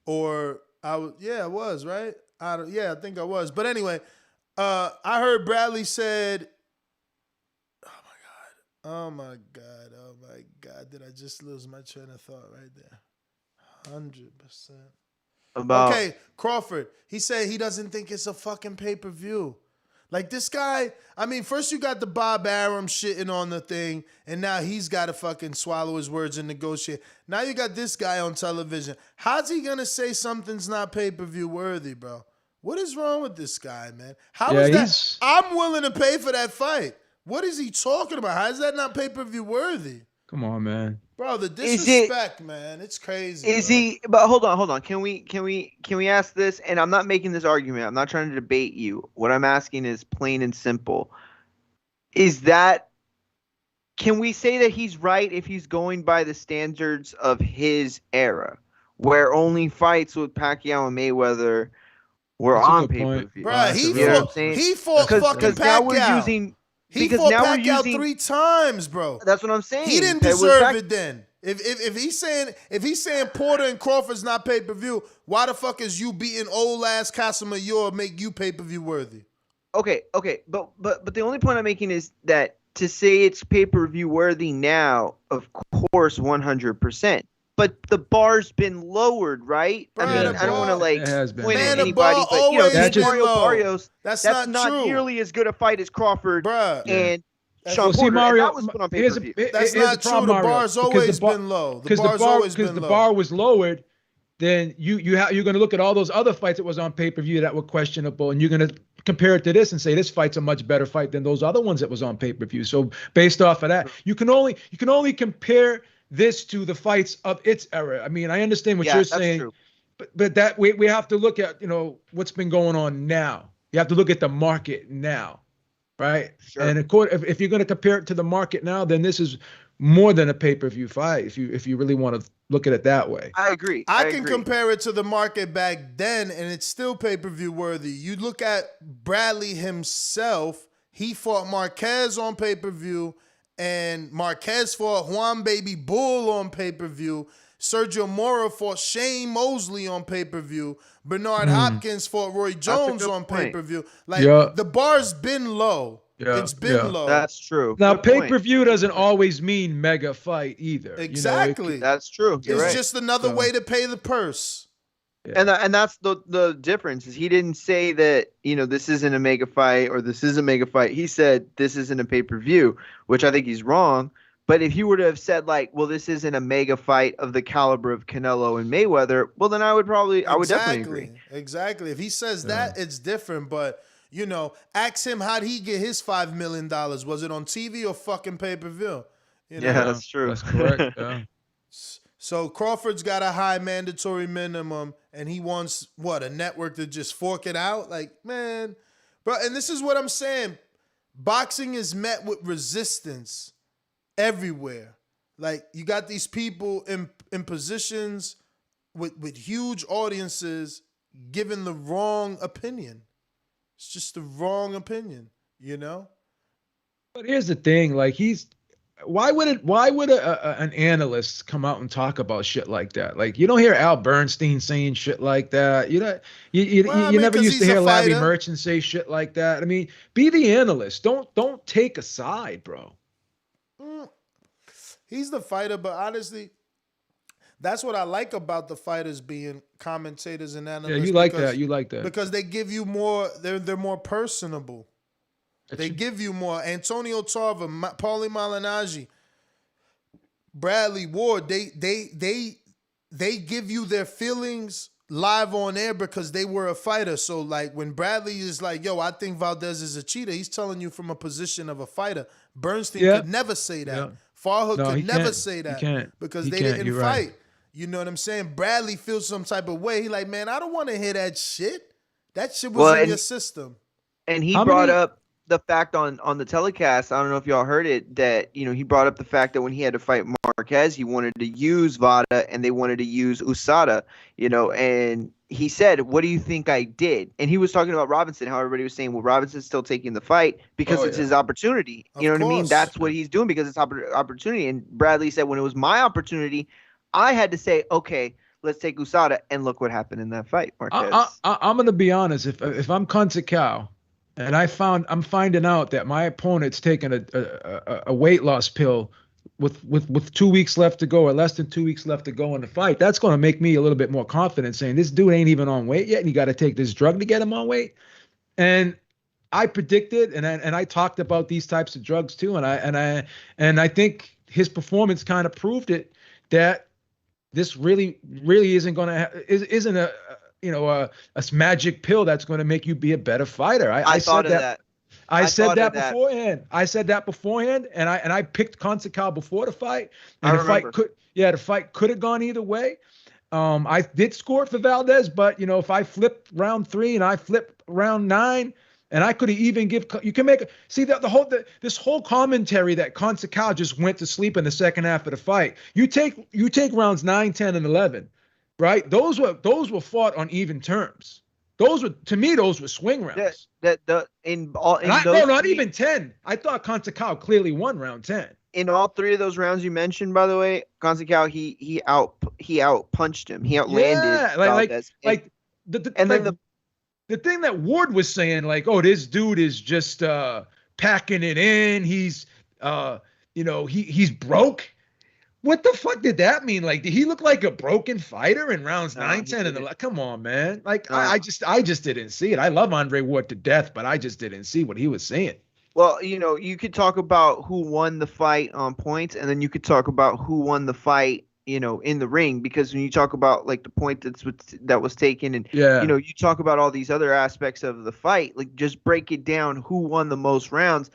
[SPEAKER 7] Or I was, right? I think I was. But anyway, I heard Bradley said, Oh my God. Did I just lose my train of thought right there? 100%. Okay, Crawford. He said he doesn't think it's a fucking pay-per-view. Like, this guy, I mean, first you got the Bob Arum shitting on the thing, and now he's got to fucking swallow his words and negotiate. Now you got this guy on television. How's he going to say something's not pay-per-view worthy, bro? What is wrong with this guy, man? How is that? I'm willing to pay for that fight. What is he talking about? How is that not pay-per-view worthy?
[SPEAKER 10] Come on, man.
[SPEAKER 7] Bro, the disrespect, man. It's crazy.
[SPEAKER 8] Is he? But hold on. Can we ask this? And I'm not making this argument. I'm not trying to debate you. What I'm asking is plain and simple. Can we say that he's right if he's going by the standards of his era, where only fights with Pacquiao and Mayweather were on pay-per-view?
[SPEAKER 7] Bro, he fought fucking Pacquiao. He fought Pacquiao 3 times, bro.
[SPEAKER 8] That's what I'm saying.
[SPEAKER 7] He didn't deserve it then. If he's saying Porter and Crawford's not pay-per-view, why the fuck is you beating old ass Casamayor make you pay-per-view worthy?
[SPEAKER 8] Okay, but the only point I'm making is that to say it's pay-per-view worthy now, of course, 100%. But the bar's been lowered, right?
[SPEAKER 7] Bro,
[SPEAKER 8] I mean, I don't want to point at anybody, but
[SPEAKER 7] that's
[SPEAKER 8] Mario Barrios,
[SPEAKER 7] that's
[SPEAKER 8] not
[SPEAKER 7] true.
[SPEAKER 8] nearly as good a fight as Crawford.
[SPEAKER 7] Bruh.
[SPEAKER 8] And Sean
[SPEAKER 10] well, see,
[SPEAKER 8] Porter,
[SPEAKER 10] Mario,
[SPEAKER 8] and that was put on
[SPEAKER 10] here's
[SPEAKER 8] pay-per-view.
[SPEAKER 7] That's
[SPEAKER 10] here's
[SPEAKER 7] not
[SPEAKER 10] the problem,
[SPEAKER 7] true. The
[SPEAKER 10] Mario,
[SPEAKER 7] bar's
[SPEAKER 10] because
[SPEAKER 7] always been low. The bar's always been
[SPEAKER 10] the
[SPEAKER 7] low.
[SPEAKER 10] bar was lowered. Then you're going to look at all those other fights that was on pay-per-view that were questionable, and you're going to compare it to this and say this fight's a much better fight than those other ones that was on pay-per-view. So based off of that, you can only compare this to the fights of its era. I mean, I understand what you're saying,
[SPEAKER 8] true.
[SPEAKER 10] but that we have to look at what's been going on now. You have to look at the market now, right?
[SPEAKER 8] Sure.
[SPEAKER 10] And if you're going to compare it to the market now, then this is more than a pay-per-view fight. If you really want to look at it that way,
[SPEAKER 8] I agree.
[SPEAKER 7] I can compare it to the market back then, and it's still pay-per-view worthy. You look at Bradley himself; he fought Marquez on pay-per-view, and Marquez fought Juan Baby Bull on pay-per-view. Sergio Mora fought Shane Mosley on pay-per-view. Bernard Hopkins fought Roy Jones on pay-per-view. Like the bar's been low.
[SPEAKER 10] Yeah,
[SPEAKER 7] it's been low.
[SPEAKER 8] That's true.
[SPEAKER 10] Now, pay-per-view doesn't always mean mega fight either.
[SPEAKER 7] Exactly.
[SPEAKER 8] That's true. You're
[SPEAKER 7] It's
[SPEAKER 8] right.
[SPEAKER 7] just another way to pay the purse.
[SPEAKER 8] And that's the difference is he didn't say that, this isn't a mega fight or this is a mega fight. He said this isn't a pay-per-view, which I think he's wrong. But if he were to have said this isn't a mega fight of the caliber of Canelo and Mayweather, well, then I would definitely agree.
[SPEAKER 7] Exactly. If he says that, it's different. But, ask him how'd he get his $5 million. Was it on TV or fucking pay-per-view?
[SPEAKER 8] Yeah, that's true.
[SPEAKER 10] That's correct. Yeah.
[SPEAKER 7] So Crawford's got a high mandatory minimum, and he wants, a network to just fork it out? Like, man. Bro, and this is what I'm saying. Boxing is met with resistance everywhere. Like, you got these people in positions with huge audiences giving the wrong opinion. It's just the wrong opinion,
[SPEAKER 10] But here's the thing, like why would an analyst come out and talk about shit like that? Like, you don't hear Al Bernstein saying shit like that. You never used to hear Larry Merchant say shit like that. I mean, be the analyst. Don't take a side, bro.
[SPEAKER 7] He's the fighter, but honestly, that's what I like about the fighters being commentators and analysts.
[SPEAKER 10] Yeah, you like that. You like that.
[SPEAKER 7] Because they give you more, they're more personable. They give you more. Antonio Tarver, Paulie Malignaggi, Bradley Ward, they give you their feelings live on air because they were a fighter. So like when Bradley is like, yo, I think Valdez is a cheater, he's telling you from a position of a fighter. Bernstein could never say that.
[SPEAKER 10] Yeah.
[SPEAKER 7] Farhood could never say that because they didn't fight.
[SPEAKER 10] Right.
[SPEAKER 7] You know what I'm saying? Bradley feels some type of way. He like, man, I don't want to hear that shit. That shit was in your system.
[SPEAKER 8] And he brought up the fact on the telecast, I don't know if y'all heard it, that, he brought up the fact that when he had to fight Marquez, he wanted to use Vada and they wanted to use USADA, and he said, what do you think I did? And he was talking about Robinson, how everybody was saying, well, Robinson's still taking the fight because it's his opportunity. You know what I mean? That's what he's doing because it's opportunity. And Bradley said, when it was my opportunity, I had to say, okay, let's take USADA, and look what happened in that fight, Marquez.
[SPEAKER 10] I'm going to be honest. If I'm Conceição, and I'm finding out that my opponent's taking a weight loss pill with 2 weeks left to go or less than 2 weeks left to go in the fight, that's going to make me a little bit more confident saying this dude ain't even on weight yet and you got to take this drug to get him on weight. And I predicted and I talked about these types of drugs too. And I think his performance kind of proved it that this really isn't going to isn't a magic pill that's going to make you be a better fighter. I
[SPEAKER 8] thought of that.
[SPEAKER 10] I said that beforehand. I said that beforehand, and I picked Conceição before the fight. And the fight could have gone either way. I did score for Valdez, but if I flipped round 3 and I flipped round 9, and I could even this whole commentary that Conceição just went to sleep in the second half of the fight. You take rounds 9, 10, and 11. Right, those were fought on even terms. Those were swing rounds.
[SPEAKER 8] Not
[SPEAKER 10] even 10. I thought Conceição clearly won round 10.
[SPEAKER 8] In all 3 of those rounds you mentioned, by the way, Conceição he out punched him. He outlanded Valdez.
[SPEAKER 10] The thing that Ward was saying, like, oh, this dude is just packing it in. He's he's broke. What the fuck did that mean? Like, did he look like a broken fighter in rounds 9, 10, and 11? Come on, man. Like, I just didn't see it. I love Andre Ward to death, but I just didn't see what he was saying.
[SPEAKER 8] Well, you could talk about who won the fight on points, and then you could talk about who won the fight, in the ring. Because when you talk about like the point that was taken, and you talk about all these other aspects of the fight, like just break it down, who won the most rounds.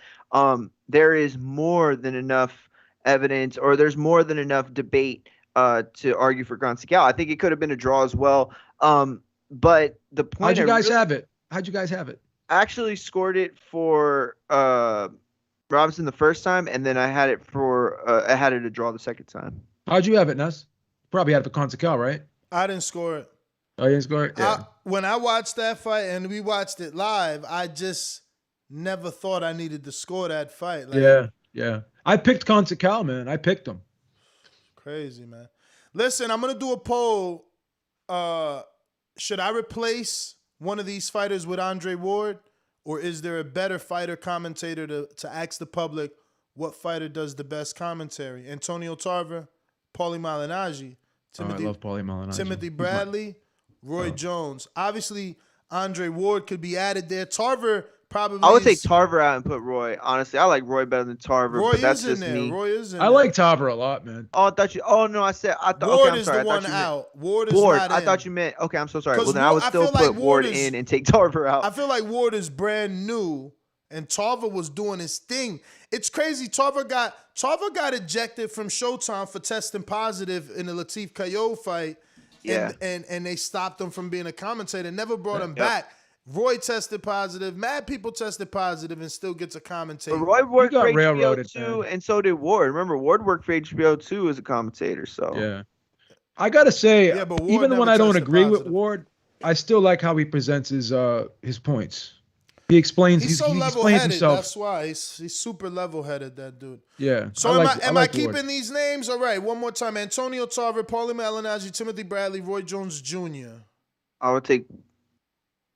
[SPEAKER 8] There is more than enough evidence, or there's more than enough debate to argue for Gonzalez. I think it could have been a draw as well. But the point.
[SPEAKER 10] How'd you guys have it? How'd you guys have it?
[SPEAKER 8] I actually scored it for Robinson the first time, and then I had it a draw the second time.
[SPEAKER 10] How'd you have it, Nuss? Probably had it for Gonzalez, right?
[SPEAKER 7] I didn't score it.
[SPEAKER 10] Oh, you didn't score it? Yeah.
[SPEAKER 7] When I watched that fight and we watched it live, I just never thought I needed to score that fight. Like,
[SPEAKER 10] yeah. I picked Gonzalez, man. I picked him.
[SPEAKER 7] Crazy, man. Listen, I'm gonna do a poll. Should I replace one of these fighters with Andre Ward, or is there a better fighter commentator to ask the public what fighter does the best commentary? Antonio Tarver, Paulie Malignaggi,
[SPEAKER 10] I love Paulie Malignaggi.
[SPEAKER 7] Timothy Bradley, Roy Jones. Obviously, Andre Ward could be added there. Tarver probably.
[SPEAKER 8] I would take Tarver out and put Roy. Honestly, I like Roy better than Tarver.
[SPEAKER 7] Roy
[SPEAKER 8] but that's
[SPEAKER 7] is in
[SPEAKER 8] just
[SPEAKER 7] there.
[SPEAKER 8] me.
[SPEAKER 7] Roy is in
[SPEAKER 10] I
[SPEAKER 7] there.
[SPEAKER 10] like Tarver a lot, man.
[SPEAKER 8] Oh, I thought you. Oh no, I thought.
[SPEAKER 7] Ward
[SPEAKER 8] okay, I'm
[SPEAKER 7] is
[SPEAKER 8] sorry.
[SPEAKER 7] the one out. Ward is not in.
[SPEAKER 8] I thought you meant. Okay, I'm so sorry.
[SPEAKER 7] 'Cause
[SPEAKER 8] Well, then I would
[SPEAKER 7] I
[SPEAKER 8] still
[SPEAKER 7] feel like
[SPEAKER 8] put Ward
[SPEAKER 7] Ward is-
[SPEAKER 8] in and take Tarver out.
[SPEAKER 7] I feel like Ward is brand new, and Tarver was doing his thing. It's crazy. Tarver got ejected from Showtime for testing positive in the Latif Kayo fight.
[SPEAKER 8] Yeah.
[SPEAKER 7] And they stopped him from being a commentator. Never brought him back. Roy tested positive. Mad people tested positive and still gets a commentator.
[SPEAKER 8] But Roy worked
[SPEAKER 10] got
[SPEAKER 8] for HBO
[SPEAKER 10] railroaded,
[SPEAKER 8] too,
[SPEAKER 10] man.
[SPEAKER 8] and so did Ward. Remember, Ward worked for HBO too as a commentator. So
[SPEAKER 10] Yeah. I gotta say,
[SPEAKER 7] Yeah, but Ward
[SPEAKER 10] even when
[SPEAKER 7] never
[SPEAKER 10] I don't
[SPEAKER 7] tested
[SPEAKER 10] agree with
[SPEAKER 7] positive.
[SPEAKER 10] Ward, I still like how he presents his points. He explains.
[SPEAKER 7] He's so
[SPEAKER 10] he
[SPEAKER 7] level
[SPEAKER 10] explains
[SPEAKER 7] headed.
[SPEAKER 10] himself.
[SPEAKER 7] That's why he's super level headed. That dude.
[SPEAKER 10] Yeah.
[SPEAKER 7] So
[SPEAKER 10] I
[SPEAKER 7] am I
[SPEAKER 10] like
[SPEAKER 7] keeping
[SPEAKER 10] Ward.
[SPEAKER 7] these names? All right, one more time. Antonio Tarver, Paulie Malignaggi, Timothy Bradley, Roy Jones Jr.
[SPEAKER 8] I would take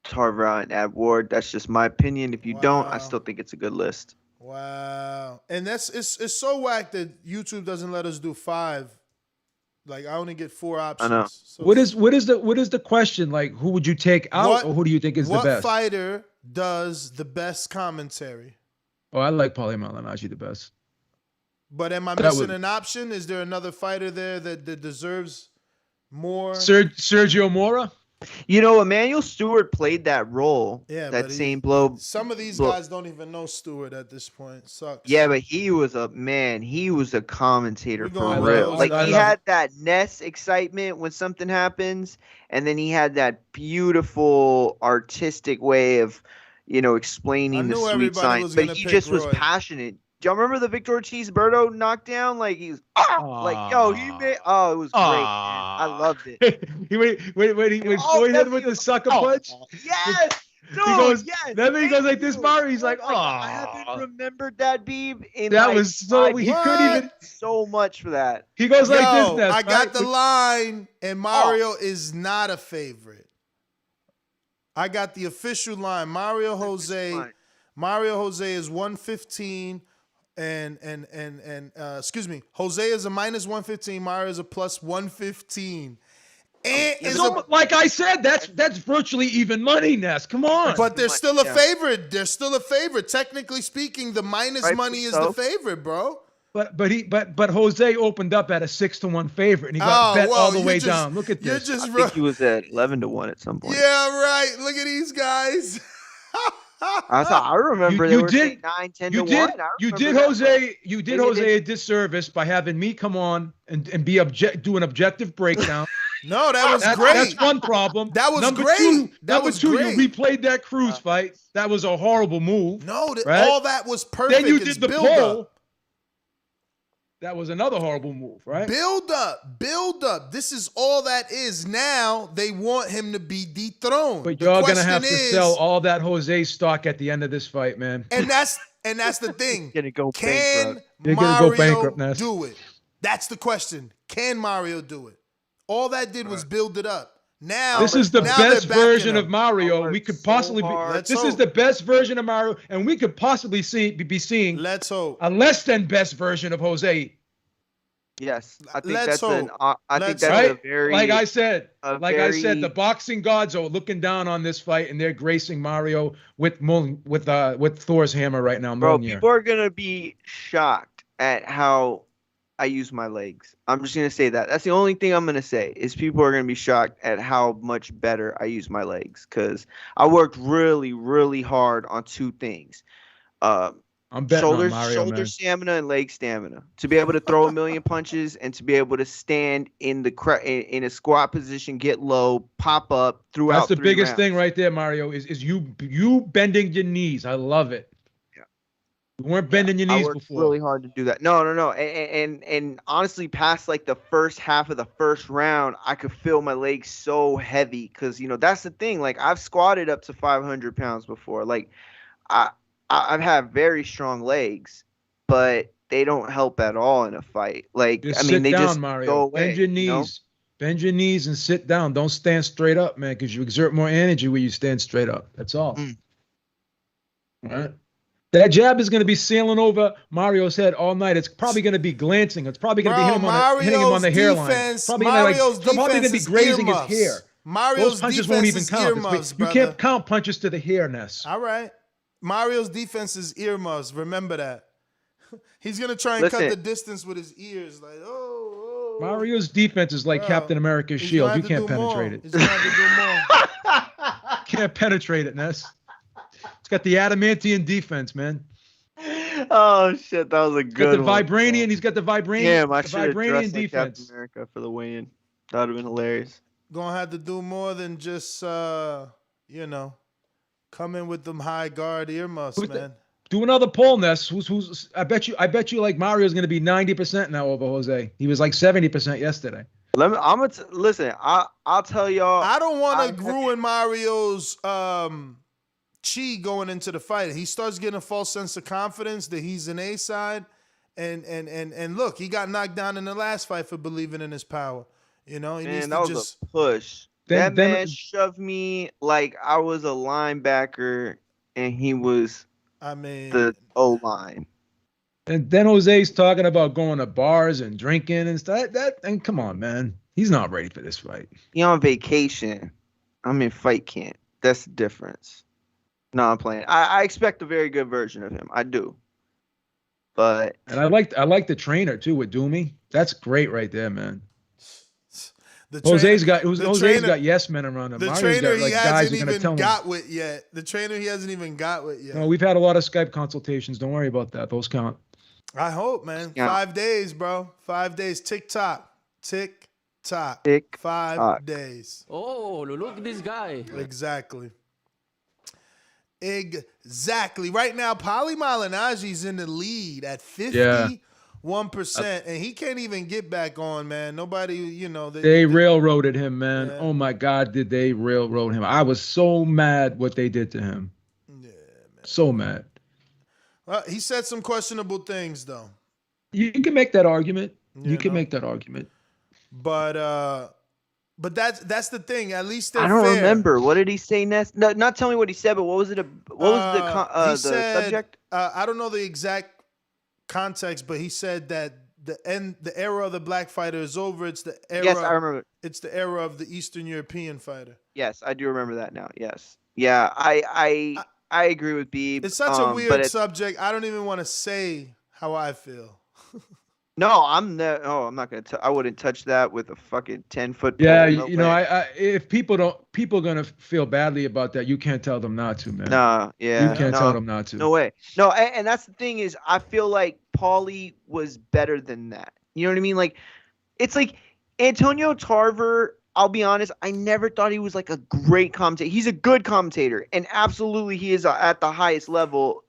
[SPEAKER 8] Tarver out and add Ward. That's just my opinion. If you don't, I still think it's a good list.
[SPEAKER 7] Wow. And it's so whack that YouTube doesn't let us do 5. Like I only get 4 options.
[SPEAKER 8] I know.
[SPEAKER 7] So
[SPEAKER 10] What is the question? Like, who would you take out, or who do you think is the
[SPEAKER 7] what
[SPEAKER 10] best?
[SPEAKER 7] fighter does the best commentary?
[SPEAKER 10] Oh, I like Paulie Malignaggi the best.
[SPEAKER 7] But am I
[SPEAKER 10] That
[SPEAKER 7] missing
[SPEAKER 10] would-
[SPEAKER 7] an option? Is there another fighter there that deserves more?
[SPEAKER 10] Sergio Mora.
[SPEAKER 8] Emmanuel Stewart played that role.
[SPEAKER 7] Yeah,
[SPEAKER 8] that
[SPEAKER 7] but
[SPEAKER 8] same blow.
[SPEAKER 7] Some of these
[SPEAKER 8] blow-
[SPEAKER 7] guys don't even know Stewart at this point. Sucks.
[SPEAKER 8] Yeah, but he was a commentator
[SPEAKER 7] We
[SPEAKER 8] for
[SPEAKER 7] going
[SPEAKER 10] with
[SPEAKER 8] real.
[SPEAKER 10] those.
[SPEAKER 8] Like
[SPEAKER 10] I
[SPEAKER 8] he
[SPEAKER 10] love
[SPEAKER 8] had that Ness excitement when something happens, and then he had that beautiful artistic way of, explaining the
[SPEAKER 7] knew
[SPEAKER 8] sweet
[SPEAKER 7] everybody
[SPEAKER 8] signs.
[SPEAKER 7] was
[SPEAKER 8] But
[SPEAKER 7] gonna
[SPEAKER 8] he
[SPEAKER 7] pick
[SPEAKER 8] just was
[SPEAKER 7] Roy.
[SPEAKER 8] passionate. Do y'all remember the Victor Ortiz Berto knockdown? Like he was it was great. Man. I loved it.
[SPEAKER 10] when
[SPEAKER 8] Oh,
[SPEAKER 10] he hit him with
[SPEAKER 8] Nephew.
[SPEAKER 10] the sucker punch.
[SPEAKER 8] Yes. Dude,
[SPEAKER 10] He goes,
[SPEAKER 8] yes.
[SPEAKER 10] then he goes
[SPEAKER 8] thank
[SPEAKER 10] like this,
[SPEAKER 8] you.
[SPEAKER 10] Mario. He's like,
[SPEAKER 8] I haven't
[SPEAKER 10] oh.
[SPEAKER 8] remembered that, Beeb.
[SPEAKER 10] That was so. He couldn't even.
[SPEAKER 8] so much for that.
[SPEAKER 10] He goes like this.
[SPEAKER 7] Yo,
[SPEAKER 10] Ness,
[SPEAKER 7] I got
[SPEAKER 10] right?
[SPEAKER 7] the line, and Mario is not a favorite. I got the official line. Mario Jose is 115, and excuse me, Jose is a minus 115. Mario is a plus 115. And
[SPEAKER 10] So, like I said, that's virtually even money, Ness. Come on.
[SPEAKER 7] but they're still a favorite. They're still a favorite. Technically speaking, the minus
[SPEAKER 8] Rightfully
[SPEAKER 7] money is
[SPEAKER 8] so.
[SPEAKER 7] the favorite, bro.
[SPEAKER 10] But Jose opened up at a 6-1 favorite, and he got bet all the way down. Look at this.
[SPEAKER 8] I think he was at 11-1 at some point.
[SPEAKER 7] Yeah, right. Look at these guys.
[SPEAKER 8] I remember they were saying 9-10 to 1.
[SPEAKER 10] You did Jose a disservice by having me come on and do an objective breakdown.
[SPEAKER 7] No, that was great.
[SPEAKER 10] That's one problem.
[SPEAKER 7] That was
[SPEAKER 10] number
[SPEAKER 7] great.
[SPEAKER 10] Two,
[SPEAKER 7] That
[SPEAKER 10] number
[SPEAKER 7] was
[SPEAKER 10] two,
[SPEAKER 7] great.
[SPEAKER 10] you replayed that Cruz fight. That was a horrible move.
[SPEAKER 7] No,
[SPEAKER 10] right?
[SPEAKER 7] all that was perfect.
[SPEAKER 10] Then you
[SPEAKER 7] It's
[SPEAKER 10] did the
[SPEAKER 7] build
[SPEAKER 10] poll.
[SPEAKER 7] up.
[SPEAKER 10] That was another horrible move, right?
[SPEAKER 7] Build up. This is all that is. Now they want him to be dethroned.
[SPEAKER 10] But
[SPEAKER 7] The
[SPEAKER 10] you're gonna
[SPEAKER 7] question
[SPEAKER 10] have to
[SPEAKER 7] is-
[SPEAKER 10] sell all that Jose stock at the end of this fight, man.
[SPEAKER 7] And that's the thing.
[SPEAKER 8] Gonna go
[SPEAKER 7] Can
[SPEAKER 8] bankrupt.
[SPEAKER 10] You're gonna go
[SPEAKER 7] Mario
[SPEAKER 10] bankrupt, Ness.
[SPEAKER 7] do it? That's the question. Can Mario do it? All that did was build it up. Now
[SPEAKER 10] This is the
[SPEAKER 7] now
[SPEAKER 10] best
[SPEAKER 7] they're backing
[SPEAKER 10] version
[SPEAKER 7] him.
[SPEAKER 10] of Mario, and we could possibly be.
[SPEAKER 7] Let's
[SPEAKER 10] This is
[SPEAKER 7] hope.
[SPEAKER 10] the best version of Mario, and we could possibly be seeing
[SPEAKER 7] Let's hope.
[SPEAKER 10] a less than best version of Jose.
[SPEAKER 8] Yes, I think
[SPEAKER 7] Let's
[SPEAKER 8] that's an.
[SPEAKER 7] hope.
[SPEAKER 8] I think
[SPEAKER 7] Let's
[SPEAKER 8] that's
[SPEAKER 10] Right?
[SPEAKER 8] a very.
[SPEAKER 10] Like I said,
[SPEAKER 8] very-
[SPEAKER 10] the boxing gods are looking down on this fight, and they're gracing Mario with Thor's hammer right now.
[SPEAKER 8] Bro,
[SPEAKER 10] Mjolnir.
[SPEAKER 8] people are gonna be shocked at how I use my legs. I'm just gonna say that. That's the only thing I'm gonna say is people are gonna be shocked at how much better I use my legs because I worked really, really hard on two things.
[SPEAKER 10] I'm betting on Mario,
[SPEAKER 8] shoulder
[SPEAKER 10] man.
[SPEAKER 8] stamina and leg stamina to be able to throw a million punches and to be able to stand in in a squat position, get low, pop up throughout.
[SPEAKER 10] That's the
[SPEAKER 8] 3
[SPEAKER 10] biggest
[SPEAKER 8] rounds.
[SPEAKER 10] thing right there, Mario. Is you bending your knees. I love it.
[SPEAKER 8] Yeah.
[SPEAKER 10] You weren't bending your
[SPEAKER 8] I
[SPEAKER 10] knees
[SPEAKER 8] worked
[SPEAKER 10] before.
[SPEAKER 8] really hard to do that. No. And honestly, past like the first half of the first round, I could feel my legs so heavy because that's the thing. Like I've squatted up to 500 pounds before. Like I've had very strong legs, but they don't help at all in a fight. Like
[SPEAKER 10] Just
[SPEAKER 8] I mean,
[SPEAKER 10] sit
[SPEAKER 8] they
[SPEAKER 10] down,
[SPEAKER 8] just
[SPEAKER 10] Mario.
[SPEAKER 8] go away.
[SPEAKER 10] Bend your knees. Bend your knees and sit down. Don't stand straight up, man, because you exert more energy when you stand straight up. That's all. All right. That jab is going to be sailing over Mario's head all night. It's probably going to be glancing. It's probably going to be hitting him on the hairline. Probably going to be grazing his hair. Those punches won't even count. You can't count punches to the hair, Ness.
[SPEAKER 7] All right. Mario's defense is earmuffs. Remember that. He's going to try and cut the distance with his ears. Like, oh.
[SPEAKER 10] Mario's defense is like Captain America's shield. You can't penetrate it.
[SPEAKER 7] He's going to have to do more.
[SPEAKER 10] Can't penetrate it, Ness. It's got the adamantium defense, man.
[SPEAKER 8] Oh shit, that was a good one.
[SPEAKER 10] Vibranium. He's got the vibranium.
[SPEAKER 8] Damn, I should have
[SPEAKER 10] vibranium
[SPEAKER 8] dressed like
[SPEAKER 10] defense.
[SPEAKER 8] Captain America for the weigh-in. That would have been hilarious.
[SPEAKER 7] Gonna have to do more than just come in with them high guard earmuffs, man.
[SPEAKER 10] Do another poll, Ness. Who's? I bet you like Mario's gonna be 90% now over Jose. He was like 70% yesterday.
[SPEAKER 8] Listen. I'll tell y'all.
[SPEAKER 7] I don't want to ruin Mario's chi going into the fight. He starts getting a false sense of confidence that he's an A side, and look, he got knocked down in the last fight for believing in his power. He needs to just
[SPEAKER 8] a push. That man shoved me like I was a linebacker, and he was. The O-line.
[SPEAKER 10] And then Jose's talking about going to bars and drinking and stuff. And come on, man. He's not ready for this fight.
[SPEAKER 8] He's on vacation. I'm in fight camp. That's the difference. No, I'm playing. I expect a very good version of him. I do. But
[SPEAKER 10] and I like the trainer too with Doomy. That's great right there, man. Jose's got yes men around him.
[SPEAKER 7] The
[SPEAKER 10] Mario's
[SPEAKER 7] trainer
[SPEAKER 10] got, like,
[SPEAKER 7] he
[SPEAKER 10] guys
[SPEAKER 7] hasn't
[SPEAKER 10] who are gonna
[SPEAKER 7] even
[SPEAKER 10] tell
[SPEAKER 7] got
[SPEAKER 10] him.
[SPEAKER 7] with yet. The trainer he hasn't even got with yet.
[SPEAKER 10] No, we've had a lot of Skype consultations. Don't worry about that. Those count.
[SPEAKER 7] I hope, man.
[SPEAKER 8] Yeah.
[SPEAKER 7] 5 days, bro. 5 days. Tick tock. Tick tock. 5 days.
[SPEAKER 12] Oh, look at this guy.
[SPEAKER 7] Exactly. Right now, Paulie Malignaggi's in the lead at 51%, and he can't even get back on, man. Nobody,
[SPEAKER 10] They railroaded him, man.
[SPEAKER 7] Yeah.
[SPEAKER 10] Oh my God, did they railroad him? I was so mad what they did to him.
[SPEAKER 7] Yeah, man.
[SPEAKER 10] So mad.
[SPEAKER 7] He said some questionable things, though.
[SPEAKER 10] You can make that argument. You can make that argument.
[SPEAKER 7] But that's the thing. At least they're
[SPEAKER 8] I don't
[SPEAKER 7] fair.
[SPEAKER 8] remember. What did he say next? No, not tell me what he said, but what was it? What was the subject?
[SPEAKER 7] I don't know the exact context, but he said that the era of the black fighter is over. It's the era.
[SPEAKER 8] Yes, I remember.
[SPEAKER 7] It's the era of the Eastern European fighter.
[SPEAKER 8] Yes, I do remember that now. Yes. Yeah, I agree with Beeb.
[SPEAKER 7] It's such a weird subject. I don't even want to say how I feel.
[SPEAKER 8] No, I'm not gonna. I wouldn't touch that with a fucking 10-foot pole.
[SPEAKER 10] Yeah,
[SPEAKER 8] no way.
[SPEAKER 10] if people are gonna feel badly about that, you can't tell them not to, man.
[SPEAKER 8] Nah, yeah,
[SPEAKER 10] you can't tell them not to.
[SPEAKER 8] No way. No, and that's the thing is, I feel like Paulie was better than that. You know what I mean? Like, it's like Antonio Tarver. I'll be honest, I never thought he was like a great commentator. He's a good commentator, and absolutely he is at the highest level,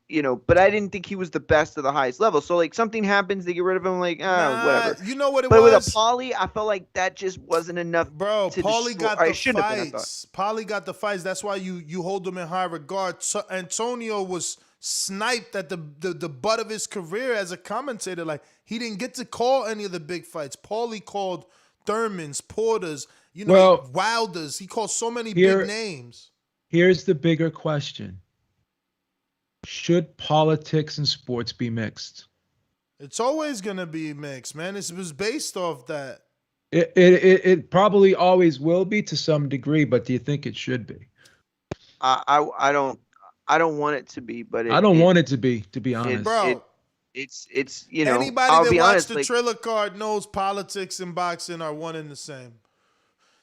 [SPEAKER 8] but I didn't think he was the best of the highest level. So, like, something happens, they get rid of him, like, whatever.
[SPEAKER 7] You know what it
[SPEAKER 8] was? But with a Paulie, I felt like that just wasn't enough.
[SPEAKER 7] Bro, Paulie got the fights. Paulie got the fights. That's why you hold him in high regard. So Antonio was sniped at the butt of his career as a commentator. Like, he didn't get to call any of the big fights. Paulie called Thurmans, Porters, Wilders. He called so many big names.
[SPEAKER 10] Here's the bigger question. Should politics and sports be mixed?
[SPEAKER 7] It's always gonna be mixed, man. It was based off that.
[SPEAKER 10] It probably always will be to some degree, but do you think it should be?
[SPEAKER 8] I don't want it to be, but
[SPEAKER 10] I don't want it to be honest.
[SPEAKER 7] Bro.
[SPEAKER 8] It's you know,
[SPEAKER 7] Anybody
[SPEAKER 8] I'll
[SPEAKER 7] that
[SPEAKER 8] be
[SPEAKER 7] watched
[SPEAKER 8] honest,
[SPEAKER 7] the
[SPEAKER 8] like,
[SPEAKER 7] Triller card knows politics and boxing are one and the same.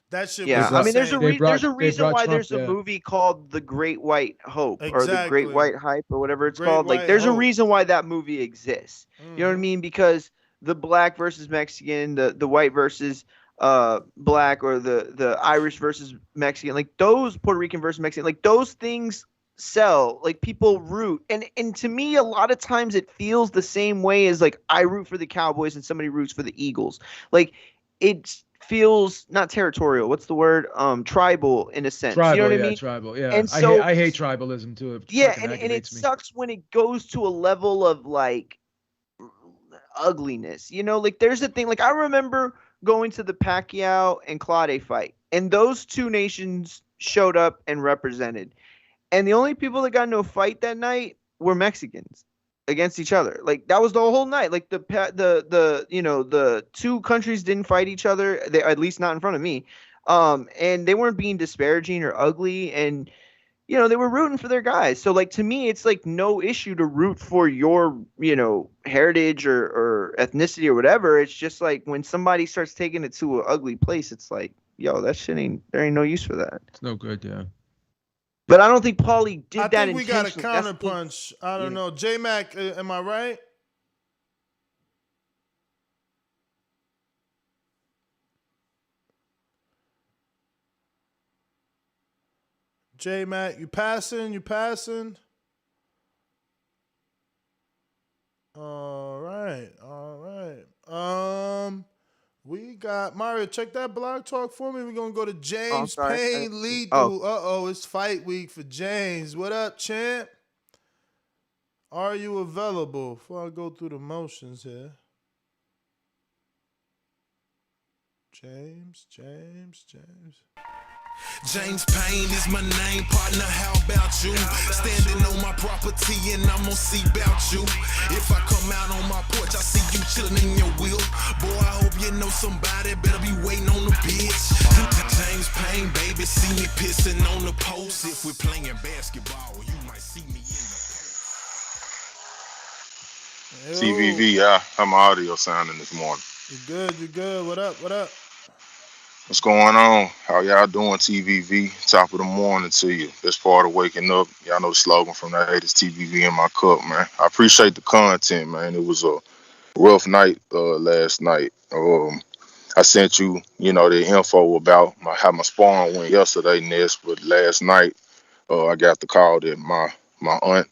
[SPEAKER 7] That shit
[SPEAKER 8] yeah,
[SPEAKER 7] was
[SPEAKER 8] I mean, there's
[SPEAKER 7] insane.
[SPEAKER 8] a reason why
[SPEAKER 10] Trump,
[SPEAKER 8] there's a movie called The Great White Hope or The Great
[SPEAKER 7] Exactly.
[SPEAKER 8] White Hype or whatever it's
[SPEAKER 7] Great
[SPEAKER 8] called. Like,
[SPEAKER 7] White
[SPEAKER 8] there's a
[SPEAKER 7] Hope.
[SPEAKER 8] reason why that movie exists. You know what I mean? Because the black versus Mexican, the white versus black, or the Irish versus Mexican, like those Puerto Rican versus Mexican, like those things sell. Like, people root, and to me, a lot of times it feels the same way as like I root for the Cowboys and somebody roots for the Eagles. Like, it feels not territorial. What's the word? Tribal in a sense.
[SPEAKER 10] Tribal,
[SPEAKER 8] you know what
[SPEAKER 10] yeah,
[SPEAKER 8] I mean?
[SPEAKER 10] tribal, yeah.
[SPEAKER 8] And so
[SPEAKER 10] I hate tribalism too. It
[SPEAKER 8] yeah,
[SPEAKER 10] fucking
[SPEAKER 8] and it
[SPEAKER 10] aggravates me.
[SPEAKER 8] sucks when it goes to a level of like ugliness. You know, like there's a thing. Like, I remember going to the Pacquiao and Claude fight, and those two nations showed up and represented. And the only people that got into a fight that night were Mexicans against each other. Like, that was the whole night. Like, the you know, the two countries didn't fight each other. They, at least not in front of me. And they weren't being disparaging or ugly, and you know, they were rooting for their guys. So like, to me, it's like no issue to root for your, you know, heritage or ethnicity or whatever. It's just like when somebody starts taking it to an ugly place, it's like, yo, that shit there ain't no use for that.
[SPEAKER 10] It's no good, yeah.
[SPEAKER 8] But I don't think Paulie did that
[SPEAKER 7] I think we got a
[SPEAKER 8] intentionally.
[SPEAKER 7] counterpunch. I don't know. J-Mac, am I right? J-Mac, you passing? You passing? All right. All right. We got Mario. Check that blog talk for me. We're gonna go to James Payne Lethal. Uh-oh, it's fight week for James. What up, champ? Are you available? Before I go through the motions here. James.
[SPEAKER 16] James Payne is my name, partner, how about you? Standing on my property and I'm gonna see about you. If I come out on my porch, I see you chilling in your wheel. Boy, I hope you know somebody better be waiting on the bitch. James Payne, baby, see me pissing on the post. If we're playing basketball, you might see me in the post.
[SPEAKER 17] TVV, how my audio sounding this morning?
[SPEAKER 7] You good. What up?
[SPEAKER 17] What's going on? How y'all doing, TVV? Top of the morning to you. Best part of waking up. Y'all know the slogan from the 80s, TVV in my cup, man. I appreciate the content, man. It was a rough night last night. I sent you, the info about how my sparring went yesterday, Ness, but last night I got the call that my aunt,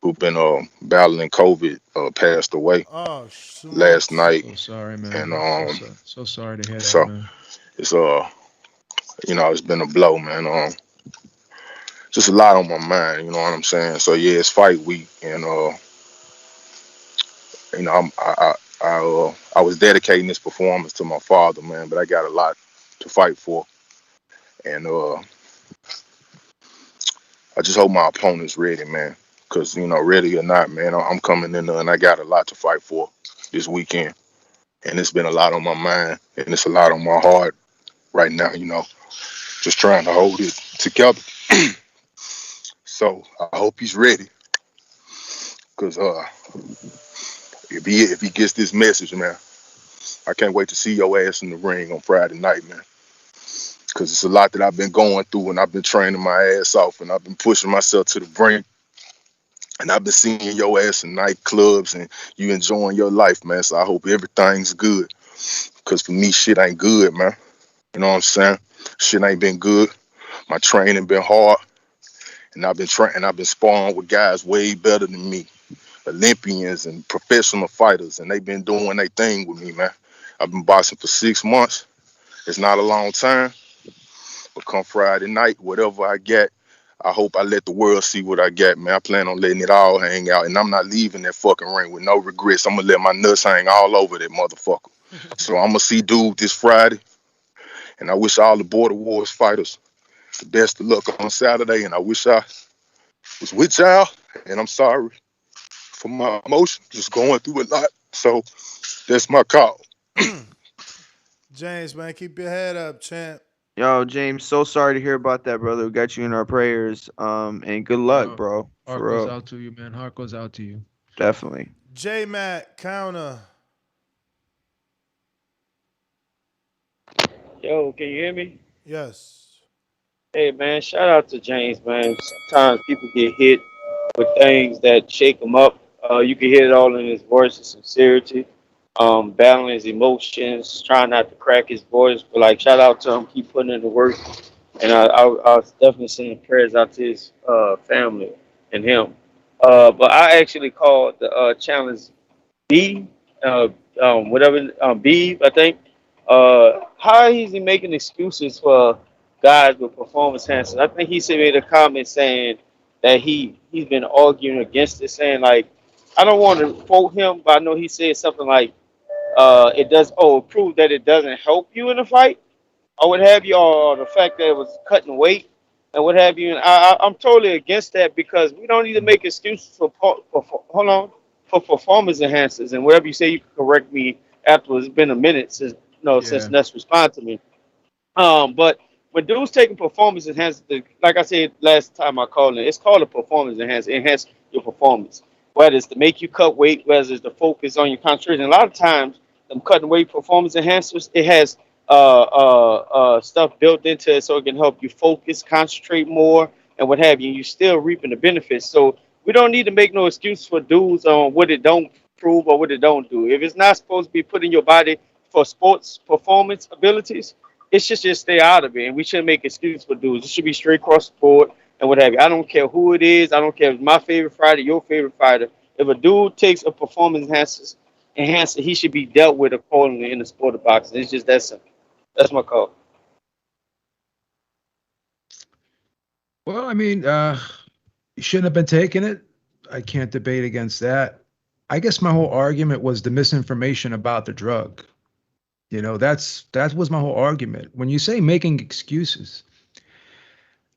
[SPEAKER 17] who been battling COVID, passed away last night.
[SPEAKER 10] So sorry, man.
[SPEAKER 17] And
[SPEAKER 10] so sorry to hear that, man.
[SPEAKER 17] It's it's been a blow, man. Just a lot on my mind, you know what I'm saying? So yeah, it's fight week, and I was dedicating this performance to my father, man, but I got a lot to fight for, and I just hope my opponent's ready, man, because ready or not, man, I'm coming in there and I got a lot to fight for this weekend, and it's been a lot on my mind, and it's a lot on my heart right now, just trying to hold it together. So I hope he's ready, because if he gets this message, man, I can't wait to see your ass in the ring on Friday night, man, because it's a lot that I've been going through, and I've been training my ass off, and I've been pushing myself to the brink, and I've been seeing your ass in nightclubs, and you enjoying your life, man. So I hope everything's good, because for me, shit ain't good, man. You know what I'm saying? Shit ain't been good. My training been hard, and I've been sparring with guys way better than me, Olympians and professional fighters, and they've been doing their thing with me, man. I've been boxing for 6 months. It's not a long time, but come Friday night, whatever I get, I hope I let the world see what I got, man. I plan on letting it all hang out, and I'm not leaving that fucking ring with no regrets. I'm gonna let my nuts hang all over that motherfucker. So I'm gonna see dude this Friday. And I wish all the Border Wars fighters the best of luck on Saturday. And I wish I was with y'all. And I'm sorry for my emotion, just going through a lot. So that's my call.
[SPEAKER 7] James, man, keep your head up, champ.
[SPEAKER 8] Yo, James, so sorry to hear about that, brother. We got you in our prayers. And good luck, bro.
[SPEAKER 10] Heart
[SPEAKER 8] For
[SPEAKER 10] goes
[SPEAKER 8] real.
[SPEAKER 10] out to you, man. Heart goes out to you.
[SPEAKER 8] Definitely.
[SPEAKER 7] J Matt, counter.
[SPEAKER 15] Yo, can you hear me?
[SPEAKER 7] Yes.
[SPEAKER 15] Hey man, shout out to James, man. Sometimes people get hit with things that shake them up. You can hear it all in his voice, his sincerity, battling his emotions, trying not to crack his voice. But like, shout out to him, keep putting in the work. And I was definitely sending prayers out to his family and him. But I actually called the challenge B, whatever, B, I think. How is he making excuses for guys with performance enhancers? I think he said made a comment saying that he's been arguing against it, saying like, I don't want to quote him, but I know he said something like, it does prove that it doesn't help you in a fight or what have you, or the fact that it was cutting weight and what have you. And I'm totally against that because we don't need to make excuses hold on, for performance enhancers. And whatever you say, you can correct me afterwards. It's been a minute since since Ness responded to me. But when dudes taking performance enhancers, like I said last time I called it, it's called a performance enhancer. Enhance your performance, whether it's to make you cut weight, whether it's to focus on your concentration. A lot of times, them cutting weight performance enhancers, it has stuff built into it so it can help you focus, concentrate more, and what have you. You still reaping the benefits. So we don't need to make no excuse for dudes on what it don't prove or what it don't do. If it's not supposed to be put in your body for sports performance abilities, it should just stay out of it. And we shouldn't make excuses for dudes. It should be straight across the board and what have you. I don't care who it is. I don't care if it's my favorite fighter, your favorite fighter. If a dude takes a performance enhancer, he should be dealt with accordingly in the sport of boxing. It's just that simple. That's my call.
[SPEAKER 10] Well, I mean, you shouldn't have been taking it. I can't debate against that. I guess my whole argument was the misinformation about the drug. You know, that was my whole argument. When you say making excuses,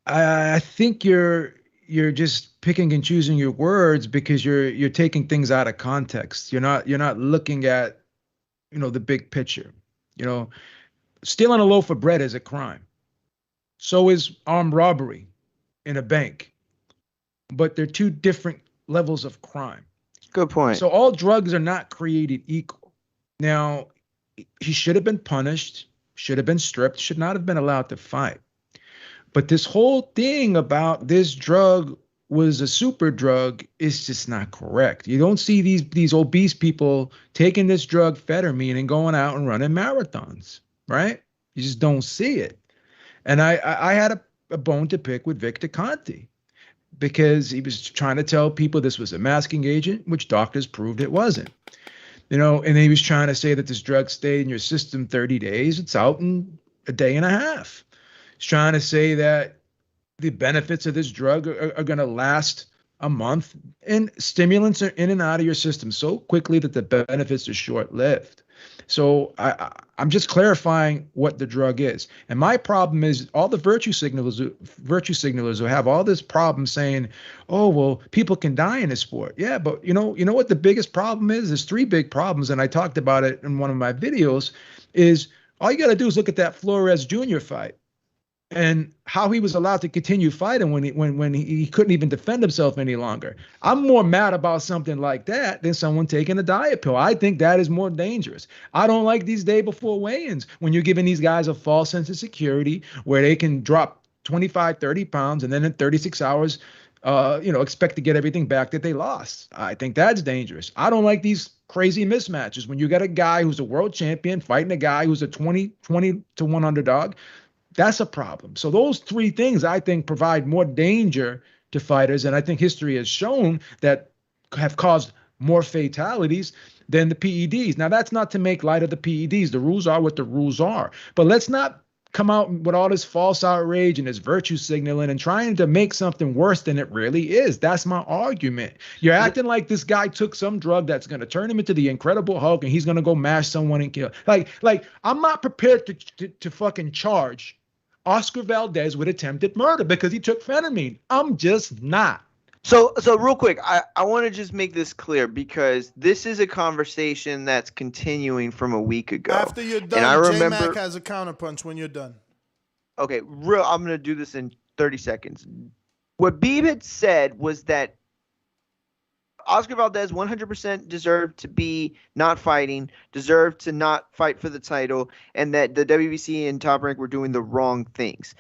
[SPEAKER 10] I think you're just picking and choosing your words because you're taking things out of context. You're not looking at, the big picture. Stealing a loaf of bread is a crime. So is armed robbery in a bank. But they're two different levels of crime.
[SPEAKER 8] Good point.
[SPEAKER 10] So all drugs are not created equal. Now, he should have been punished, should have been stripped, should not have been allowed to fight. But this whole thing about this drug was a super drug is just not correct. You don't see these obese people taking this drug, phetamine, and going out and running marathons, right? You just don't see it. And I had a bone to pick with Victor Conte because he was trying to tell people this was a masking agent, which doctors proved it wasn't. And he was trying to say that this drug stayed in your system 30 days. It's out in a day and a half. He's trying to say that the benefits of this drug are going to last a month, and stimulants are in and out of your system so quickly that the benefits are short-lived. So I'm just clarifying what the drug is. And my problem is all the virtue signalers who have all this problem saying, oh, well, people can die in this sport. Yeah, but you know what the biggest problem is? There's three big problems, and I talked about it in one of my videos, is all you got to do is look at that Flores Jr. fight and how he was allowed to continue fighting when he couldn't even defend himself any longer. I'm more mad about something like that than someone taking a diet pill. I think that is more dangerous. I don't like these day before weigh-ins when you're giving these guys a false sense of security where they can drop 25, 30 pounds and then in 36 hours, expect to get everything back that they lost. I think that's dangerous. I don't like these crazy mismatches when you got a guy who's a world champion fighting a guy who's a 20 to 1 underdog. That's a problem. So those three things, I think, provide more danger to fighters. And I think history has shown that have caused more fatalities than the PEDs. Now, that's not to make light of the PEDs. The rules are what the rules are. But let's not come out with all this false outrage and this virtue signaling and trying to make something worse than it really is. That's my argument. You're acting like this guy took some drug that's going to turn him into the Incredible Hulk and he's going to go mash someone and kill. Like I'm not prepared to fucking charge Oscar Valdez with attempted murder because he took phenamine. I'm just not.
[SPEAKER 8] So real quick, I want to just make this clear because this is a conversation that's continuing from a week ago.
[SPEAKER 7] After you're done,
[SPEAKER 8] and I remember
[SPEAKER 7] J-Mac has a counterpunch when you're done.
[SPEAKER 8] Okay, I'm going to do this in 30 seconds. What Beeb had said was that Oscar Valdez 100% deserved to be not fighting, deserved to not fight for the title, and that the WBC and Top Rank were doing the wrong things.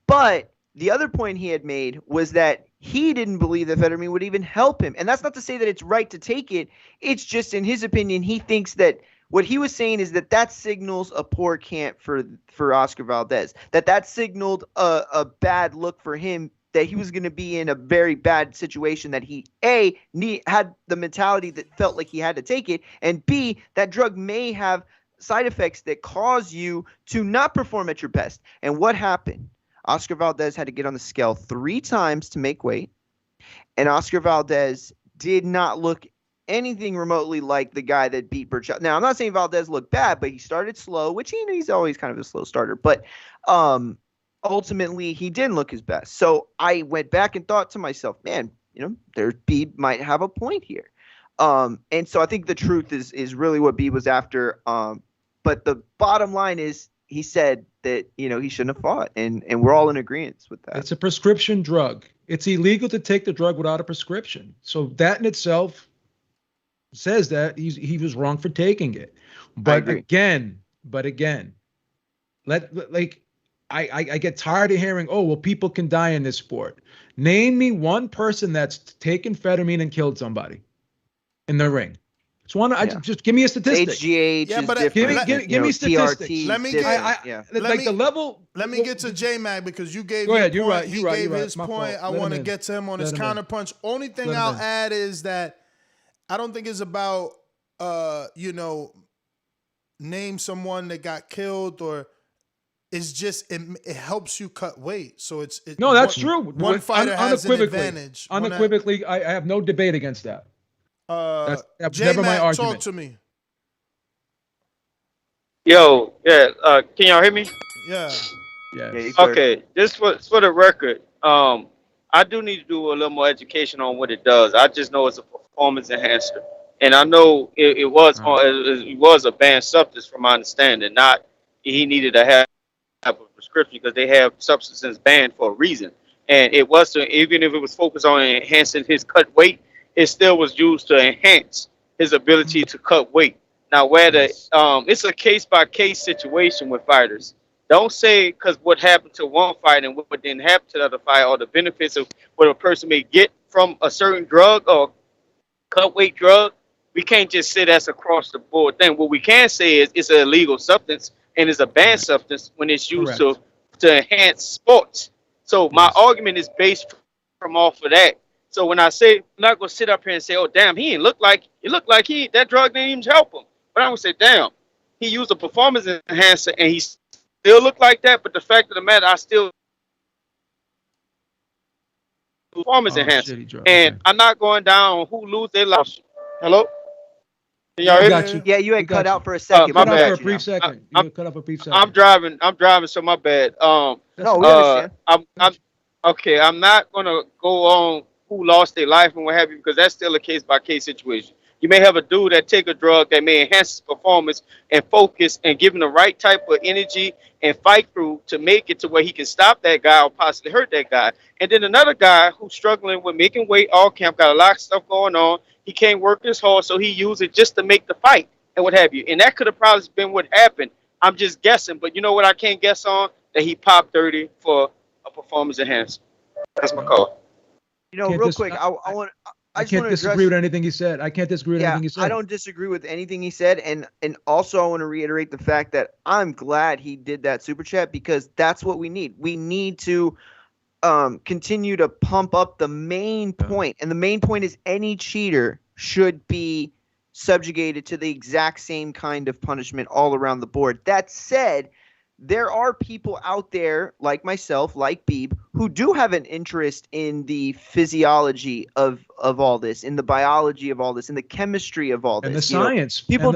[SPEAKER 8] But the other point he had made was that he didn't believe that Federer would even help him. And that's not to say that it's right to take it. It's just, in his opinion, he thinks that what he was saying is that signals a poor camp for Oscar Valdez, that signaled a bad look for him, that he was going to be in a very bad situation, that he, A, had the mentality that felt like he had to take it, and B, that drug may have side effects that cause you to not perform at your best. And what happened? Oscar Valdez had to get on the scale 3 times to make weight, and Oscar Valdez did not look anything remotely like the guy that beat Burchell. Now, I'm not saying Valdez looked bad, but he started slow, which he's always kind of a slow starter. But ultimately, he didn't look his best. So I went back and thought to myself, man, Beeb might have a point here. And so I think the truth is really what Beeb was after. But the bottom line is, he said that, he shouldn't have fought, and we're all in agreement with that.
[SPEAKER 10] It's a prescription drug. It's illegal to take the drug without a prescription. So that in itself says that he was wrong for taking it. But again, I get tired of hearing, oh, well, people can die in this sport. Name me one person that's taken amphetamine and killed somebody in the ring. Just give me a statistic.
[SPEAKER 8] HGH is different.
[SPEAKER 10] Give me statistics.
[SPEAKER 8] TRT
[SPEAKER 7] Let me get to J-Mac because you gave
[SPEAKER 10] go ahead,
[SPEAKER 7] your
[SPEAKER 10] you're
[SPEAKER 7] point.
[SPEAKER 10] right,
[SPEAKER 7] He
[SPEAKER 10] you're right,
[SPEAKER 7] gave
[SPEAKER 10] you're
[SPEAKER 7] his
[SPEAKER 10] right. My
[SPEAKER 7] point.
[SPEAKER 10] fault.
[SPEAKER 7] I
[SPEAKER 10] Let
[SPEAKER 7] want
[SPEAKER 10] him
[SPEAKER 7] to
[SPEAKER 10] in.
[SPEAKER 7] get to him on his
[SPEAKER 10] Let him in.
[SPEAKER 7] counterpunch. Only thing
[SPEAKER 10] Let him
[SPEAKER 7] I'll
[SPEAKER 10] in.
[SPEAKER 7] add is that I don't think it's about name someone that got killed, or it's just it helps you cut weight. So it's
[SPEAKER 10] no, that's true.
[SPEAKER 7] One fighter has an advantage.
[SPEAKER 10] Unequivocally, I have no debate against that. That's never my
[SPEAKER 7] J-Mac,
[SPEAKER 10] argument.
[SPEAKER 7] talk to me.
[SPEAKER 15] Yo, can y'all hear me?
[SPEAKER 7] Yeah.
[SPEAKER 10] Yes.
[SPEAKER 15] Okay, this for the record. I do need to do a little more education on what it does. I just know it's a performance enhancer, and I know it was a banned substance from my understanding. Not he needed to have a prescription because they have substances banned for a reason. And it was even if it was focused on enhancing his cut weight, it still was used to enhance his ability to cut weight. Now, whether it's a case by case situation with fighters. Don't say because what happened to one fight and what didn't happen to the other fight, or the benefits of what a person may get from a certain drug or cut weight drug. We can't just say that's across the board thing. What we can say is it's an illegal substance and it's a banned substance when it's used to enhance sports. So my argument is based from off of that. So when I say, I'm not gonna sit up here and say, oh damn, he didn't look like that drug didn't even help him. But I'm gonna say, damn, he used a performance enhancer and he still look like that. But the fact of the matter, I still performance enhancer. And I'm not going down on who lose, they lost. Hello? Can y'all hear me?
[SPEAKER 8] Yeah, you had cut out for a second.
[SPEAKER 15] My bad.
[SPEAKER 10] For a brief second. You cut off a brief second.
[SPEAKER 15] I'm driving, so my bad.
[SPEAKER 8] No, we understand.
[SPEAKER 15] I'm okay. I'm not gonna go on who lost their life and what have you, because that's still a case by case situation. You may have a dude that take a drug that may enhance his performance and focus and give him the right type of energy and fight through to make it to where he can stop that guy or possibly hurt that guy. And then another guy who's struggling with making weight all camp, got a lot of stuff going on. He can't work as hard, so he used it just to make the fight and what have you. And that could have probably been what happened. I'm just guessing, but you know what I can't guess on? That he popped 30 for a performance enhancer. That's my call.
[SPEAKER 8] Real quick, I
[SPEAKER 10] can't disagree with anything he said. I can't disagree with anything he said.
[SPEAKER 8] I don't disagree with anything he said, and also I want to reiterate the fact that I'm glad he did that super chat, because that's what we need. We need to continue to pump up the main point, and the main point is any cheater should be subjugated to the exact same kind of punishment all around the board. That said, there are people out there like myself, like Beeb, who do have an interest in the physiology of all this, in the biology of all this, in the chemistry of all this,
[SPEAKER 10] and the science.
[SPEAKER 8] People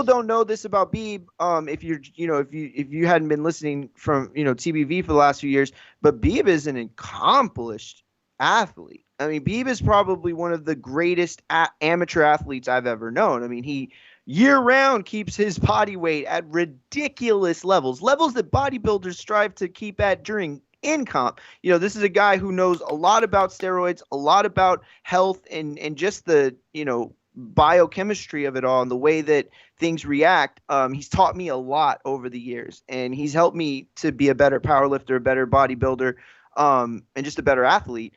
[SPEAKER 8] don't know this about Beeb. If you hadn't been listening from TBV for the last few years, but Beeb is an accomplished athlete. I mean, Beeb is probably one of the greatest amateur athletes I've ever known. I mean, he year-round keeps his body weight at ridiculous levels that bodybuilders strive to keep at during in-comp. You know, this is a guy who knows a lot about steroids, a lot about health, and just the, you know, biochemistry of it all and the way that things react. He's taught me a lot over the years, and he's helped me to be a better powerlifter, a better bodybuilder, and just a better athlete.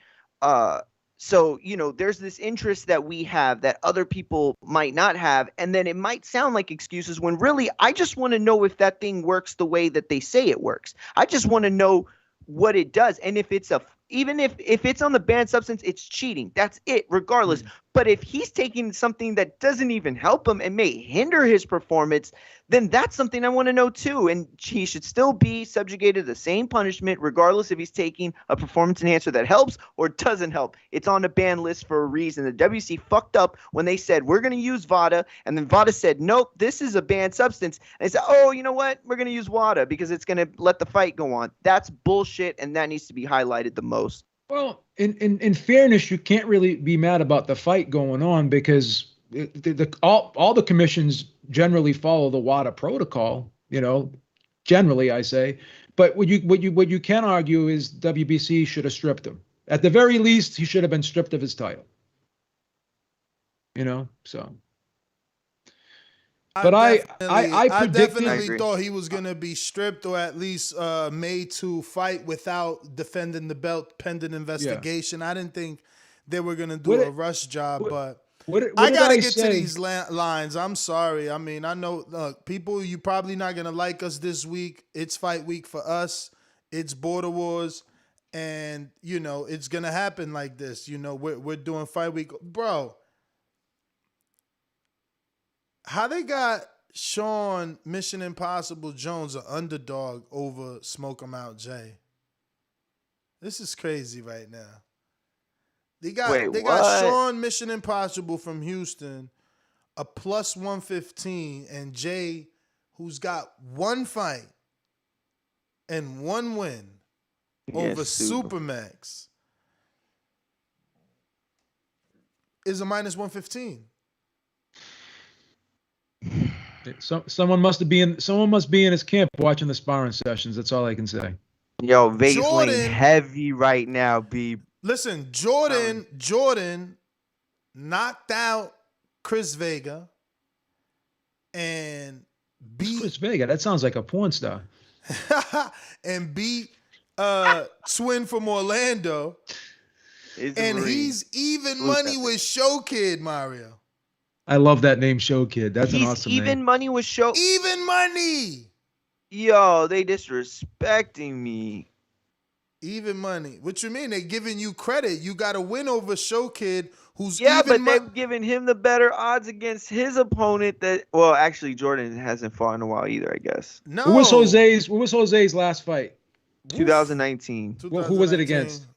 [SPEAKER 8] So, you know, there's this interest that we have that other people might not have. And then it might sound like excuses when really I just want to know if that thing works the way that they say it works. I just want to know what it does. And if it's even if it's on the banned substance, it's cheating. That's it, regardless. But if he's taking something that doesn't even help him and may hinder his performance, then that's something I want to know too. And he should still be subjugated to the same punishment, regardless if he's taking a performance enhancer that helps or doesn't help. It's on the ban list for a reason. The WC fucked up when they said, we're going to use VADA. And then VADA said, nope, this is a banned substance. And they said, oh, you know what? We're going to use WADA because it's going to let the fight go on. That's bullshit, and that needs to be highlighted the most.
[SPEAKER 10] Well, in fairness, you can't really be mad about the fight going on because all the commissions generally follow the WADA protocol. You know, generally, I say. But what you can argue is WBC should have stripped him. At the very least, he should have been stripped of his title. You know, so. But I
[SPEAKER 7] definitely thought he was going to be stripped or at least made to fight without defending the belt pending investigation. Yeah. I didn't think they were going to do a rush job, but I got to get to these lines. I'm sorry. I mean, I know, look, people, you probably not going to like us this week. It's fight week for us. It's Border Wars. And, you know, it's going to happen like this. You know, we're doing fight week. Bro. How they got Sean Mission Impossible Jones an underdog over Smoke 'em Out Jay? This is crazy right now. They got Sean Mission Impossible from Houston a plus 115 and Jay, who's got one fight and one win over Supermax, is a minus 115.
[SPEAKER 10] Someone must be in his camp watching the sparring sessions. That's all I can say.
[SPEAKER 8] Yo, Vegas lane heavy right now, B.
[SPEAKER 7] Listen, Jordan knocked out Chris Vega and beat
[SPEAKER 10] Chris Vega. That sounds like a porn star.
[SPEAKER 7] and beat Twin from Orlando. And he's even money with Show Kid, Mario.
[SPEAKER 10] I love that name, Show Kid. That's an awesome name.
[SPEAKER 8] Even money with Show.
[SPEAKER 7] Even money.
[SPEAKER 8] Yo, they disrespecting me.
[SPEAKER 7] Even money. What you mean? They giving you credit. You got to win over Show Kid, who's
[SPEAKER 8] but they've given him the better odds against his opponent. Well, actually, Jordan hasn't fought in a while either, I guess.
[SPEAKER 7] No.
[SPEAKER 10] What was Jose's last fight?
[SPEAKER 8] 2019.
[SPEAKER 10] Who was it against?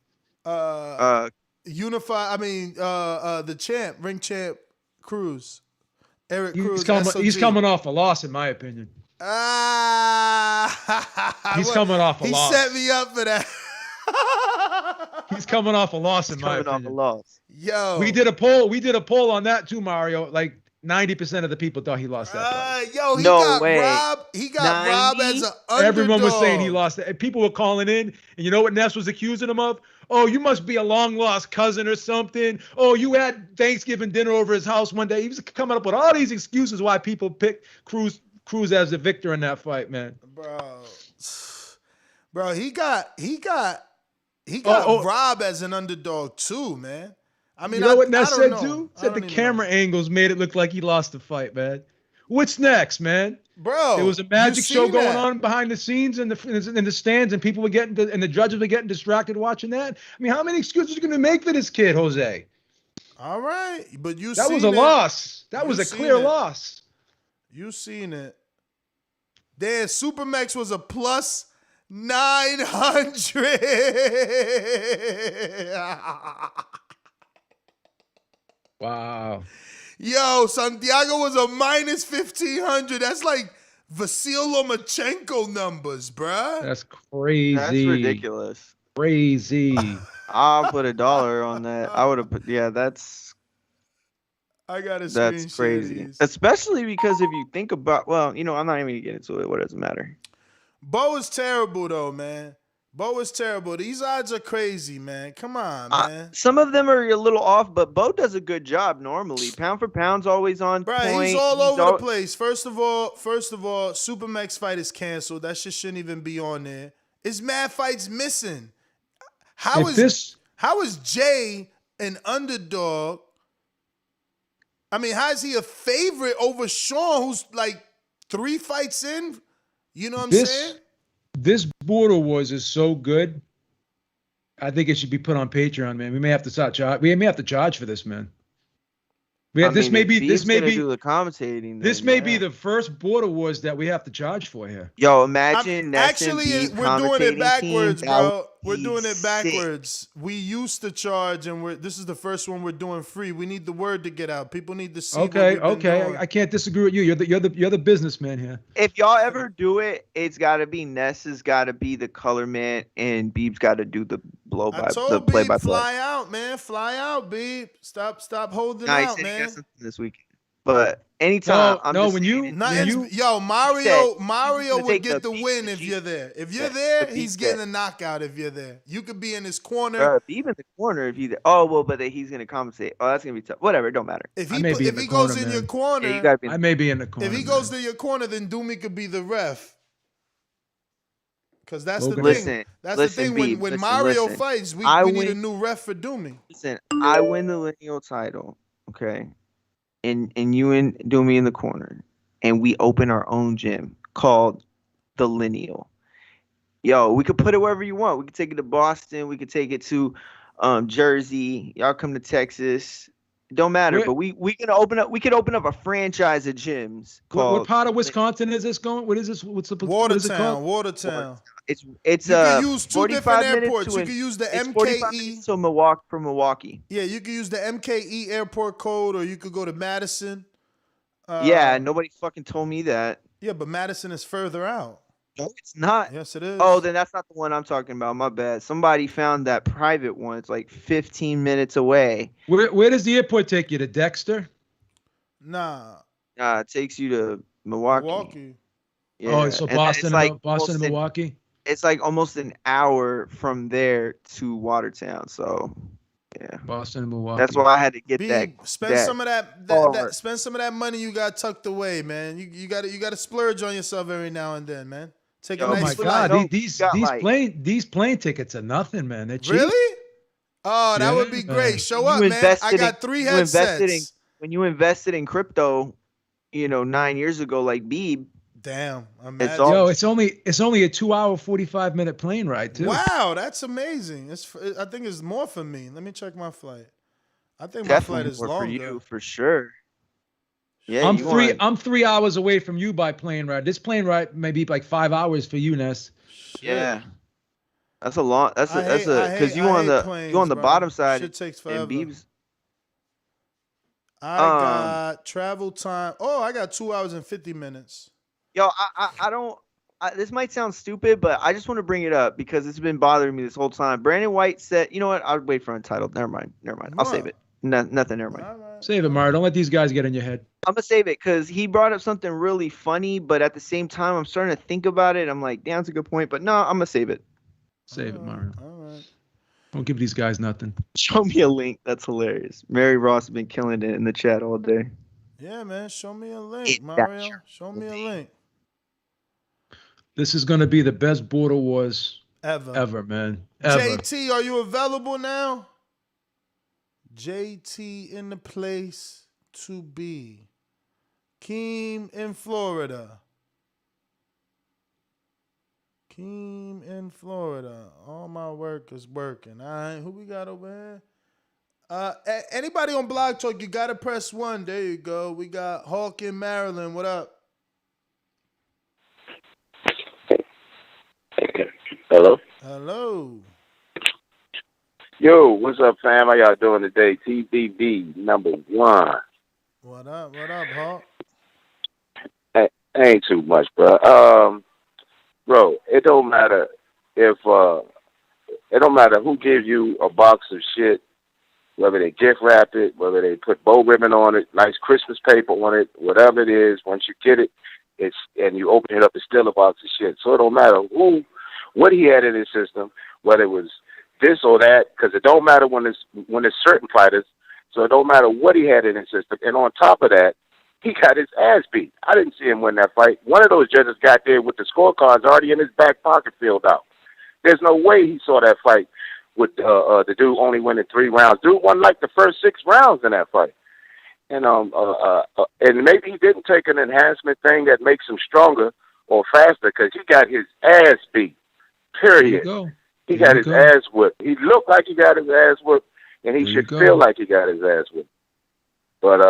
[SPEAKER 7] Unify. I mean, the champ, ring champ. Cruz. Eric Cruz.
[SPEAKER 10] He's coming off a loss, in my opinion. He's coming off a loss.
[SPEAKER 7] He set me up for that.
[SPEAKER 10] He's coming off a loss, in my opinion.
[SPEAKER 8] Coming off a loss.
[SPEAKER 7] Yo.
[SPEAKER 10] We did a poll on that too, Mario. Like 90% of the people thought he lost that fight.
[SPEAKER 7] He got robbed. He got robbed as an underdog.
[SPEAKER 10] Everyone was saying he lost it. And people were calling in. And you know what Ness was accusing him of? Oh, you must be a long-lost cousin or something. Oh, you had Thanksgiving dinner over his house one day. He was coming up with all these excuses why people picked Cruz as the victor in that fight, man.
[SPEAKER 7] Bro, he got robbed as an underdog too, man. I mean,
[SPEAKER 10] you know what Ness said too? Said the camera angles made it look like he lost the fight, man. What's next, man?
[SPEAKER 7] Bro,
[SPEAKER 10] there was a magic show going on behind the scenes in the stands, and people were and the judges were getting distracted watching that. I mean, how many excuses are you going to make for this kid, Jose?
[SPEAKER 7] All right, but
[SPEAKER 10] that was a loss. That was a clear loss.
[SPEAKER 7] You seen it? There, Supermax was a plus 900.
[SPEAKER 10] Wow.
[SPEAKER 7] Yo, Santiago was a minus 1,500. That's like Vasil Lomachenko numbers, bruh.
[SPEAKER 10] That's crazy.
[SPEAKER 8] That's ridiculous.
[SPEAKER 10] Crazy.
[SPEAKER 8] I'll put $1 on that. I would have put. Yeah, that's
[SPEAKER 7] screen share
[SPEAKER 8] crazy.
[SPEAKER 7] these.
[SPEAKER 8] Especially because if you think about, well, I'm not even gonna get into it. What does it matter?
[SPEAKER 7] Bo is terrible though, man. Bo is terrible. These odds are crazy, man. Come on, man.
[SPEAKER 8] Some of them are a little off, but Bo does a good job normally. Pound for pound's always on point.
[SPEAKER 7] He's all over the place. First of all, Supermax fight is canceled. That shit shouldn't even be on there. Is mad fights missing? How is Jay an underdog? I mean, how is he a favorite over Sean, who's like 3 fights in? You know what I'm saying?
[SPEAKER 10] This Border Wars is so good. I think it should be put on Patreon, man. We may have to charge for this, man. This may be
[SPEAKER 8] do the commentating.
[SPEAKER 10] This may be the first Border Wars that we have to charge for here.
[SPEAKER 8] Yo, imagine
[SPEAKER 7] actually we're doing it backwards, bro. We're doing it backwards. We used to charge, and this is the first one we're doing free. We need the word to get out. People need to see.
[SPEAKER 10] Okay. I can't disagree with you. You're the businessman here.
[SPEAKER 8] If y'all ever do it, it's got to be Ness has got to be the color man, and Beeb's got to do the play by play.
[SPEAKER 7] Fly out, man. Fly out, Beeb. Stop holding out, man.
[SPEAKER 8] This weekend, but anytime.
[SPEAKER 7] Mario would get the win if you're there. If you're there, he's getting a knockout. If you're there, you could be in his corner.
[SPEAKER 8] Beeb in the corner if he's there. Oh well, but he's gonna compensate. Oh, that's gonna be tough. Whatever, it don't matter.
[SPEAKER 7] If he goes in your corner,
[SPEAKER 10] I may be in the corner.
[SPEAKER 7] If he goes to your corner, then Doomy could be the ref. Because that's the thing. That's the thing. When Mario fights, we need a new ref for Doomy.
[SPEAKER 8] Listen, I win the lineal title. Okay. And you and Doomy in the corner, and we open our own gym called the Lineal. Yo, we could put it wherever you want. We could take it to Boston. We could take it to Jersey. Y'all come to Texas. It don't matter. But we can open up. We could open up a franchise of gyms.
[SPEAKER 10] What part of Wisconsin is this going? What is this? What's the
[SPEAKER 7] Watertown? Watertown.
[SPEAKER 8] It's
[SPEAKER 7] you can use 2 different airports. You can use the MKE.
[SPEAKER 8] So Milwaukee from Milwaukee.
[SPEAKER 7] Yeah, you can use the MKE airport code, or you could go to Madison.
[SPEAKER 8] Yeah, nobody fucking told me that.
[SPEAKER 7] Yeah, but Madison is further out.
[SPEAKER 8] No, it's not.
[SPEAKER 7] Yes, it is.
[SPEAKER 8] Oh, then that's not the one I'm talking about. My bad. Somebody found that private one. It's like 15 minutes away.
[SPEAKER 10] Where does the airport take you? To Dexter?
[SPEAKER 7] Nah,
[SPEAKER 8] it takes you to Milwaukee. Yeah.
[SPEAKER 10] Oh, so Boston, Boston and Milwaukee?
[SPEAKER 8] It's like almost an hour from there to Watertown. So, yeah.
[SPEAKER 10] Boston and Milwaukee.
[SPEAKER 8] That's why I had to get that.
[SPEAKER 7] Spend some of that. Spend some of that money you got tucked away, man. You got to splurge on yourself every now and then, man. Take a nice flight.
[SPEAKER 10] God, these plane tickets are nothing, man. They're cheap.
[SPEAKER 7] Really? Oh, that would be great. Show up, man. I got 3 headsets.
[SPEAKER 8] When you invested in crypto, 9 years ago, like Beeb.
[SPEAKER 7] Damn,
[SPEAKER 10] it's only a 2-hour 45-minute plane ride too.
[SPEAKER 7] Wow, that's amazing. I think it's more for me. Let me check my flight. I think my flight is longer
[SPEAKER 8] for you for sure.
[SPEAKER 10] Yeah, I'm 3 hours away from you by plane ride. This plane ride may be like 5 hours for you, Ness.
[SPEAKER 8] Yeah, that's a long. Because you on the bottom side.
[SPEAKER 7] Shit takes forever.
[SPEAKER 8] And Beeb's.
[SPEAKER 7] I got travel time. Oh, I got 2 hours and 50 minutes.
[SPEAKER 8] Yo, I don't. This might sound stupid, but I just want to bring it up because it's been bothering me this whole time. Brandon White said, "You know what? I'll wait for Untitled. Never mind. I'll save it. Nothing. Never mind.
[SPEAKER 10] Save it, Mario. Don't let these guys get in your head.
[SPEAKER 8] I'm gonna save it because he brought up something really funny, but at the same time, I'm starting to think about it. I'm like, damn, that's a good point, but no, I'm gonna save it.
[SPEAKER 10] Save it, Mario. All right. Don't give these guys nothing.
[SPEAKER 8] Show me a link. That's hilarious. Mary Ross has been killing it in the chat all day.
[SPEAKER 7] Yeah, man. Show me a link, Mario. Show me a link.
[SPEAKER 10] This is going to be the best Border Wars
[SPEAKER 7] ever,
[SPEAKER 10] man. Ever.
[SPEAKER 7] JT, are you available now? JT in the place to be. Keem in Florida. All my work is working. All right, who we got over here? Anybody on Blog Talk, you got to press 1. There you go. We got Hawk in Maryland. What up? Hello.
[SPEAKER 18] Yo, what's up, fam? How y'all doing today? TBB #1.
[SPEAKER 7] What up, Hawk?
[SPEAKER 18] Ain't too much, bro. Bro, it don't matter if It don't matter who gives you a box of shit, whether they gift wrap it, whether they put bow ribbon on it, nice Christmas paper on it, whatever it is. Once you get it, and you open it up, it's still a box of shit. So it don't matter what he had in his system, whether it was this or that, because it don't matter when it's certain fighters. So it don't matter what he had in his system. And on top of that, he got his ass beat. I didn't see him win that fight. One of those judges got there with the scorecards already in his back pocket filled out. There's no way he saw that fight with the dude only winning 3 rounds. Dude won like the first 6 rounds in that fight. And maybe he didn't take an enhancement thing that makes him stronger or faster, because he got his ass beat. Period. He got his ass whipped. He looked like he got his ass whipped, and he should feel like he got his ass whipped. But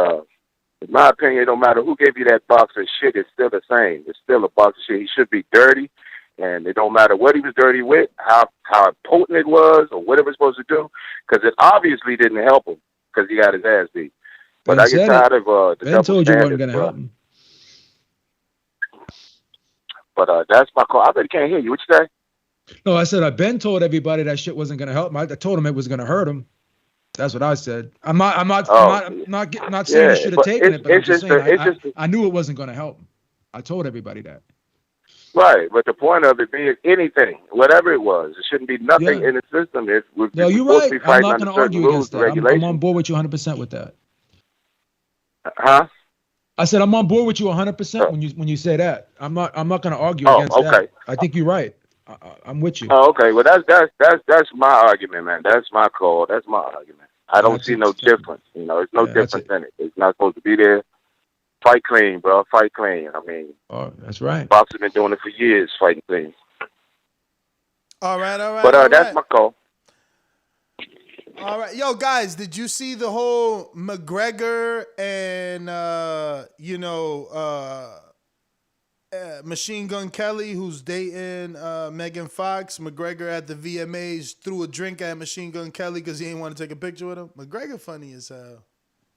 [SPEAKER 18] in my opinion, it don't matter who gave you that box of shit. It's still the same. It's still a box of shit. He should be dirty, and it don't matter what he was dirty with, how potent it was, or what it was supposed to do, because it obviously didn't help him because he got his ass beat. But I get tired of the
[SPEAKER 10] Ben
[SPEAKER 18] double
[SPEAKER 10] told you it wasn't
[SPEAKER 18] standards,
[SPEAKER 10] going to
[SPEAKER 18] bro.
[SPEAKER 10] help him.
[SPEAKER 18] But that's my call. I really can't hear you. What you say?
[SPEAKER 10] No, I said Ben told everybody that shit wasn't going to help him. I told him it was going to hurt him. That's what I said. I'm not saying he should have taken it, but I'm just saying I knew it wasn't going to help him. I told everybody that.
[SPEAKER 18] Right, but the point of it being anything, whatever it was, it shouldn't be nothing in the system.
[SPEAKER 10] No, you're right. I'm not going to argue against that. I'm on board with you 100% with that.
[SPEAKER 18] Huh?
[SPEAKER 10] I said I'm on board with you 100% when you say that. I'm not going to argue against that. I think you're right. I'm with you.
[SPEAKER 18] Oh, okay. Well, that's my argument, man. That's my call. That's my argument. I don't see no difference. You know, there's no difference in it. It's not supposed to be there. Fight clean, bro. Fight clean. I mean,
[SPEAKER 10] that's right.
[SPEAKER 18] boxers been doing it for years, fighting clean.
[SPEAKER 7] All right.
[SPEAKER 18] But that's my call.
[SPEAKER 7] All right, yo, guys, did you see the whole McGregor and Machine Gun Kelly, who's dating Megan Fox? McGregor at the VMAs threw a drink at Machine Gun Kelly because he didn't want to take a picture with him. McGregor funny as hell.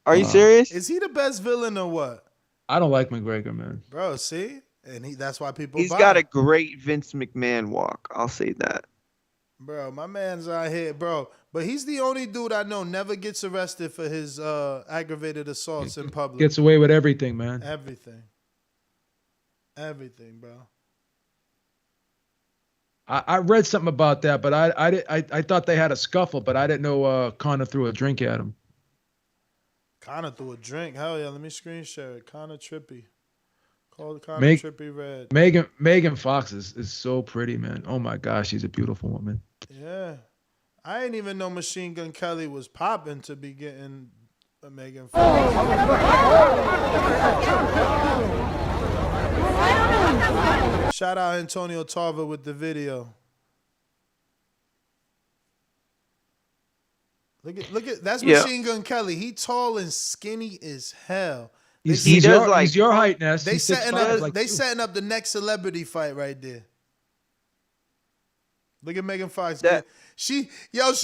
[SPEAKER 8] Are you serious?
[SPEAKER 7] Is he the best villain or what?
[SPEAKER 10] I don't like McGregor, man.
[SPEAKER 7] Bro, see? And that's why people
[SPEAKER 8] He's
[SPEAKER 7] buy
[SPEAKER 8] got
[SPEAKER 7] him.
[SPEAKER 8] a great Vince McMahon walk. I'll say that.
[SPEAKER 7] Bro, my man's out here, bro. But he's the only dude I know never gets arrested for his aggravated assaults in public.
[SPEAKER 10] Gets away with everything, man.
[SPEAKER 7] Everything, bro.
[SPEAKER 10] I read something about that, but I thought they had a scuffle, but I didn't know Conor threw a drink at him.
[SPEAKER 7] Conor threw a drink. Hell yeah, let me screen share it. Conor Trippy. Call Conor Trippy Red.
[SPEAKER 10] Megan Fox is so pretty, man. Oh my gosh, she's a beautiful woman.
[SPEAKER 7] Yeah. I didn't even know Machine Gun Kelly was popping to be getting a Megan Fox. Shout out Antonio Tarver with the video. Look at that's Machine Gun Kelly. He tall and skinny as hell.
[SPEAKER 10] He's your height, Ness.
[SPEAKER 7] They setting up the next celebrity fight right there. Look at Megan Fox. She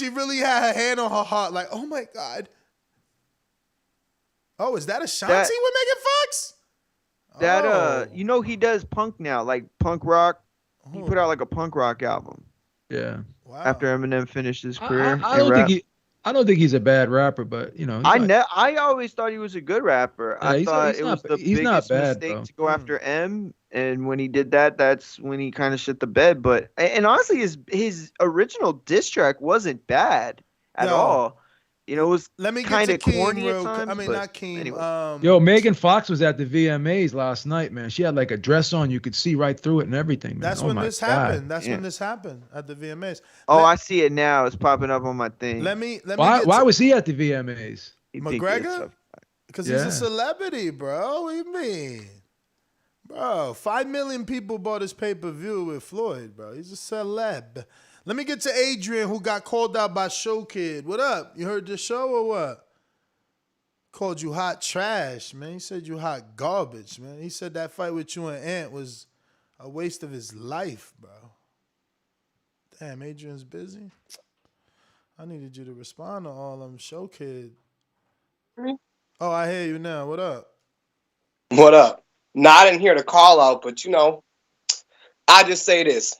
[SPEAKER 7] really had her hand on her heart, like, oh my God. Oh, is that Ashanti with Megan Fox?
[SPEAKER 8] He does punk now, like punk rock. He put out like a punk rock album.
[SPEAKER 10] Yeah.
[SPEAKER 7] Wow.
[SPEAKER 8] After Eminem finished his career.
[SPEAKER 10] I don't think he's a bad rapper, but
[SPEAKER 8] I always thought he was a good rapper. I thought it was the biggest
[SPEAKER 10] bad,
[SPEAKER 8] mistake
[SPEAKER 10] bro.
[SPEAKER 8] to go after M, and when he did that, that's when he kind of shit the bed. But honestly, his original diss track wasn't bad at all. You know, it was kind of corny at times.
[SPEAKER 7] I mean, not Keem.
[SPEAKER 8] Anyway.
[SPEAKER 10] Yo, Megan Fox was at the VMAs last night, man. She had like a dress on. You could see right through it and everything, man.
[SPEAKER 7] That's when this happened. That's when this happened at the VMAs.
[SPEAKER 8] I see it now. It's popping up on my thing.
[SPEAKER 10] Why was he at the VMAs?
[SPEAKER 7] McGregor? Because he's a celebrity, bro. What do you mean? Bro, 5 million people bought his pay-per-view with Floyd, bro. He's a celeb. Let me get to Adrian, who got called out by Show Kid. What up? You heard the show or what? Called you hot trash, man. He said you hot garbage, man. He said that fight with you and Ant was a waste of his life, bro. Damn, Adrian's busy. I needed you to respond to all them Show Kid. Oh, I hear you now. What up?
[SPEAKER 19] What up? No, I didn't hear the call out, but I just say this.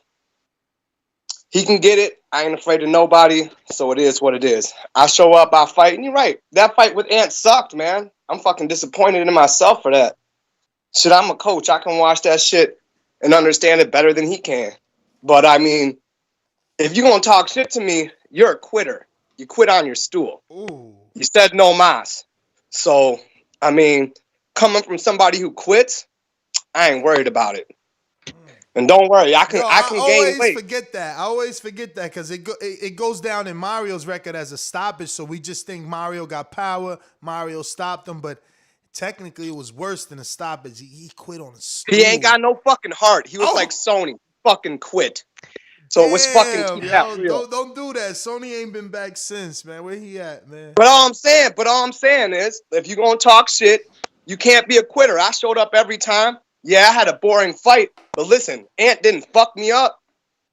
[SPEAKER 19] He can get it. I ain't afraid of nobody, so it is what it is. I show up, I fight, and you're right. That fight with Ant sucked, man. I'm fucking disappointed in myself for that. Shit, I'm a coach. I can watch that shit and understand it better than he can. But, I mean, if you're going to talk shit to me, you're a quitter. You quit on your stool.
[SPEAKER 7] Ooh.
[SPEAKER 19] You said no mas. So, I mean, coming from somebody who quits, I ain't worried about it. And don't worry, I can gain weight.
[SPEAKER 7] I always forget that because it goes down in Mario's record as a stoppage. So we just think Mario got power. Mario stopped him, but technically it was worse than a stoppage. He quit on a stool.
[SPEAKER 19] He ain't got no fucking heart. He was like Sony, fucking quit. So it was fucking keep that real.
[SPEAKER 7] Don't do that. Sony ain't been back since, man. Where he at, man?
[SPEAKER 19] But all I'm saying is, if you gonna talk shit, you can't be a quitter. I showed up every time. Yeah, I had a boring fight, but listen, Ant didn't fuck me up.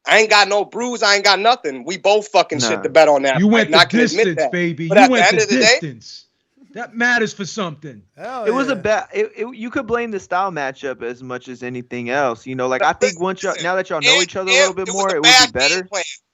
[SPEAKER 19] I ain't got no bruise. I ain't got nothing. We both fucking shit the bet on that.
[SPEAKER 10] You
[SPEAKER 19] fight,
[SPEAKER 10] went the distance, baby.
[SPEAKER 19] But
[SPEAKER 10] You
[SPEAKER 19] at
[SPEAKER 10] went
[SPEAKER 19] the end
[SPEAKER 10] the
[SPEAKER 19] of the day,
[SPEAKER 10] distance. That matters for something.
[SPEAKER 8] It was a bad. You could blame the style matchup as much as anything else. You know, like I think once now that y'all know each other a little bit more, it would be better.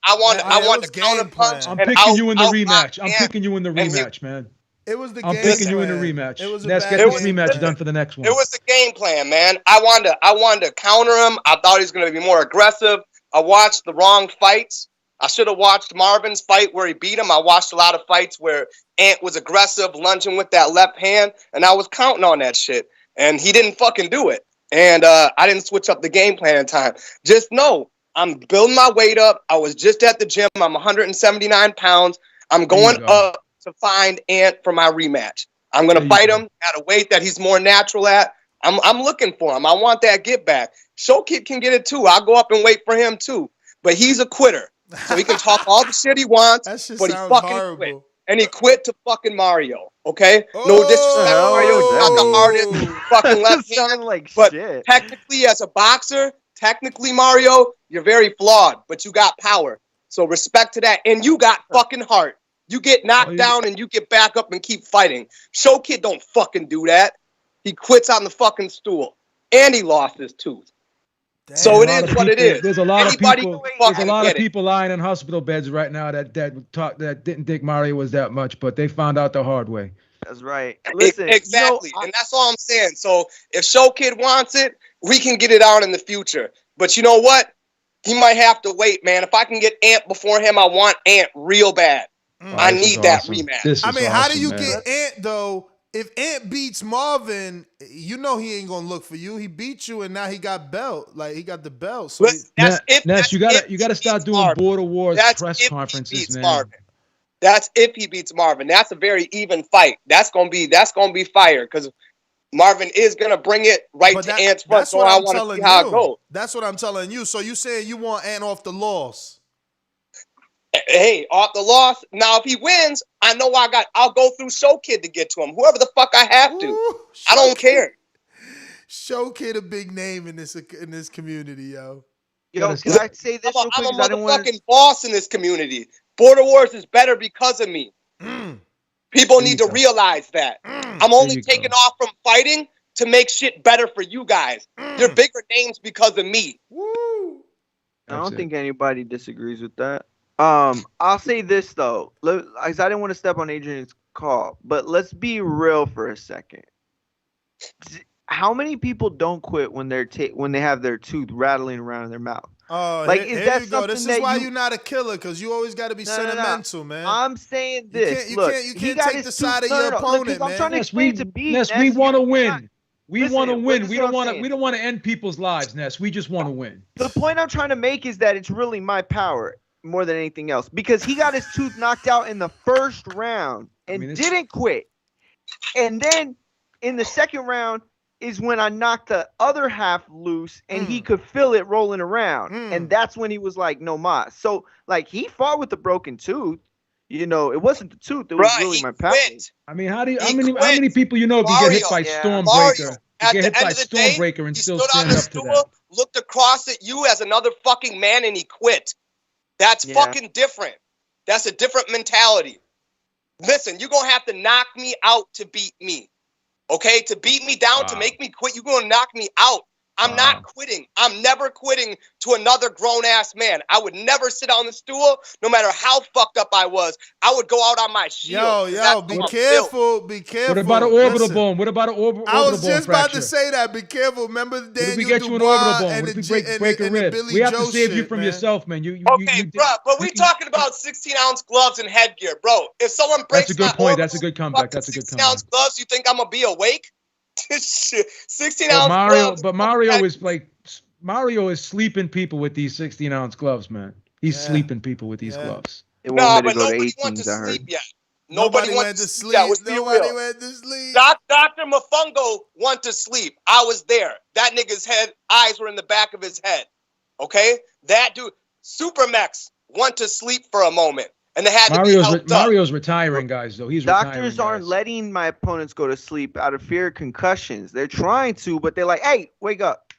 [SPEAKER 19] I want to counter punch.
[SPEAKER 10] I'm picking you in the rematch. I'm picking you in the rematch, man.
[SPEAKER 7] It was the
[SPEAKER 10] I'm
[SPEAKER 7] game
[SPEAKER 10] picking
[SPEAKER 7] plan.
[SPEAKER 10] you in the rematch.
[SPEAKER 7] It was
[SPEAKER 10] Let's get this rematch done for the next one.
[SPEAKER 19] It was the game plan, man. I wanted to counter him. I thought he was going to be more aggressive. I watched the wrong fights. I should have watched Marvin's fight where he beat him. I watched a lot of fights where Ant was aggressive, lunging with that left hand, and I was counting on that shit. And he didn't fucking do it. And I didn't switch up the game plan in time. Just know, I'm building my weight up. I was just at the gym. I'm 179 pounds. I'm going up to find Ant for my rematch. I'm going to fight him at a weight that he's more natural at. I'm looking for him. I want that get back. Showkid can get it too. I'll go up and wait for him too. But he's a quitter. So he can talk all the shit he wants, but he fucking quit. And he quit to fucking Mario. Okay? No disrespect, Mario. He's not the hardest fucking left hand. But technically, as a boxer, Mario, you're very flawed, but you got power. So respect to that. And you got fucking heart. You get knocked down and you get back up and keep fighting. Showkid don't fucking do that. He quits on the fucking stool. And he lost his tooth. Damn. So it is what it is.
[SPEAKER 10] There's a lot of people. There's a lot of people lying in hospital beds right now that didn't think Mario was that much, but they found out the hard way.
[SPEAKER 8] That's right. Listen,
[SPEAKER 19] exactly, and that's all I'm saying. So if Showkid wants it, we can get it on in the future. But you know what? He might have to wait, man. If I can get Ant before him, I want Ant real bad. I need that rematch.
[SPEAKER 7] I mean, how do you get Ant though? If Ant beats Marvin, you know he ain't gonna look for you. He beat you, and now he got belt. Like he got the belt. So
[SPEAKER 10] Ness, you gotta start doing Border Wars press conferences, man.
[SPEAKER 19] Marvin. That's if he beats Marvin. That's a very even fight. That's gonna be fire because Marvin is gonna bring it to Ant's front. So I want to see how it goes.
[SPEAKER 7] That's what I'm telling you. So you saying you want Ant off the loss?
[SPEAKER 19] Hey, off the loss. Now, if he wins, I know I'll go through Showkid to get to him. Whoever the fuck I have to. I don't care.
[SPEAKER 7] Showkid a big name in this community, yo.
[SPEAKER 19] Yo, can I say this real quick? I'm a motherfucking boss in this community. Border Wars is better because of me. People need to realize that. I'm only taking off from fighting to make shit better for you guys. You're bigger names because of me.
[SPEAKER 8] I don't think anybody disagrees with that. I'll say this though, because I didn't want to step on Adrian's call, but let's be real for a second. How many people don't quit when they have their tooth rattling around in their mouth?
[SPEAKER 7] Oh,
[SPEAKER 8] like
[SPEAKER 7] here you go. This is why you're not a killer, because you always got to be sentimental, man.
[SPEAKER 8] I'm saying this.
[SPEAKER 7] You can't take the side of your opponent, man.
[SPEAKER 8] I'm trying to explain to B.
[SPEAKER 10] Ness, we want to win. We want to win. We don't want to end people's lives, Ness. We just want to win.
[SPEAKER 8] The point I'm trying to make is that it's really my power more than anything else, because he got his tooth knocked out in the first round and didn't quit. And then in the second round is when I knocked the other half loose and he could feel it rolling around. And that's when he was like, no mas. So like he fought with the broken tooth. You know, it wasn't the tooth. It was really my power.
[SPEAKER 10] I mean, how many people you know can get hit by Stormbreaker?
[SPEAKER 19] At
[SPEAKER 10] get
[SPEAKER 19] the
[SPEAKER 10] hit by
[SPEAKER 19] end of the day,
[SPEAKER 10] Stormbreaker and
[SPEAKER 19] he
[SPEAKER 10] still
[SPEAKER 19] stood on
[SPEAKER 10] stand
[SPEAKER 19] the
[SPEAKER 10] up to that.
[SPEAKER 19] stool, looked across at you as another fucking man, and he quit. That's fucking different. That's a different mentality. Listen, you're going to have to knock me out to beat me. Okay? To beat me down, to make me quit, you're going to knock me out. I'm not quitting. I'm never quitting to another grown-ass man. I would never sit on the stool, no matter how fucked up I was. I would go out on my shield.
[SPEAKER 7] Yo, be careful. Be careful.
[SPEAKER 10] What about an orbital bone? What about an orbital bone?
[SPEAKER 7] I was just about to
[SPEAKER 10] fracture?
[SPEAKER 7] say that. Be careful. Remember the Daniel
[SPEAKER 10] What if we get you an
[SPEAKER 7] Dubois
[SPEAKER 10] orbital bone?
[SPEAKER 7] and
[SPEAKER 10] What
[SPEAKER 7] the,
[SPEAKER 10] if we break a
[SPEAKER 7] and the
[SPEAKER 10] rib?
[SPEAKER 7] Billy
[SPEAKER 10] We have
[SPEAKER 7] Joe
[SPEAKER 10] to save you
[SPEAKER 7] shit,
[SPEAKER 10] from
[SPEAKER 7] man.
[SPEAKER 10] yourself, man.
[SPEAKER 19] Okay, bro, but we talking about 16-ounce gloves and headgear, bro. If someone breaks
[SPEAKER 10] That's a good
[SPEAKER 19] my
[SPEAKER 10] point. That's a good comeback. That's a good
[SPEAKER 19] 16-ounce
[SPEAKER 10] comeback.
[SPEAKER 19] gloves, you think I'm gonna be awake? 16-ounce
[SPEAKER 10] But
[SPEAKER 19] gloves.
[SPEAKER 10] Mario is sleeping people with these 16-ounce gloves, man. He's sleeping people with these gloves.
[SPEAKER 8] It won't
[SPEAKER 19] but
[SPEAKER 8] go to
[SPEAKER 19] nobody went
[SPEAKER 8] 18s,
[SPEAKER 19] to
[SPEAKER 8] I heard.
[SPEAKER 19] sleep yet. Nobody went to sleep. Yeah, let's be
[SPEAKER 7] Nobody
[SPEAKER 19] real.
[SPEAKER 7] went to sleep.
[SPEAKER 19] Dr. Mafungo went to sleep. I was there. That nigga's eyes were in the back of his head. Okay? That dude, Supermax, went to sleep for a moment. And they had to be helped up.
[SPEAKER 10] Mario's retiring, guys, though. He's
[SPEAKER 8] Doctors
[SPEAKER 10] retiring,
[SPEAKER 8] aren't letting my opponents go to sleep out of fear of concussions. They're trying to, but they're like, "Hey, wake up.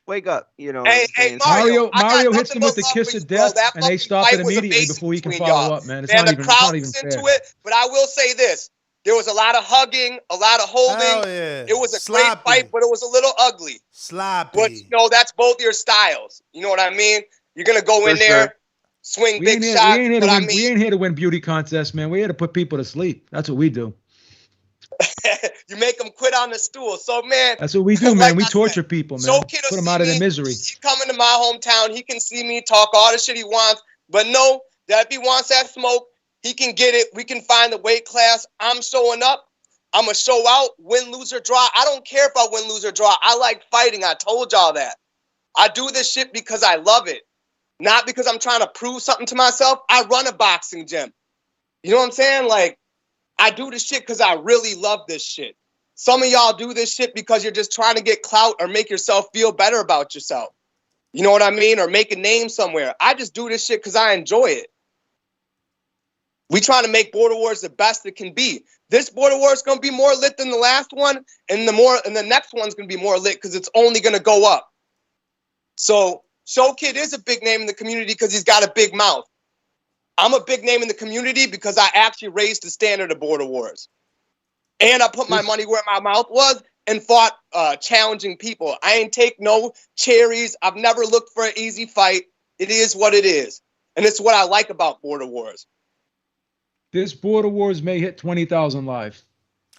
[SPEAKER 8] You know."
[SPEAKER 19] Hey,
[SPEAKER 10] Mario
[SPEAKER 19] I got
[SPEAKER 10] hits him with the kiss of death, and they stop it immediately before he can follow up, man. It's not even fair.
[SPEAKER 19] Into it, but I will say this: there was a lot of hugging, a lot of holding.
[SPEAKER 7] Hell yeah.
[SPEAKER 19] It was a great fight, but it was a little ugly.
[SPEAKER 7] Sloppy.
[SPEAKER 19] But that's both your styles. You know what I mean? You're gonna go in there, swing big shots.
[SPEAKER 10] We ain't here to win beauty contests, man. We're here to put people to sleep. That's what we do.
[SPEAKER 19] You make them quit on the stool. So, man.
[SPEAKER 10] That's what we do, man. We torture people, man. Put them out of their misery.
[SPEAKER 19] He coming to my hometown. He can see me talk all the shit he wants. But no, that if he wants that smoke, he can get it. We can find the weight class. I'm showing up. I'm going to show out, win, lose, or draw. I don't care if I win, lose, or draw. I like fighting. I told y'all that. I do this shit because I love it. Not because I'm trying to prove something to myself. I run a boxing gym. You know what I'm saying? Like, I do this shit because I really love this shit. Some of y'all do this shit because you're just trying to get clout or make yourself feel better about yourself. You know what I mean? Or make a name somewhere. I just do this shit because I enjoy it. We trying to make Border Wars the best it can be. This Border War is going to be more lit than the last one, and the next one's going to be more lit because it's only going to go up. So Show Kid is a big name in the community because he's got a big mouth. I'm a big name in the community because I actually raised the standard of Border Wars. And I put my money where my mouth was and fought challenging people. I ain't take no cherries. I've never looked for an easy fight. It is what it is. And it's what I like about Border Wars.
[SPEAKER 10] This Border Wars may hit 20,000 live.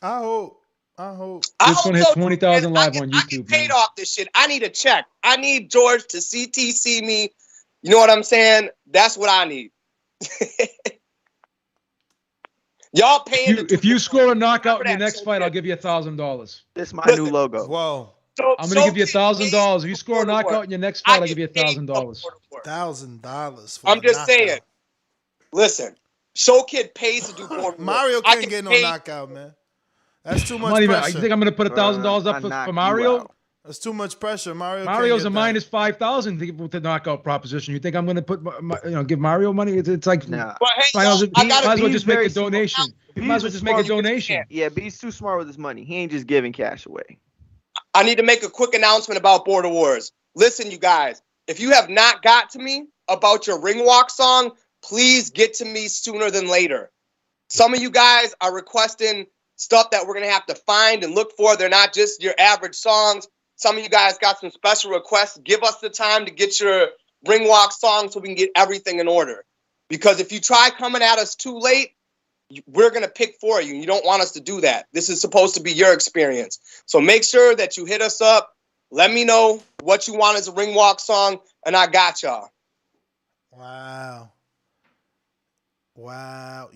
[SPEAKER 7] I hope.
[SPEAKER 10] It's going to hit 20,000 live on YouTube.
[SPEAKER 19] I get paid off this shit. I need a check. I need George to CTC me. You know what I'm saying? That's what I need. Y'all paying.
[SPEAKER 10] If you score a knockout in your next fight, I'll give you $1,000.
[SPEAKER 8] This is my new logo.
[SPEAKER 7] Whoa.
[SPEAKER 10] I'm going to give you $1,000. If you score a knockout in your next fight, I'll give you $1,000.
[SPEAKER 7] $1,000.
[SPEAKER 19] I'm just saying. Listen, Show Kid pays to do Border
[SPEAKER 7] Mario can't get no knockout, man. That's too much pressure.
[SPEAKER 10] You think I'm going to put $1,000 up for Mario?
[SPEAKER 7] That's too much pressure.
[SPEAKER 10] Mario's a minus 5,000 with the knockout proposition. You think I'm going to put, give Mario money? It's like,
[SPEAKER 8] nah.
[SPEAKER 10] Might as well just make a donation. Might as well just make a donation.
[SPEAKER 8] Yeah, but he's too smart with his money. He ain't just giving cash away.
[SPEAKER 19] I need to make a quick announcement about Border Wars. Listen, you guys, if you have not got to me about your ring walk song, please get to me sooner than later. Some of you guys are requesting stuff that we're going to have to find and look for. They're not just your average songs. Some of you guys got some special requests. Give us the time to get your ring walk song so we can get everything in order. Because if you try coming at us too late, we're going to pick for you. You don't want us to do that. This is supposed to be your experience. So make sure that you hit us up. Let me know what you want as a ring walk song, and I got y'all.
[SPEAKER 7] Wow.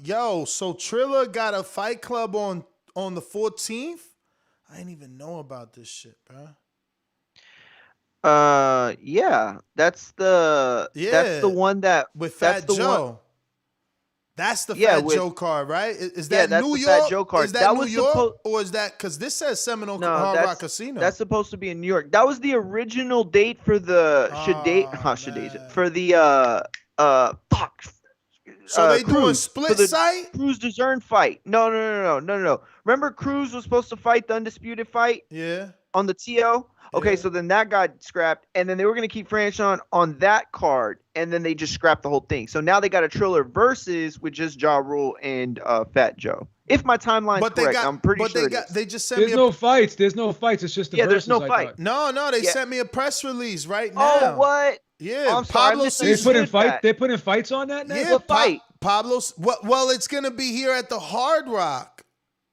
[SPEAKER 7] Yo, so Triller got a fight club on the 14th? I didn't even know about this shit, bro.
[SPEAKER 8] Yeah, that's the one that
[SPEAKER 7] with Fat Joe. That's the Fat Joe card, right? Is that
[SPEAKER 8] that's
[SPEAKER 7] New
[SPEAKER 8] the
[SPEAKER 7] York?
[SPEAKER 8] Fat Joe card.
[SPEAKER 7] Is that New York, or is that because this says Seminole Hard Rock Casino?
[SPEAKER 8] That's supposed to be in New York. That was the original date for the for the fuck.
[SPEAKER 7] So they doing
[SPEAKER 8] Cruz,
[SPEAKER 7] split
[SPEAKER 8] for the
[SPEAKER 7] site?
[SPEAKER 8] Cruz Dazn fight. No. Remember Cruz was supposed to fight the undisputed fight?
[SPEAKER 7] Yeah.
[SPEAKER 8] on the TO. Okay,
[SPEAKER 7] Yeah.
[SPEAKER 8] so then that got scrapped, and then they were gonna keep Franchon on that card, and then they just scrapped the whole thing. So now they got a Triller versus with just Ja Rule and Fat Joe. If my timeline's correct, I'm pretty sure.
[SPEAKER 7] They just sent
[SPEAKER 10] There's
[SPEAKER 7] me a
[SPEAKER 10] no fights. There's no fights. It's just the verses.
[SPEAKER 8] there's no
[SPEAKER 10] I
[SPEAKER 8] fight.
[SPEAKER 10] thought.
[SPEAKER 7] No, they
[SPEAKER 8] Yeah.
[SPEAKER 7] sent me a press release right now.
[SPEAKER 8] Oh, what?
[SPEAKER 7] Yeah,
[SPEAKER 8] Oh, I'm sorry, I
[SPEAKER 7] Pablo
[SPEAKER 8] missed
[SPEAKER 10] They
[SPEAKER 7] Cesar.
[SPEAKER 10] put in fight. They put in fights on that now.
[SPEAKER 7] Yeah,
[SPEAKER 8] What fight?
[SPEAKER 7] Pablo's. Well, it's gonna be here at the Hard Rock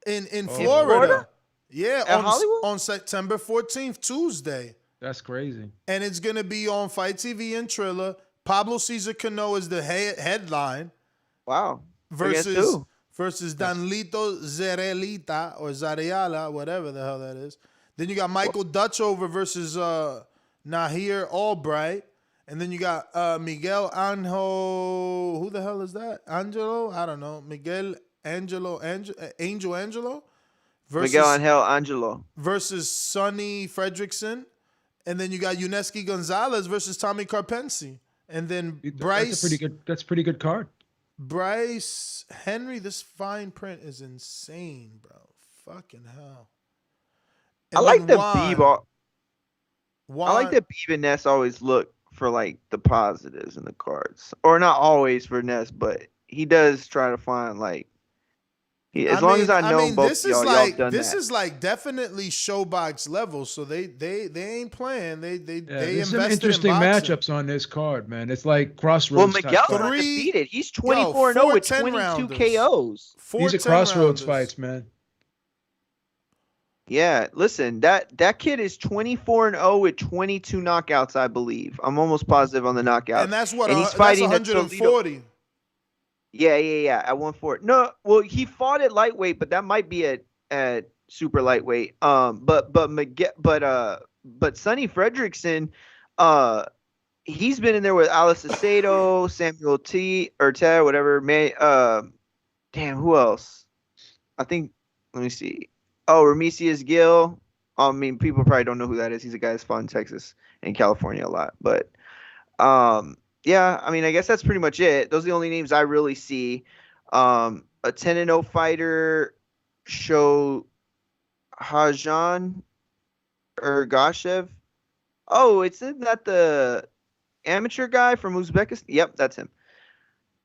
[SPEAKER 7] in Florida.
[SPEAKER 8] Florida?
[SPEAKER 7] Yeah,
[SPEAKER 8] At Hollywood?
[SPEAKER 7] on September 14th, Tuesday,
[SPEAKER 10] That's crazy.
[SPEAKER 7] and it's gonna be on Fight TV and Triller. Pablo Cesar Cano is the headline
[SPEAKER 8] Wow.
[SPEAKER 7] versus Danlito Zerelita or Zareala, whatever the hell that is. Then you got Michael Dutchover versus Nahir Albright. And then you got Miguel Angel. Who the hell is that? Angelo? I don't know. Miguel Angelo. Angelo?
[SPEAKER 8] Miguel Angel Angelo.
[SPEAKER 7] Versus Sonny Fredrickson. And then you got Yuneski Gonzalez versus Tommy Carpensi. And then Bryce.
[SPEAKER 10] That's a pretty good card.
[SPEAKER 7] Bryce Henry. This fine print is insane, bro. Fucking hell. And
[SPEAKER 8] I like
[SPEAKER 7] then
[SPEAKER 8] that Beeb. I like that Beeb and Ness always look for like the positives in the cards, or not always for Ness, but he does try to find like. As long as I know both
[SPEAKER 7] this
[SPEAKER 8] of y'all,
[SPEAKER 7] is like
[SPEAKER 8] y'all done
[SPEAKER 7] this
[SPEAKER 8] that.
[SPEAKER 7] is like definitely showbox level. So they ain't playing. They
[SPEAKER 10] There's some
[SPEAKER 7] invested
[SPEAKER 10] interesting
[SPEAKER 7] in boxing.
[SPEAKER 10] matchups on this card, man. It's like crossroads.
[SPEAKER 8] Well,
[SPEAKER 10] type
[SPEAKER 8] Miguel's
[SPEAKER 10] card.
[SPEAKER 8] undefeated. He's 24-0 with 22 KOs.
[SPEAKER 10] These are crossroads fights, man.
[SPEAKER 8] Yeah, listen, that kid is 24-0 with 22 knockouts, I believe. I'm almost positive on the knockouts.
[SPEAKER 7] And that's what
[SPEAKER 8] he's
[SPEAKER 7] that's
[SPEAKER 8] fighting
[SPEAKER 7] 140.
[SPEAKER 8] Yeah, at 140. No, well, he fought at lightweight, but that might be at super lightweight. But Sonny Fredrickson, he's been in there with Alice Acedo, Samuel Ted, whatever. Damn, who else? I think. Let me see. Oh, Ramesius Gill. I mean, people probably don't know who that is. He's a guy that's fought in Texas and California a lot. But yeah, I mean, I guess that's pretty much it. Those are the only names I really see. A 10-0 fighter, Show Hajan Ergashev. Oh, isn't that the amateur guy from Uzbekistan? Yep, that's him.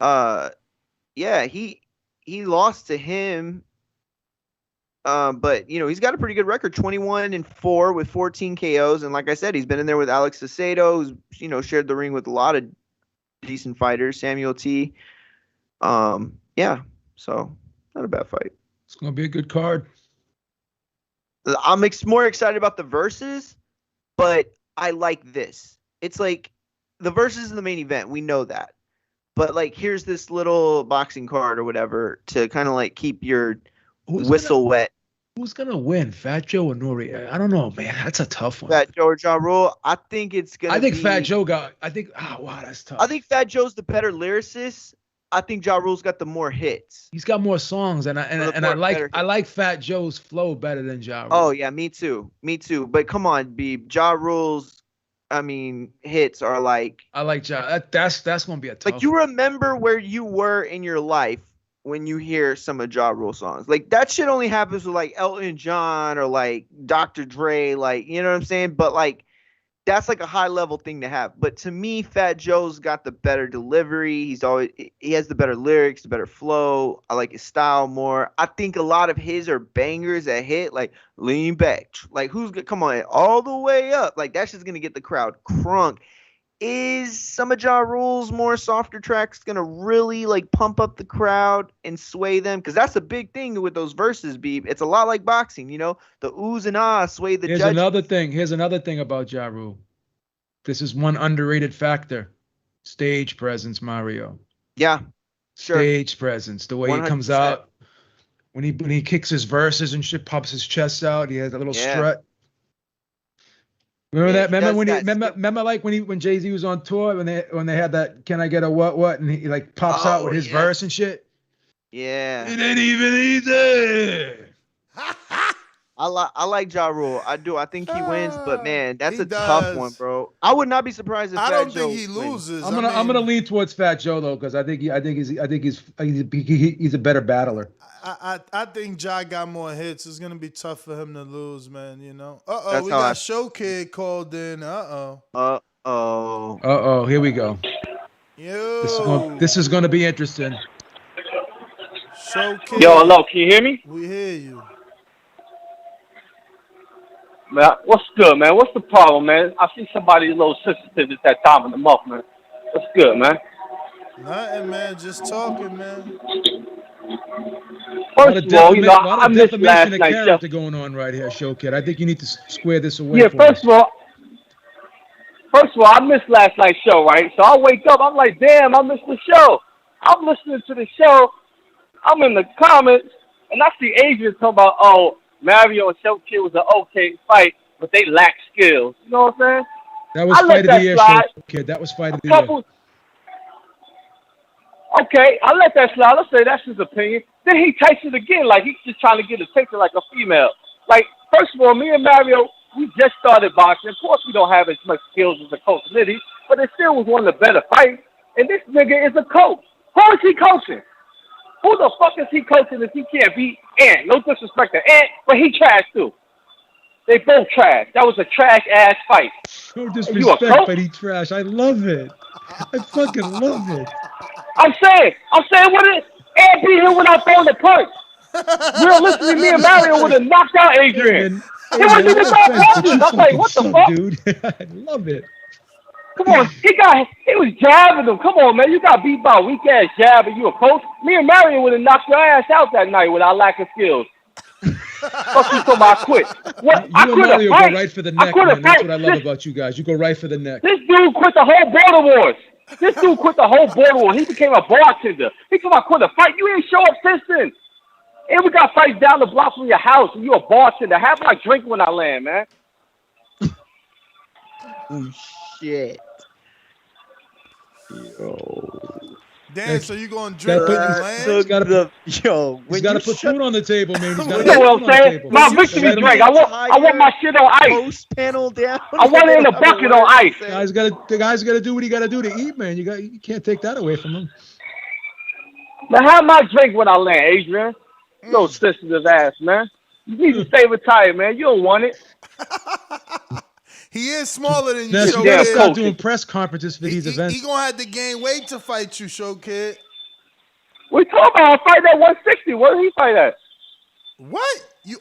[SPEAKER 8] Yeah, he lost to him. But he's got a pretty good record, 21-4 with 14 KOs, and like I said, he's been in there with Alex Acedo, who's shared the ring with a lot of decent fighters, Samuel T. Yeah, so not a bad fight.
[SPEAKER 10] It's gonna be a good card.
[SPEAKER 8] I'm more excited about the verses, but I like this. It's like the verses in the main event, we know that, but like here's this little boxing card or whatever to kind of like keep your whistle wet.
[SPEAKER 10] Who's gonna win, Fat Joe or Nori? I don't know, man. That's a tough one.
[SPEAKER 8] Fat Joe or Ja Rule? I think it's gonna.
[SPEAKER 10] I think Fat Joe got. Wow, that's tough.
[SPEAKER 8] I think Fat Joe's the better lyricist. I think Ja Rule's got the more hits.
[SPEAKER 10] He's got more songs, and I like Fat Joe's flow better than Ja Rule.
[SPEAKER 8] Oh yeah, me too. But come on, Beeb. Ja Rule's, hits are like.
[SPEAKER 10] I like Ja. That's gonna be a tough.
[SPEAKER 8] Like you remember where you were in your life when you hear some of Ja Rule songs. Like that shit only happens with like Elton John or like Dr. Dre, like, you know what I'm saying? But like that's like a high level thing to have. But to me, Fat Joe's got the better delivery. He has the better lyrics, the better flow. I like his style more. I think a lot of his are bangers that hit, like Lean Back. Like come on, all the way up. Like that's just gonna get the crowd crunk. Is some of Ja Rule's more softer tracks gonna really like pump up the crowd and sway them? Because that's a big thing with those verses, Beeb. It's a lot like boxing, the oohs and ahs sway the judges.
[SPEAKER 10] Here's another thing about Ja Rule. This is one underrated factor: stage presence, Mario.
[SPEAKER 8] Yeah, sure.
[SPEAKER 10] Stage presence. The way 100%. He comes out when he kicks his verses and shit, pops his chest out. He has a little strut. Remember that? Remember like when Jay-Z was on tour when they had that "Can I get a what?" and he like pops out with his verse and shit.
[SPEAKER 8] Yeah.
[SPEAKER 10] It ain't even easy.
[SPEAKER 8] I like Ja Rule. I do. I think he wins, but man, that's
[SPEAKER 7] He
[SPEAKER 8] a tough one,
[SPEAKER 7] does.
[SPEAKER 8] bro. I would not be surprised if
[SPEAKER 7] I
[SPEAKER 8] Fat
[SPEAKER 7] don't
[SPEAKER 8] Joe
[SPEAKER 7] think he
[SPEAKER 8] wins.
[SPEAKER 7] loses.
[SPEAKER 10] I'm gonna lean towards Fat Joe though, because I think he's a better battler.
[SPEAKER 7] I think Ja got more hits. It's gonna be tough for him to lose, man. You know.
[SPEAKER 8] That's
[SPEAKER 7] We
[SPEAKER 8] how
[SPEAKER 7] got Show Kid called in.
[SPEAKER 10] Here we go.
[SPEAKER 7] Yo.
[SPEAKER 10] This is gonna be interesting.
[SPEAKER 7] Show Kid.
[SPEAKER 20] Yo, hello, can you hear me?
[SPEAKER 7] We hear you.
[SPEAKER 20] Man, what's good, man? What's the problem, man? I see somebody a little sensitive at that time of the month, man. What's good, man?
[SPEAKER 7] Nothing, man. Just talking, man.
[SPEAKER 20] First of all, I missed last
[SPEAKER 10] of
[SPEAKER 20] night's
[SPEAKER 10] character
[SPEAKER 20] show.
[SPEAKER 10] going on right here, Show Kid. I think you need to square this away.
[SPEAKER 20] Yeah,
[SPEAKER 10] for
[SPEAKER 20] first
[SPEAKER 10] us.
[SPEAKER 20] of all, I missed last night's show, right? So I wake up, I'm like, damn, I missed the show. I'm listening to the show. I'm in the comments, and I see Adrian talking about, oh, Mario and Show Kid was an okay fight, but they lack skills. You know what I'm saying?
[SPEAKER 10] That was fight of the year, Show Kid. That was fight of the year.
[SPEAKER 20] Okay, I let that slide. Let's say that's his opinion. Then he takes it again, like he's just trying to get attention like a female. Like, first of all, me and Mario, we just started boxing. Of course, we don't have as much skills as a coach Liddy, but it still was one of the better fights. And this nigga is a coach. Who is he coaching? Who the fuck is he coaching if he can't beat Ant? No disrespect to Ant, but he trash too. They both trash. That was a trash ass fight.
[SPEAKER 10] No disrespect, but he trash. I love it. I fucking love it.
[SPEAKER 20] I'm saying what it Ant beat him without throwing the punch. Realistically, me and Mario would have knocked out Adrian. He wasn't even throwing punches. I'm like, what the fuck?
[SPEAKER 10] Dude, I love it.
[SPEAKER 20] Come on, he was jabbing him. Come on, man, you got beat by a weak ass jab and you a coach. Me and Mario would have knocked your ass out that night with our lack of skills. Fuck you, so I quit. What?
[SPEAKER 10] You
[SPEAKER 20] I
[SPEAKER 10] and
[SPEAKER 20] quit
[SPEAKER 10] Mario
[SPEAKER 20] a fight.
[SPEAKER 10] go right for the neck, man. That's what I love about you guys. You go right for the neck.
[SPEAKER 20] This dude quit the whole border wars. This dude quit the whole border war. He became a bartender. He told me I quit a fight. You ain't show up since then. And we got fights down the block from your house, and you a bartender. Have my drink when I land, man.
[SPEAKER 8] Oh shit. Yo.
[SPEAKER 7] Damn, so you gonna drink when you land?
[SPEAKER 10] He's got to put food on the table, man. He's got to
[SPEAKER 20] You know what I'm saying? My victory drink. I want my shit on ice.
[SPEAKER 8] Post panel down.
[SPEAKER 20] I want it in a bucket on ice.
[SPEAKER 10] The guy's got to do what he got to do to eat, man. You can't take that away from him.
[SPEAKER 20] Now have my drink when I land, Adrian. No sensitive ass, man. You need to stay retired, man. You don't want it.
[SPEAKER 7] He is smaller than you,
[SPEAKER 10] Now,
[SPEAKER 7] Show
[SPEAKER 10] you gotta
[SPEAKER 7] Kid.
[SPEAKER 10] start doing press conferences for these events.
[SPEAKER 7] He gonna have to gain weight to fight you, Show Kid.
[SPEAKER 20] We talking about a fight at 160. Where did he fight at?
[SPEAKER 7] What? You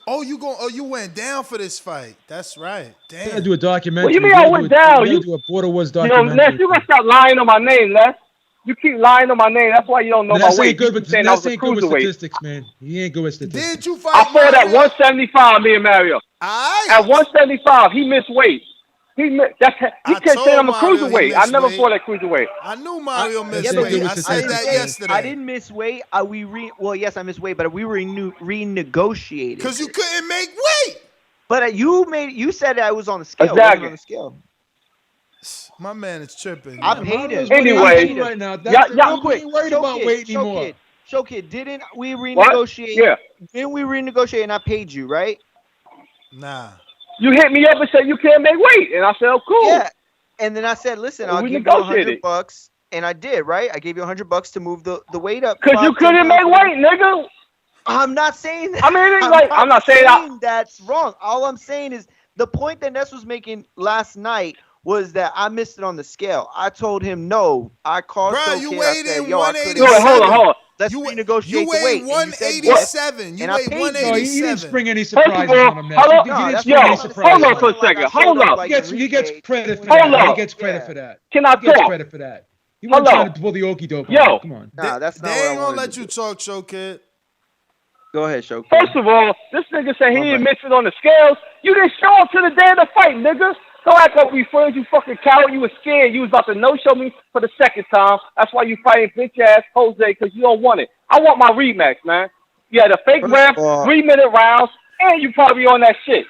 [SPEAKER 7] went down for this fight. That's right.
[SPEAKER 10] You gotta
[SPEAKER 7] Damn.
[SPEAKER 10] do a documentary.
[SPEAKER 20] What you mean I went down?
[SPEAKER 10] You gotta do a Border Wars
[SPEAKER 20] You know,
[SPEAKER 10] documentary.
[SPEAKER 20] Les, you gotta stop lying on my name, Les. You keep lying on my name. That's why you don't know my
[SPEAKER 10] Ness
[SPEAKER 20] weight.
[SPEAKER 10] ain't good with,
[SPEAKER 20] You saying I was
[SPEAKER 10] Ness
[SPEAKER 20] a
[SPEAKER 10] ain't good with
[SPEAKER 20] cruiserweight.
[SPEAKER 10] statistics, man. He ain't good with statistics.
[SPEAKER 7] Did you fight?
[SPEAKER 20] I fought at
[SPEAKER 7] Mario?
[SPEAKER 20] 175, me and Mario. At 175, he missed weight. He can't say I'm a cruiserweight. I never fought at cruiserweight.
[SPEAKER 7] I knew Mario missed
[SPEAKER 8] Yeah, but
[SPEAKER 7] weight. I said that yesterday.
[SPEAKER 8] I didn't miss weight. Well, yes, I missed weight, but we renegotiated.
[SPEAKER 7] Because you couldn't make weight.
[SPEAKER 8] But you said I was on the scale.
[SPEAKER 20] Exactly.
[SPEAKER 8] I wasn't on the scale.
[SPEAKER 7] My man is tripping.
[SPEAKER 8] I paid him.
[SPEAKER 20] Anyway,
[SPEAKER 10] right now.
[SPEAKER 8] Real quick,
[SPEAKER 10] ain't worried about weight anymore.
[SPEAKER 8] Show Kid, didn't we renegotiate?
[SPEAKER 20] Yeah.
[SPEAKER 8] Didn't we renegotiate and I paid you, right?
[SPEAKER 7] Nah.
[SPEAKER 20] You hit me up and said you can't make weight, and I said, "Oh, cool."
[SPEAKER 8] Yeah. And then I said, listen, I'll
[SPEAKER 20] We
[SPEAKER 8] give you
[SPEAKER 20] negotiated.
[SPEAKER 8] $100, and I did, right? I gave you $100 to move the weight up.
[SPEAKER 20] Because you couldn't make weight, nigga.
[SPEAKER 8] I'm not saying that.
[SPEAKER 20] I mean, it's like, I'm not saying that.
[SPEAKER 8] That's wrong. All I'm saying is the point that Ness was making last night was that I missed it on the scale. I told him no. I called
[SPEAKER 7] Bro,
[SPEAKER 8] Show
[SPEAKER 7] you
[SPEAKER 8] Kid.
[SPEAKER 7] weighed
[SPEAKER 8] I said,
[SPEAKER 7] in
[SPEAKER 8] yo, I
[SPEAKER 7] 187.
[SPEAKER 8] couldn't.
[SPEAKER 20] Hold on.
[SPEAKER 8] Let's renegotiate the weight.
[SPEAKER 7] You weighed
[SPEAKER 8] And you said yes,
[SPEAKER 7] 187. You
[SPEAKER 8] and I
[SPEAKER 7] weighed
[SPEAKER 8] paid you.
[SPEAKER 7] 187.
[SPEAKER 10] No, he didn't spring any
[SPEAKER 20] First of
[SPEAKER 10] surprises
[SPEAKER 20] all,
[SPEAKER 10] on him, Ness.
[SPEAKER 20] hold
[SPEAKER 10] He
[SPEAKER 20] on.
[SPEAKER 10] didn't
[SPEAKER 8] No,
[SPEAKER 10] spring any
[SPEAKER 20] Yo,
[SPEAKER 10] surprises.
[SPEAKER 20] hold on for a second. Hold up.
[SPEAKER 10] He gets credit for
[SPEAKER 20] Hold
[SPEAKER 10] that.
[SPEAKER 20] up.
[SPEAKER 10] He gets credit for that.
[SPEAKER 20] Can I
[SPEAKER 10] He gets
[SPEAKER 20] talk?
[SPEAKER 10] credit for that. He wasn't
[SPEAKER 20] Hold
[SPEAKER 10] trying
[SPEAKER 20] up.
[SPEAKER 10] to pull the okie doke.
[SPEAKER 20] Yo.
[SPEAKER 10] Come on.
[SPEAKER 8] Nah, that's not
[SPEAKER 7] They
[SPEAKER 8] what I
[SPEAKER 7] ain't gonna
[SPEAKER 8] wanted
[SPEAKER 7] let
[SPEAKER 8] to
[SPEAKER 7] you
[SPEAKER 8] do.
[SPEAKER 7] talk, Show Kid.
[SPEAKER 8] Go ahead, Show Kid.
[SPEAKER 20] First of all, this nigga said he didn't miss it on the scales. You didn't show up to the day of the fight, nigga. Don't act like we friends, you fucking coward. You was scared. You was about to no-show me for the second time. That's why you fighting bitch-ass Jose, because you don't want it. I want my rematch, man. You had a fake ref, 3-minute rounds, and you probably on that shit.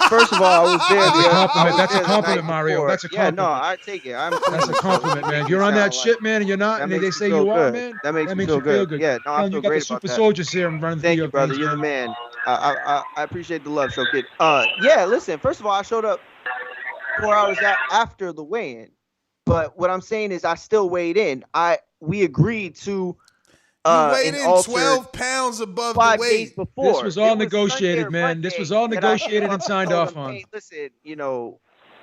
[SPEAKER 8] First of all, I was there.
[SPEAKER 10] That's a compliment, Mario. That's a compliment.
[SPEAKER 8] Yeah, no, I take it.
[SPEAKER 10] That's a compliment, man. You're on that shit, man, and you're not, and they say you are, man.
[SPEAKER 8] That makes me feel good. Yeah, no, I
[SPEAKER 10] Man,
[SPEAKER 8] feel
[SPEAKER 10] you got
[SPEAKER 8] great
[SPEAKER 10] the super
[SPEAKER 8] about that.
[SPEAKER 10] soldier serum running through
[SPEAKER 8] Thank
[SPEAKER 10] your
[SPEAKER 8] you, brother.
[SPEAKER 10] veins,
[SPEAKER 8] You're the
[SPEAKER 10] man.
[SPEAKER 8] man. I appreciate the love, so kid. Yeah, listen. First of all, I showed up 4 hours after the weigh-in, but what I'm saying is I still weighed in. We agreed to
[SPEAKER 7] You weighed
[SPEAKER 8] an
[SPEAKER 7] in
[SPEAKER 8] alter
[SPEAKER 7] 12 pounds above the
[SPEAKER 8] 5 days
[SPEAKER 7] weight.
[SPEAKER 8] before.
[SPEAKER 10] This was all
[SPEAKER 8] It
[SPEAKER 10] negotiated,
[SPEAKER 8] Sunday or
[SPEAKER 10] man. This was all
[SPEAKER 8] Monday that I
[SPEAKER 10] negotiated and signed
[SPEAKER 8] told
[SPEAKER 10] off
[SPEAKER 8] him,
[SPEAKER 10] on.
[SPEAKER 8] hey, listen,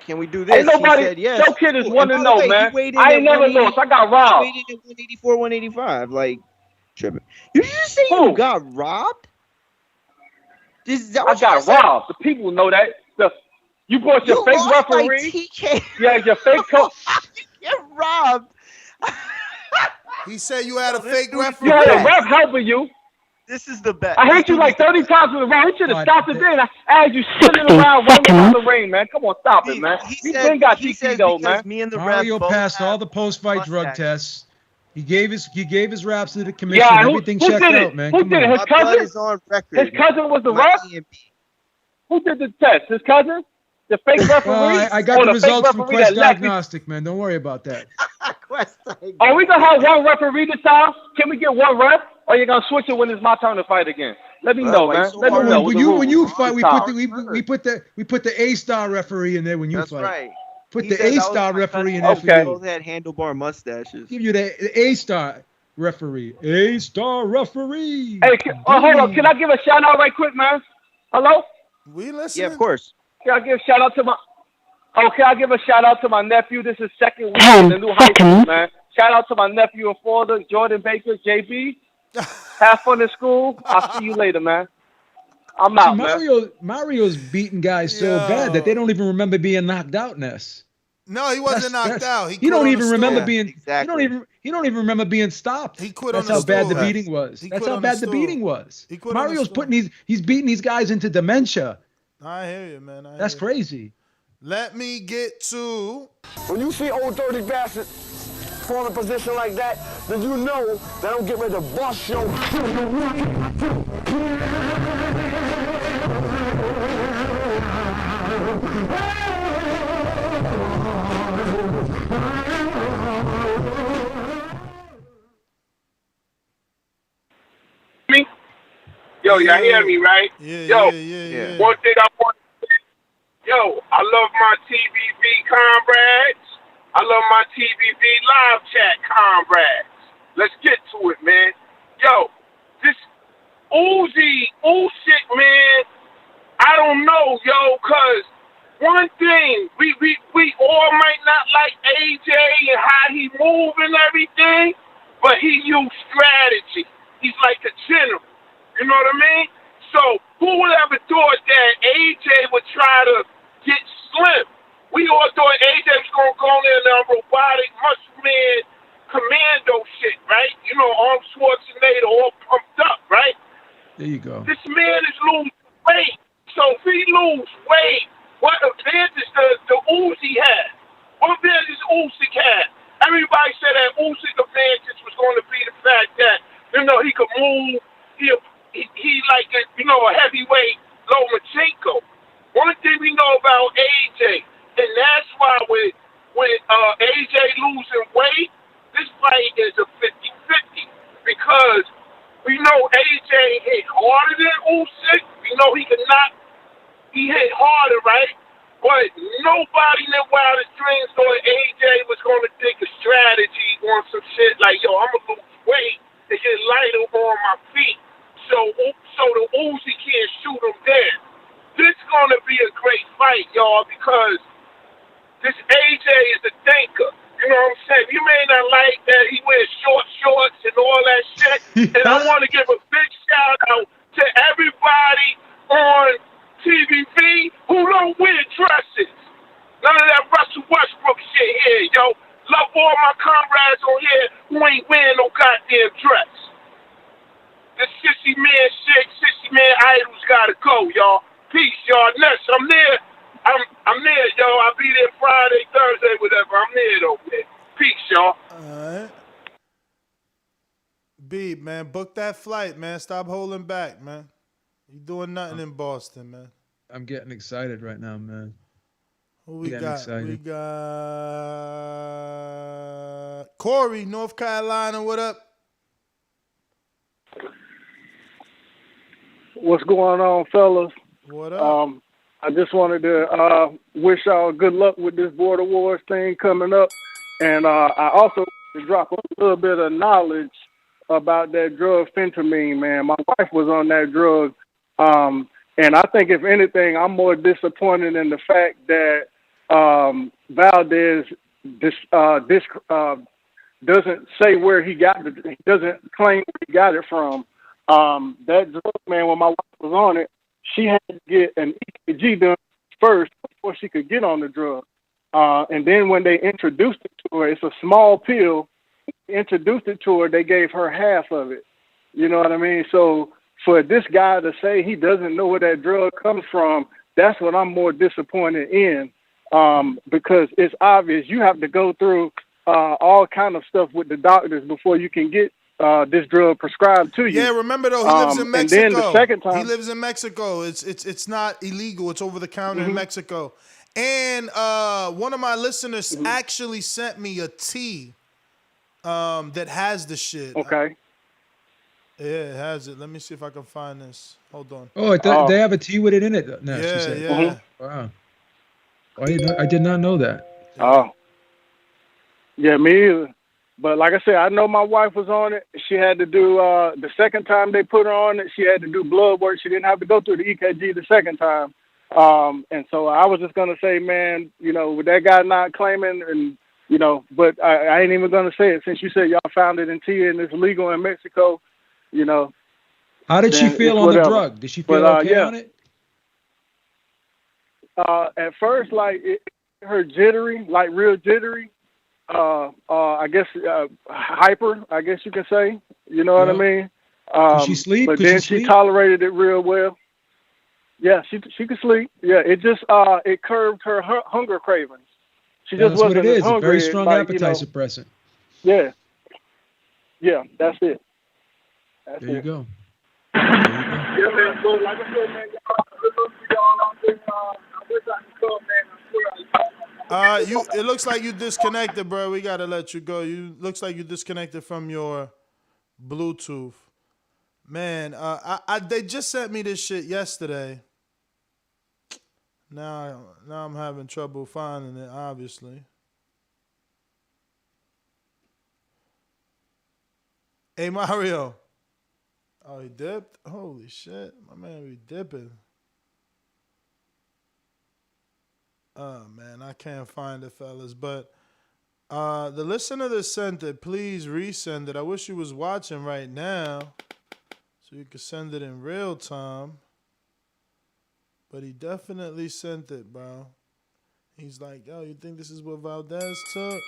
[SPEAKER 8] can we do
[SPEAKER 20] Ain't
[SPEAKER 8] this? He
[SPEAKER 20] nobody,
[SPEAKER 8] said yes.
[SPEAKER 20] your kid is
[SPEAKER 8] Cool. And
[SPEAKER 20] 1
[SPEAKER 8] by
[SPEAKER 20] and
[SPEAKER 8] the
[SPEAKER 20] 0,
[SPEAKER 8] way, he
[SPEAKER 20] man.
[SPEAKER 8] weighed in
[SPEAKER 20] I
[SPEAKER 8] at
[SPEAKER 20] ain't never
[SPEAKER 8] 180.
[SPEAKER 20] lost. I got
[SPEAKER 8] He
[SPEAKER 20] robbed.
[SPEAKER 8] weighed in at 184, 185. Like tripping. You just say
[SPEAKER 20] Who?
[SPEAKER 8] you got robbed? Is that
[SPEAKER 20] I
[SPEAKER 8] what you
[SPEAKER 20] got
[SPEAKER 8] just said?
[SPEAKER 20] robbed. The people know that. You brought your
[SPEAKER 8] You
[SPEAKER 20] fake
[SPEAKER 8] lost by
[SPEAKER 20] referee.
[SPEAKER 8] TK.
[SPEAKER 20] Yeah, your fake coach.
[SPEAKER 8] You get robbed.
[SPEAKER 7] He said you had a fake
[SPEAKER 20] You
[SPEAKER 7] referee.
[SPEAKER 20] had a ref helping you.
[SPEAKER 8] This is the best.
[SPEAKER 20] I hit you like 30 times in the ring. He should have stopped it then. I had you spinning around running around the ring, man. Come on, stop it, man. You been got TK though, man.
[SPEAKER 8] Me and the
[SPEAKER 10] Mario
[SPEAKER 8] ref
[SPEAKER 10] passed all the post-fight drug tests. He gave his raps to the commission.
[SPEAKER 20] Yeah,
[SPEAKER 10] Everything
[SPEAKER 20] who
[SPEAKER 10] checked
[SPEAKER 20] did it?
[SPEAKER 10] out, man.
[SPEAKER 20] Who
[SPEAKER 10] Come
[SPEAKER 20] did it?
[SPEAKER 10] on.
[SPEAKER 20] His
[SPEAKER 8] My blood
[SPEAKER 20] cousin?
[SPEAKER 8] is on record.
[SPEAKER 20] His cousin was the
[SPEAKER 8] My
[SPEAKER 20] ref?
[SPEAKER 8] EMP.
[SPEAKER 20] Who did the test? His cousin? The fake referee?
[SPEAKER 10] I got
[SPEAKER 20] or
[SPEAKER 10] the
[SPEAKER 20] fake
[SPEAKER 10] results from
[SPEAKER 20] referee
[SPEAKER 10] Quest
[SPEAKER 20] that left?
[SPEAKER 10] Diagnostic, man. Don't worry about that.
[SPEAKER 20] Are we gonna have one referee this time? Can we get one ref? Or you gonna switch it when it's my turn to fight again? Let me know, man. Let me know.
[SPEAKER 10] When you fight, we
[SPEAKER 20] this
[SPEAKER 10] put the A-star referee in there when you
[SPEAKER 8] That's
[SPEAKER 10] fight.
[SPEAKER 8] right.
[SPEAKER 10] Put
[SPEAKER 8] He
[SPEAKER 10] the
[SPEAKER 8] said that was
[SPEAKER 10] A-star
[SPEAKER 8] my
[SPEAKER 10] referee in
[SPEAKER 8] cousin.
[SPEAKER 10] there for
[SPEAKER 8] They
[SPEAKER 10] you.
[SPEAKER 8] both had handlebar mustaches.
[SPEAKER 10] Give you the A-star referee. A-star referee.
[SPEAKER 20] Hey, hold on. Can I give a shout out right quick, man? Hello?
[SPEAKER 7] We listening?
[SPEAKER 8] Yeah, of course.
[SPEAKER 20] Can I give a shout out to my? Okay, I'll give a shout out to my nephew. This is second week in the new high school, man. Shout out to my nephew and father, Jordan Baker, JB. Have fun in school. I'll see you later, man. I'm out, man.
[SPEAKER 10] Mario's beating guys so bad that they don't even remember being knocked out, Ness.
[SPEAKER 7] No, he wasn't knocked out. He
[SPEAKER 10] you don't
[SPEAKER 7] quit on
[SPEAKER 10] even
[SPEAKER 7] the
[SPEAKER 10] remember
[SPEAKER 7] stool.
[SPEAKER 10] being.
[SPEAKER 8] Exactly.
[SPEAKER 10] You don't even remember being stopped.
[SPEAKER 7] He quit
[SPEAKER 10] That's
[SPEAKER 7] on the
[SPEAKER 10] how bad the
[SPEAKER 7] stool.
[SPEAKER 10] beating was.
[SPEAKER 7] He
[SPEAKER 10] That's
[SPEAKER 7] quit
[SPEAKER 10] how
[SPEAKER 7] on the
[SPEAKER 10] bad the
[SPEAKER 7] stool.
[SPEAKER 10] beating was.
[SPEAKER 7] He quit on the
[SPEAKER 10] Mario's
[SPEAKER 7] stool.
[SPEAKER 10] he's beating these guys into dementia.
[SPEAKER 7] I hear you, man.
[SPEAKER 10] That's crazy.
[SPEAKER 7] Let me get to.
[SPEAKER 21] When you see old dirty bastard fall in a position like that, then you know that I'm getting ready to bust your.
[SPEAKER 13] Me? Yo, y'all hear me, right?
[SPEAKER 7] Yeah.
[SPEAKER 13] One thing I want to say, yo, I love my TBV comrades. I love my TBV live chat comrades. Let's get to it, man. Yo, this Usyk, man, I don't know, yo, cause one thing, we all might not like AJ and how he move and everything, but he used strategy. He's like a general. You know what I mean? So who would ever thought that AJ would try to get slim? We all thought AJ was gonna go in there robotic muscle man commando shit, right? You know, Arnold Schwarzenegger all pumped up, right?
[SPEAKER 10] There you go.
[SPEAKER 13] This man is losing weight. So if he lose weight, what advantage does the Uzi have? What advantage Usyk have? Everybody said that Usyk advantage was going to be the fact that, you know, he could move. He like a, you know, a heavyweight Lomachenko. One thing we know about AJ, and that's why with AJ losing weight, this fight is a 50-50 because we know AJ hit harder than Usyk. We know he hit harder, right? But nobody in their wildest dreams thought AJ was going to take a strategy on some shit like, yo, I'm going to lose weight and get lighter on my feet so the Uzi can't shoot him down. This is going to be a great fight, y'all, because this AJ is a thinker. You know what I'm saying? You may not like that he wears shorts and all that shit. And I want to give a big shout out to everybody on TVV who don't wear dresses. None of that Russell Westbrook shit here, yo. Love all my comrades on here who ain't wearing no goddamn dress. This sissy man shit, sissy man idols gotta go, y'all. Peace, y'all. Next, I'm there. I'm there, yo. I'll be there Friday, Thursday, whatever. I'm there, though, man. Peace, y'all.
[SPEAKER 7] All right. B, man, book that flight, man. Stop holding back, man. You doing nothing in Boston, man.
[SPEAKER 10] I'm getting excited right now, man.
[SPEAKER 7] Who we
[SPEAKER 10] Getting
[SPEAKER 7] got?
[SPEAKER 10] excited.
[SPEAKER 7] We got Corey, North Carolina. What up?
[SPEAKER 20] What's going on, fellas?
[SPEAKER 7] What up?
[SPEAKER 20] I just wanted to wish y'all good luck with this border wars thing coming up, and I also want to drop a little bit of knowledge about that drug phentermine. Man, my wife was on that drug, and I think if anything, I'm more disappointed in the fact that Valdez doesn't say where he got it. He doesn't claim where he got it from. That drug, man, when my wife was on it, she had to get an EKG done first before she could get on the drug. And then when they introduced it to her, it's a small pill. Introduced it to her, they gave her half of it. You know what I mean? So for this guy to say he doesn't know where that drug comes from, that's what I'm more disappointed in. Because it's obvious you have to go through all kind of stuff with the doctors before you can get this drug prescribed to you.
[SPEAKER 7] Yeah, remember though, he lives in Mexico.
[SPEAKER 20] And then the second time,
[SPEAKER 7] he lives in Mexico. It's not illegal. It's over the counter in Mexico. And one of my listeners actually sent me a tea that has the shit.
[SPEAKER 20] Okay.
[SPEAKER 7] Yeah, it has it. Let me see if I can find this. Hold on.
[SPEAKER 10] Oh, they have a tea with it in it now.
[SPEAKER 7] Yeah,
[SPEAKER 10] she said.
[SPEAKER 7] yeah.
[SPEAKER 10] Wow. I did not know that.
[SPEAKER 20] Oh. Yeah, me either. But like I said, I know my wife was on it. She had to do, the second time they put her on it, she had to do blood work. She didn't have to go through the EKG the second time. And so I was just going to say, man, you know, with that guy not claiming and, you know, but I ain't even going to say it since you said y'all found it in tea and it's legal in Mexico, you know.
[SPEAKER 10] How did she feel on the drug? Did she feel okay on it?
[SPEAKER 20] At first, like, her jittery, like real jittery. I guess hyper, I guess you can say. You know what I mean?
[SPEAKER 10] Could she sleep?
[SPEAKER 20] But
[SPEAKER 10] Could
[SPEAKER 20] then
[SPEAKER 10] she
[SPEAKER 20] she tolerated it real well. Yeah, she could sleep. Yeah, it just it curbed her hunger cravings. She just
[SPEAKER 10] That's what
[SPEAKER 20] wasn't
[SPEAKER 10] it
[SPEAKER 20] as
[SPEAKER 10] is. A
[SPEAKER 20] hungry.
[SPEAKER 10] very strong
[SPEAKER 20] like,
[SPEAKER 10] appetite
[SPEAKER 20] you know,
[SPEAKER 10] suppressant.
[SPEAKER 20] Yeah, that's it. That's
[SPEAKER 10] There you
[SPEAKER 20] it.
[SPEAKER 10] go.
[SPEAKER 20] Yeah, man. So like I said, man, I wish I could come, man.
[SPEAKER 7] It looks like you disconnected, bro. We gotta let you go. Looks like you disconnected from your Bluetooth. Man, they just sent me this shit yesterday. Now I'm having trouble finding it, obviously. Hey Mario. Oh, he dipped? Holy shit. My man be dipping. Oh man, I can't find it, fellas. But the listener that sent it, please resend it. I wish you was watching right now, so you could send it in real time. But he definitely sent it, bro. He's like, yo, you think this is what Valdez took?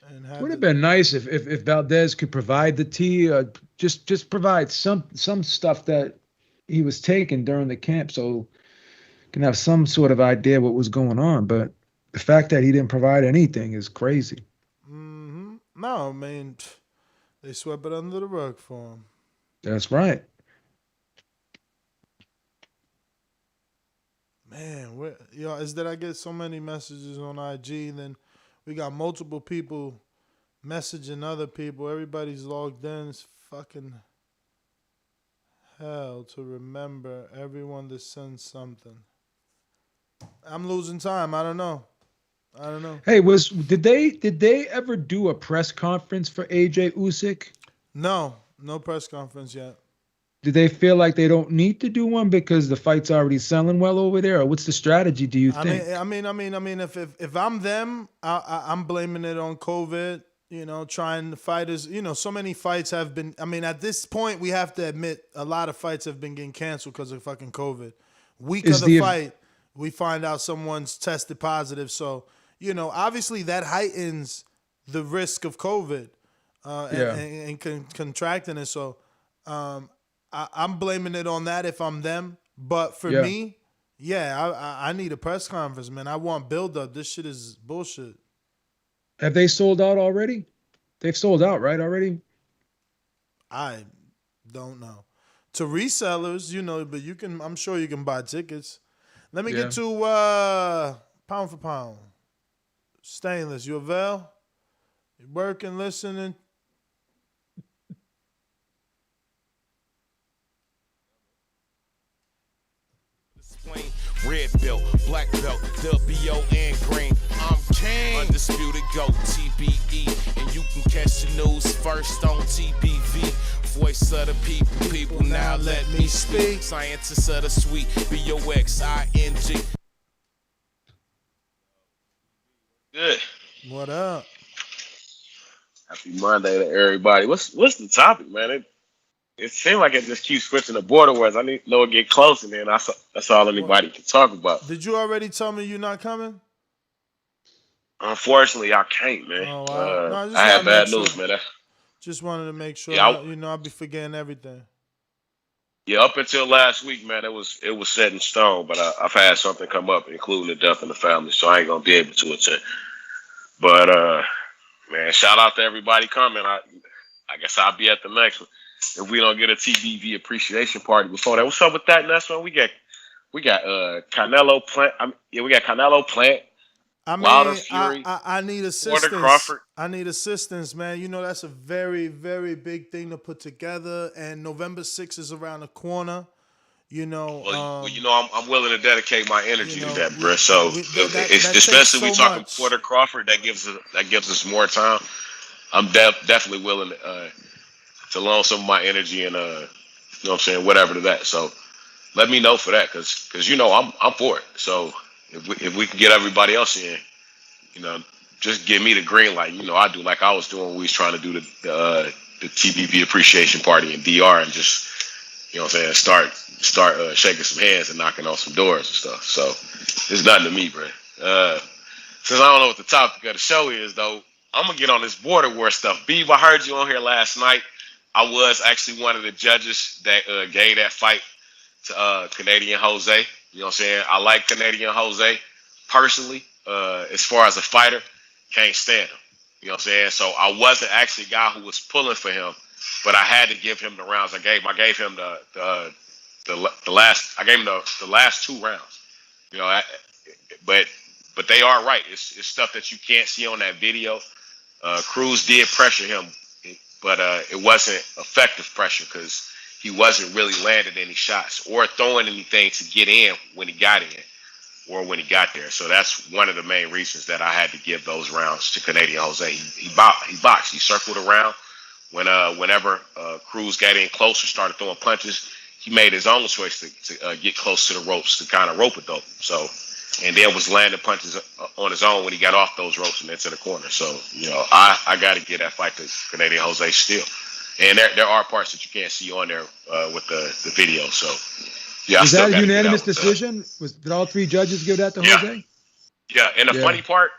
[SPEAKER 7] And
[SPEAKER 10] Would have been nice if Valdez could provide the tea, just provide some stuff that he was taking during the camp, so can have some sort of idea what was going on. But the fact that he didn't provide anything is crazy.
[SPEAKER 7] Mm-hmm. No, I mean, they swept it under the rug for him.
[SPEAKER 10] That's right.
[SPEAKER 7] Man, is that I get so many messages on IG, then we got multiple people messaging other people. Everybody's logged in. It's fucking hell to remember everyone that sends something. I'm losing time. I don't know.
[SPEAKER 10] Hey, did they ever do a press conference for AJ Usyk?
[SPEAKER 7] No press conference yet.
[SPEAKER 10] Do they feel like they don't need to do one because the fight's already selling well over there? Or what's the strategy, do you think?
[SPEAKER 7] I mean, if I'm them, I'm blaming it on COVID. You know, trying to fighters. You know, so many fights have been. I mean, at this point, we have to admit a lot of fights have been getting canceled because of fucking COVID. Week of the fight, we find out someone's tested positive. So, you know, obviously that heightens the risk of COVID and contracting it. So, I'm blaming it on that if I'm them. But for me, I need a press conference, man. I want build-up. This shit is bullshit.
[SPEAKER 10] Have they sold out already? They've sold out, right, already?
[SPEAKER 7] I don't know. To resellers, you know, but I'm sure you can buy tickets. Let me get to pound for pound. Stainless, you avail? You working, listening?
[SPEAKER 16] Red belt, black belt, WO and green. I'm king. Undisputed GOAT, TBE. And you can catch the news first on TBV. Voice of the people, now let me speak. Scientists of the sweet, BOXING.
[SPEAKER 1] Good.
[SPEAKER 7] What up?
[SPEAKER 1] Happy Monday to everybody. What's the topic, man? It seemed like it just keeps switching the border words. I need to know it get close, and then that's all anybody can talk about.
[SPEAKER 7] Did you already tell me you're not coming?
[SPEAKER 1] Unfortunately, I can't, man.
[SPEAKER 7] Oh, wow. No,
[SPEAKER 1] I had bad news, man.
[SPEAKER 7] Just wanted to make sure.
[SPEAKER 1] Yeah,
[SPEAKER 7] I'll be forgetting everything.
[SPEAKER 1] Yeah, up until last week, man, it was set in stone. But I've had something come up, including the death in the family, so I ain't gonna be able to attend. But man, shout out to everybody coming. I guess I'll be at the next one. If we don't get a TBV appreciation party before that, what's up with that, Ness? We got Canelo Plant. We got Canelo Plant.
[SPEAKER 7] I mean,
[SPEAKER 1] Wilder, Fury,
[SPEAKER 7] I need assistance.
[SPEAKER 1] Crawford.
[SPEAKER 7] I need assistance, man. You know, that's a very, very big thing to put together. And November 6th is around the corner. You know,
[SPEAKER 1] I'm willing to dedicate my energy to that, bro. So, especially we talking Porter Crawford, that gives us more time. I'm definitely willing to loan some of my energy and you know what I'm saying, whatever to that. So, let me know for that, because I'm for it. So, if we can get everybody else in, just give me the green light. I do like I was doing when we was trying to do the TBV appreciation party in DR, and just start shaking some hands and knocking on some doors and stuff. So it's nothing to me, bro. Since I don't know what the topic of the show is, though, I'm gonna get on this border war stuff. Beav, I heard you on here last night. I was actually one of the judges that gave that fight to Canadian Jose. You know what I'm saying? I like Canadian Jose personally. As far as a fighter, can't stand him. You know what I'm saying? So I wasn't actually a guy who was pulling for him, but I had to give him the rounds I gave him. I gave him the last 2 rounds. But they are right. It's stuff that you can't see on that video. Cruz did pressure him, but it wasn't effective pressure because he wasn't really landing any shots or throwing anything to get in when he got in or when he got there. So that's one of the main reasons that I had to give those rounds to Canadian Jose. He boxed. He circled around. Whenever Cruz got in close and started throwing punches, he made his own choice to get close to the ropes to kind of rope it though. So, and then was landing punches on his own when he got off those ropes and into the corner. So, I got to get that fight to Canadian Jose still. And there are parts that you can't see on there with the video. So, yeah.
[SPEAKER 10] Was that a unanimous decision? Did all 3 judges give that to Jose?
[SPEAKER 1] Yeah, and the funny part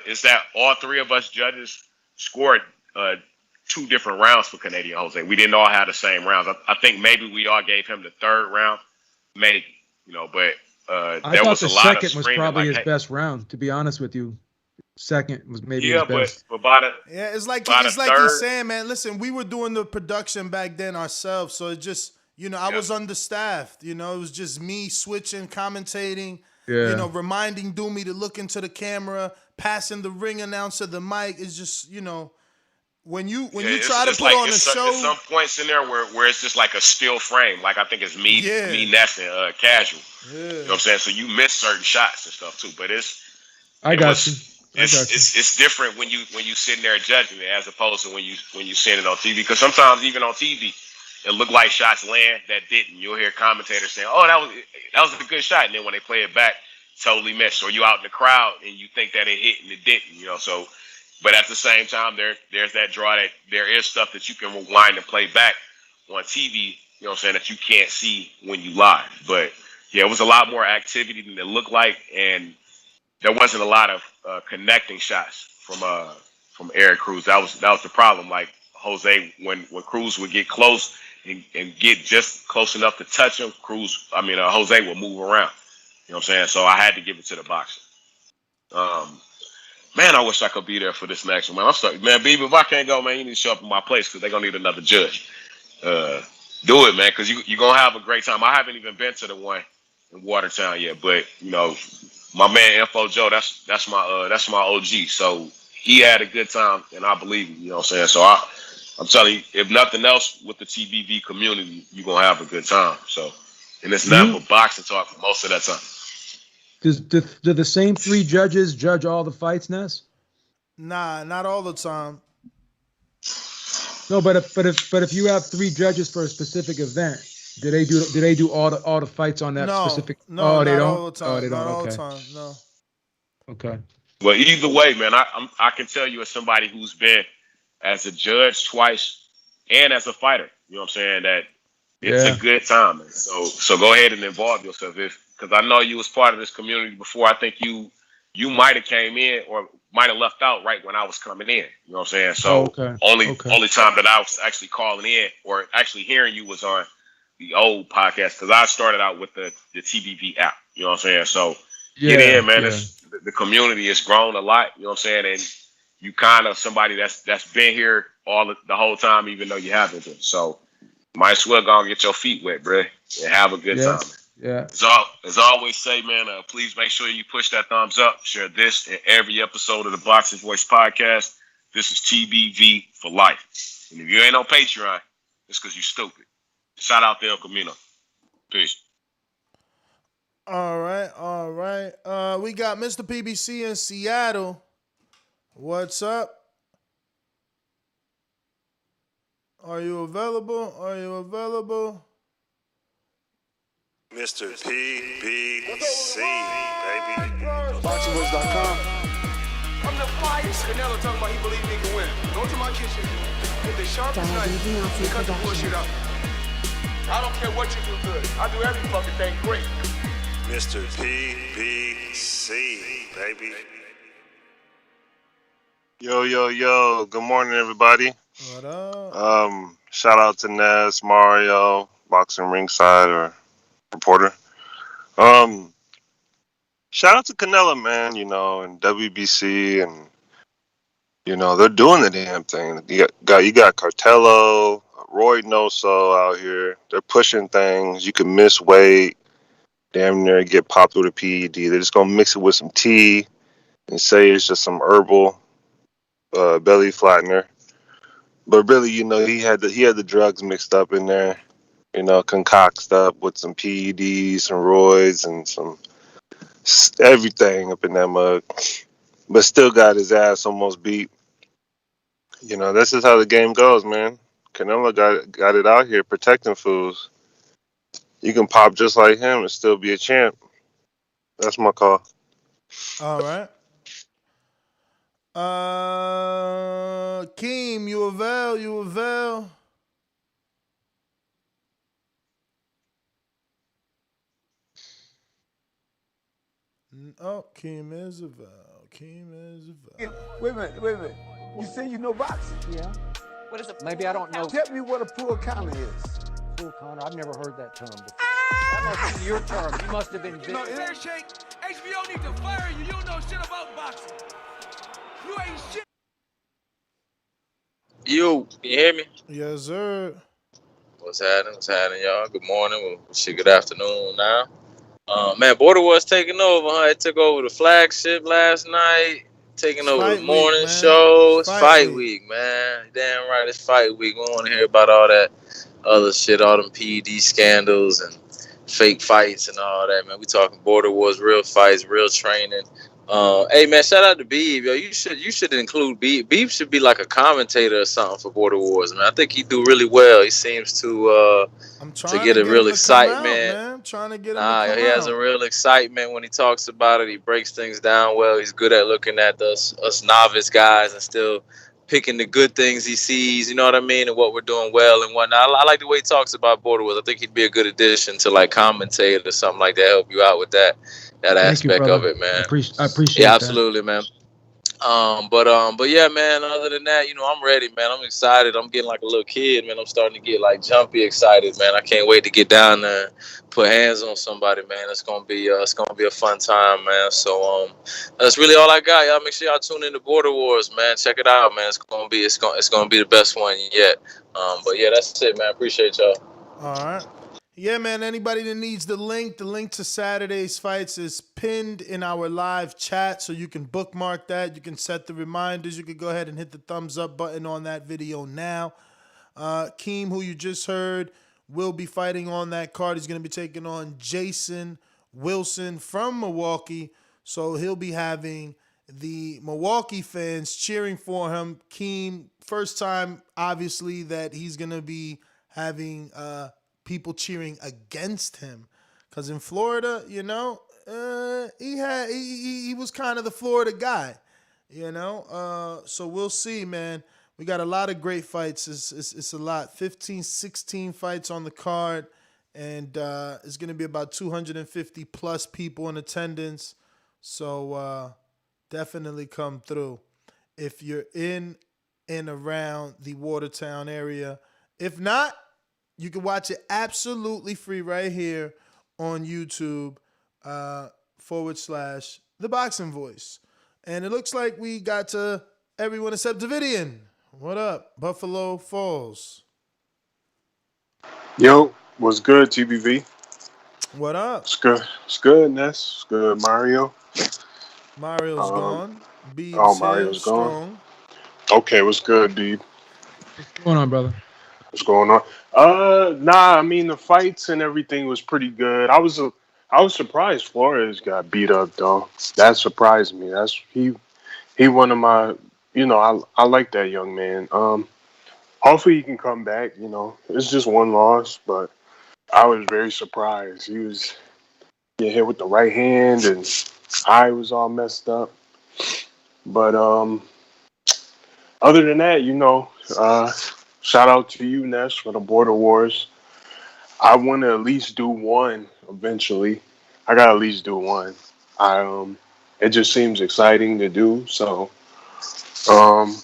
[SPEAKER 1] is that all 3 of us judges scored 2 different rounds for Canadian Jose. We didn't all have the same rounds. I think maybe we all gave him the 3rd round, maybe, but
[SPEAKER 10] I thought the second was probably his best round, to be honest with you. Second was maybe his best.
[SPEAKER 1] But by the
[SPEAKER 7] it's like
[SPEAKER 1] by
[SPEAKER 7] he's
[SPEAKER 1] third,
[SPEAKER 7] saying, man. Listen, we were doing the production back then ourselves, so it just I was understaffed. It was just me switching, commentating.
[SPEAKER 10] Yeah.
[SPEAKER 7] Reminding Doomy to look into the camera, passing the ring announcer the mic. Is just when you try to put on a show.
[SPEAKER 1] There's some points in there where it's just like a still frame. Like I think it's me, Ness, and Casual.
[SPEAKER 7] Yeah.
[SPEAKER 1] You know what I'm saying? So you miss certain shots and stuff too. But it's different when you sitting there judging it as opposed to when you seeing it on TV. Because sometimes even on TV, it look like shots land that didn't. You'll hear commentators saying, "Oh, that was a good shot," and then when they play it back, totally missed. Or you out in the crowd and you think that it hit and it didn't. So. But at the same time, there's that draw that there is stuff that you can rewind and play back on TV, that you can't see when you live. But yeah, it was a lot more activity than it looked like, and there wasn't a lot of connecting shots from Eric Cruz. That was the problem. Like Jose, when Cruz would get close and get just close enough to touch him, Jose would move around. You know what I'm saying? So I had to give it to the boxer. Man, I wish I could be there for this next one, man. I'm stuck. Man, Beaver, if I can't go, man, you need to show up in my place because they're going to need another judge. Do it, man, because you're going to have a great time. I haven't even been to the one in Watertown yet, but, my man, Info Joe, that's my OG. So he had a good time, and I believe him, you know what I'm saying? So I'm telling you, if nothing else, with the TBV community, you're going to have a good time. So and it's not for boxing talk for most of that time.
[SPEAKER 10] Do the same 3 judges judge all the fights, Ness?
[SPEAKER 7] Nah, not all the time.
[SPEAKER 10] No, but if you have 3 judges for a specific event, do they do all the fights on that specific?
[SPEAKER 7] No,
[SPEAKER 10] they
[SPEAKER 7] not
[SPEAKER 10] don't.
[SPEAKER 7] all the time.
[SPEAKER 10] Oh, they don't.
[SPEAKER 7] Not all
[SPEAKER 10] Okay.
[SPEAKER 7] the time. No.
[SPEAKER 10] Okay.
[SPEAKER 1] Well, either way, man, I can tell you as somebody who's been as a judge twice and as a fighter, you know what I'm saying, that it's a good time. So go ahead and involve yourself, because I know you was part of this community before. I think you might have came in or might have left out right when I was coming in. You know what I'm saying? So only time that I was actually calling in or actually hearing you was on the old podcast, because I started out with the TBV app. You know what I'm saying? So get in, man. The community has grown a lot. You know what I'm saying? And you kind of somebody that's been here the whole time, even though you haven't been. So might as well go and get your feet wet, bro, and have a good time.
[SPEAKER 10] Yeah.
[SPEAKER 1] As I always say, man, please make sure you push that thumbs up. Share this in every episode of the Boxing Voice podcast. This is TBV for life. And if you ain't on Patreon, it's because you stupid. Shout out to El Camino. Peace.
[SPEAKER 7] All right. We got Mr. PBC in Seattle. What's up? Are you available?
[SPEAKER 2] Mr. PBC, baby.
[SPEAKER 21] BoxingVoice.com.
[SPEAKER 13] I'm the flyest. Canelo talking about he believe he can win. Go to my kitchen. Get the sharpest knife and cut the bullshit out. I don't care what you do good. I do every fucking thing great.
[SPEAKER 2] Mr. PBC, baby. Yo. Good morning, everybody.
[SPEAKER 7] What up?
[SPEAKER 2] Shout out to Ness, Mario, Boxing Ringside, or reporter. Shout out to Canelo, man, and WBC, and, they're doing the damn thing. You got Cartello, Roy Noso out here. They're pushing things. You can miss weight, damn near get popped with a PED. They're just going to mix it with some tea and say it's just some herbal belly flattener. But really, he had the drugs mixed up in there, concocted up with some PEDs, some roids, and some everything up in that mug. But still got his ass almost beat. This is how the game goes, man. Canelo got it out here protecting fools. You can pop just like him and still be a champ. That's my call.
[SPEAKER 7] All right. Keem, you avail. Oh, Keem is avail.
[SPEAKER 21] Wait a minute. You say you know boxing?
[SPEAKER 22] Yeah.
[SPEAKER 21] What is a
[SPEAKER 22] Maybe I don't know.
[SPEAKER 21] Tell me what a pool counter is.
[SPEAKER 22] Full Connor, I've never heard that term before. That must be your term. You must have been
[SPEAKER 13] No, Shake, HBO need to fire you. You don't know shit about boxing. You ain't shit.
[SPEAKER 23] You hear me?
[SPEAKER 7] Yes, sir.
[SPEAKER 23] What's happening, y'all? Good morning. Good afternoon now. Man, Border Wars taking over, huh? It took over the flagship last night, taking over the morning show. It's fight week, man. Damn right, it's fight week. We don't want to hear about all that other shit, all them PED scandals and fake fights and all that, man. We talking Border Wars, real fights, real training. Hey man, shout out to Beeb, yo. You should include Beeb. Beeb should be like a commentator or something for Border Wars, man. I think he do really well. He seems to get a real excitement.
[SPEAKER 7] I'm trying to get him to come out.
[SPEAKER 23] He has a real excitement when he talks about it. He breaks things down well. He's good at looking at us novice guys and still picking the good things he sees, you know what I mean, and what we're doing well and whatnot. I like the way he talks about Border Wars. I think he'd be a good addition to like commentate or something like that, help you out with that aspect of it, man.
[SPEAKER 10] I appreciate
[SPEAKER 23] yeah,
[SPEAKER 10] that.
[SPEAKER 23] absolutely, man. But yeah, man, other than that, I'm ready, man. I'm excited. I'm getting like a little kid, man. I'm starting to get like jumpy excited, man. I can't wait to get down there and put hands on somebody, man. It's gonna be a fun time, man. So that's really all I got. Y'all make sure y'all tune in to Border Wars, man. Check it out, man. It's gonna be the best one yet. But yeah, that's it, man. Appreciate y'all.
[SPEAKER 7] All right. Yeah, man, anybody that needs the link to Saturday's fights is pinned in our live chat, so you can bookmark that. You can set the reminders. You can go ahead and hit the thumbs up button on that video now. Keem, who you just heard, will be fighting on that card. He's going to be taking on Jason Wilson from Milwaukee. So he'll be having the Milwaukee fans cheering for him. Keem, first time, obviously, that he's going to be having people cheering against him. Because in Florida, he was kind of the Florida guy, So we'll see, man. We got a lot of great fights. It's a lot. 15, 16 fights on the card. And it's going to be about 250 plus people in attendance. So definitely come through if you're in and around the Watertown area. If not, you can watch it absolutely free right here on YouTube / The Boxing Voice. And it looks like we got to everyone except Davidian. What up, Buffalo Falls?
[SPEAKER 3] Yo, what's good, TBV?
[SPEAKER 7] What up?
[SPEAKER 3] It's good. It's good, Ness. It's good, Mario.
[SPEAKER 7] Mario's gone. Beeb's
[SPEAKER 3] Mario's
[SPEAKER 7] here,
[SPEAKER 3] gone.
[SPEAKER 7] strong.
[SPEAKER 3] Okay, what's good, Beeb?
[SPEAKER 10] What's going on, brother?
[SPEAKER 3] What's going on? I mean the fights and everything was pretty good. I was surprised Flores got beat up though. That surprised me. He one of my I like that young man. Hopefully he can come back, It's just one loss, but I was very surprised. He was getting hit with the right hand and eye was all messed up. But other than that, shout out to you, Ness, for the Border Wars. I want to at least do one eventually. I got to at least do one. It just seems exciting to do. So, I'm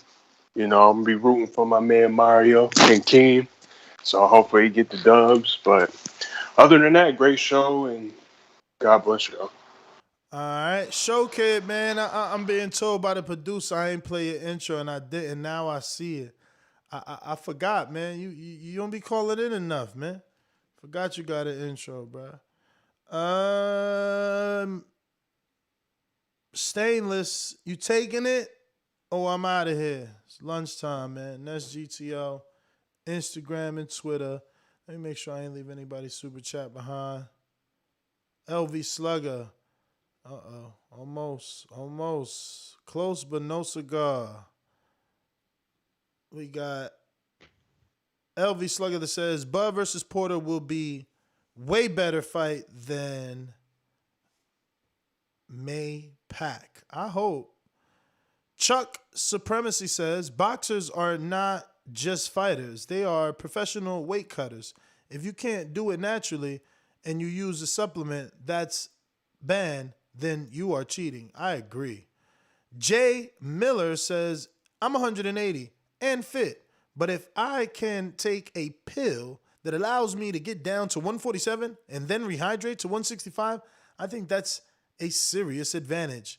[SPEAKER 3] going to be rooting for my man Mario and Keem. So hopefully he get the dubs. But other than that, great show and God bless you.
[SPEAKER 7] All right, Show Kid, man. I'm being told by the producer I ain't play your intro, and I didn't. Now I see it. I forgot, man. You don't be calling in enough, man. Forgot you got an intro, bro. Stainless, you taking it? Oh, I'm out of here. It's lunchtime, man. That's GTO, Instagram and Twitter. Let me make sure I ain't leave anybody super chat behind. LV Slugger. Uh-oh. Almost. Close, but no cigar. We got LV Slugger that says, Bud versus Porter will be way better fight than May Pack. I hope. Chuck Supremacy says, boxers are not just fighters. They are professional weight cutters. If you can't do it naturally and you use a supplement that's banned, then you are cheating. I agree. Jay Miller says, I'm 180 and fit, but if I can take a pill that allows me to get down to 147 and then rehydrate to 165, I think that's a serious advantage.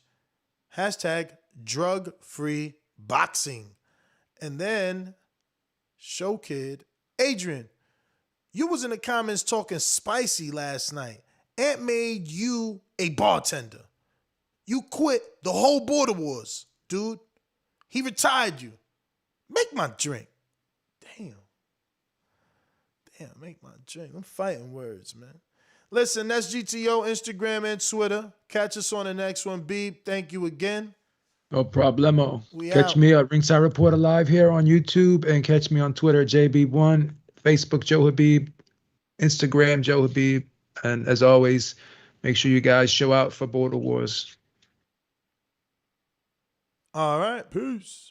[SPEAKER 7] Hashtag drug-free boxing. And then, Show Kid, Adrian, you was in the comments talking spicy last night. Ant made you a bartender. You quit the whole Border Wars, dude. He retired you. Make my drink. Damn, make my drink. I'm fighting words, man. Listen, that's GTO, Instagram, and Twitter. Catch us on the next one. Beep, thank you again.
[SPEAKER 10] No problemo.
[SPEAKER 7] We
[SPEAKER 10] Catch
[SPEAKER 7] out.
[SPEAKER 10] me at Ringside Reporter Live here on YouTube, and catch me on Twitter, JB1, Facebook, Joe Habib, Instagram, Joe Habib. And as always, make sure you guys show out for Border Wars.
[SPEAKER 7] All right, peace.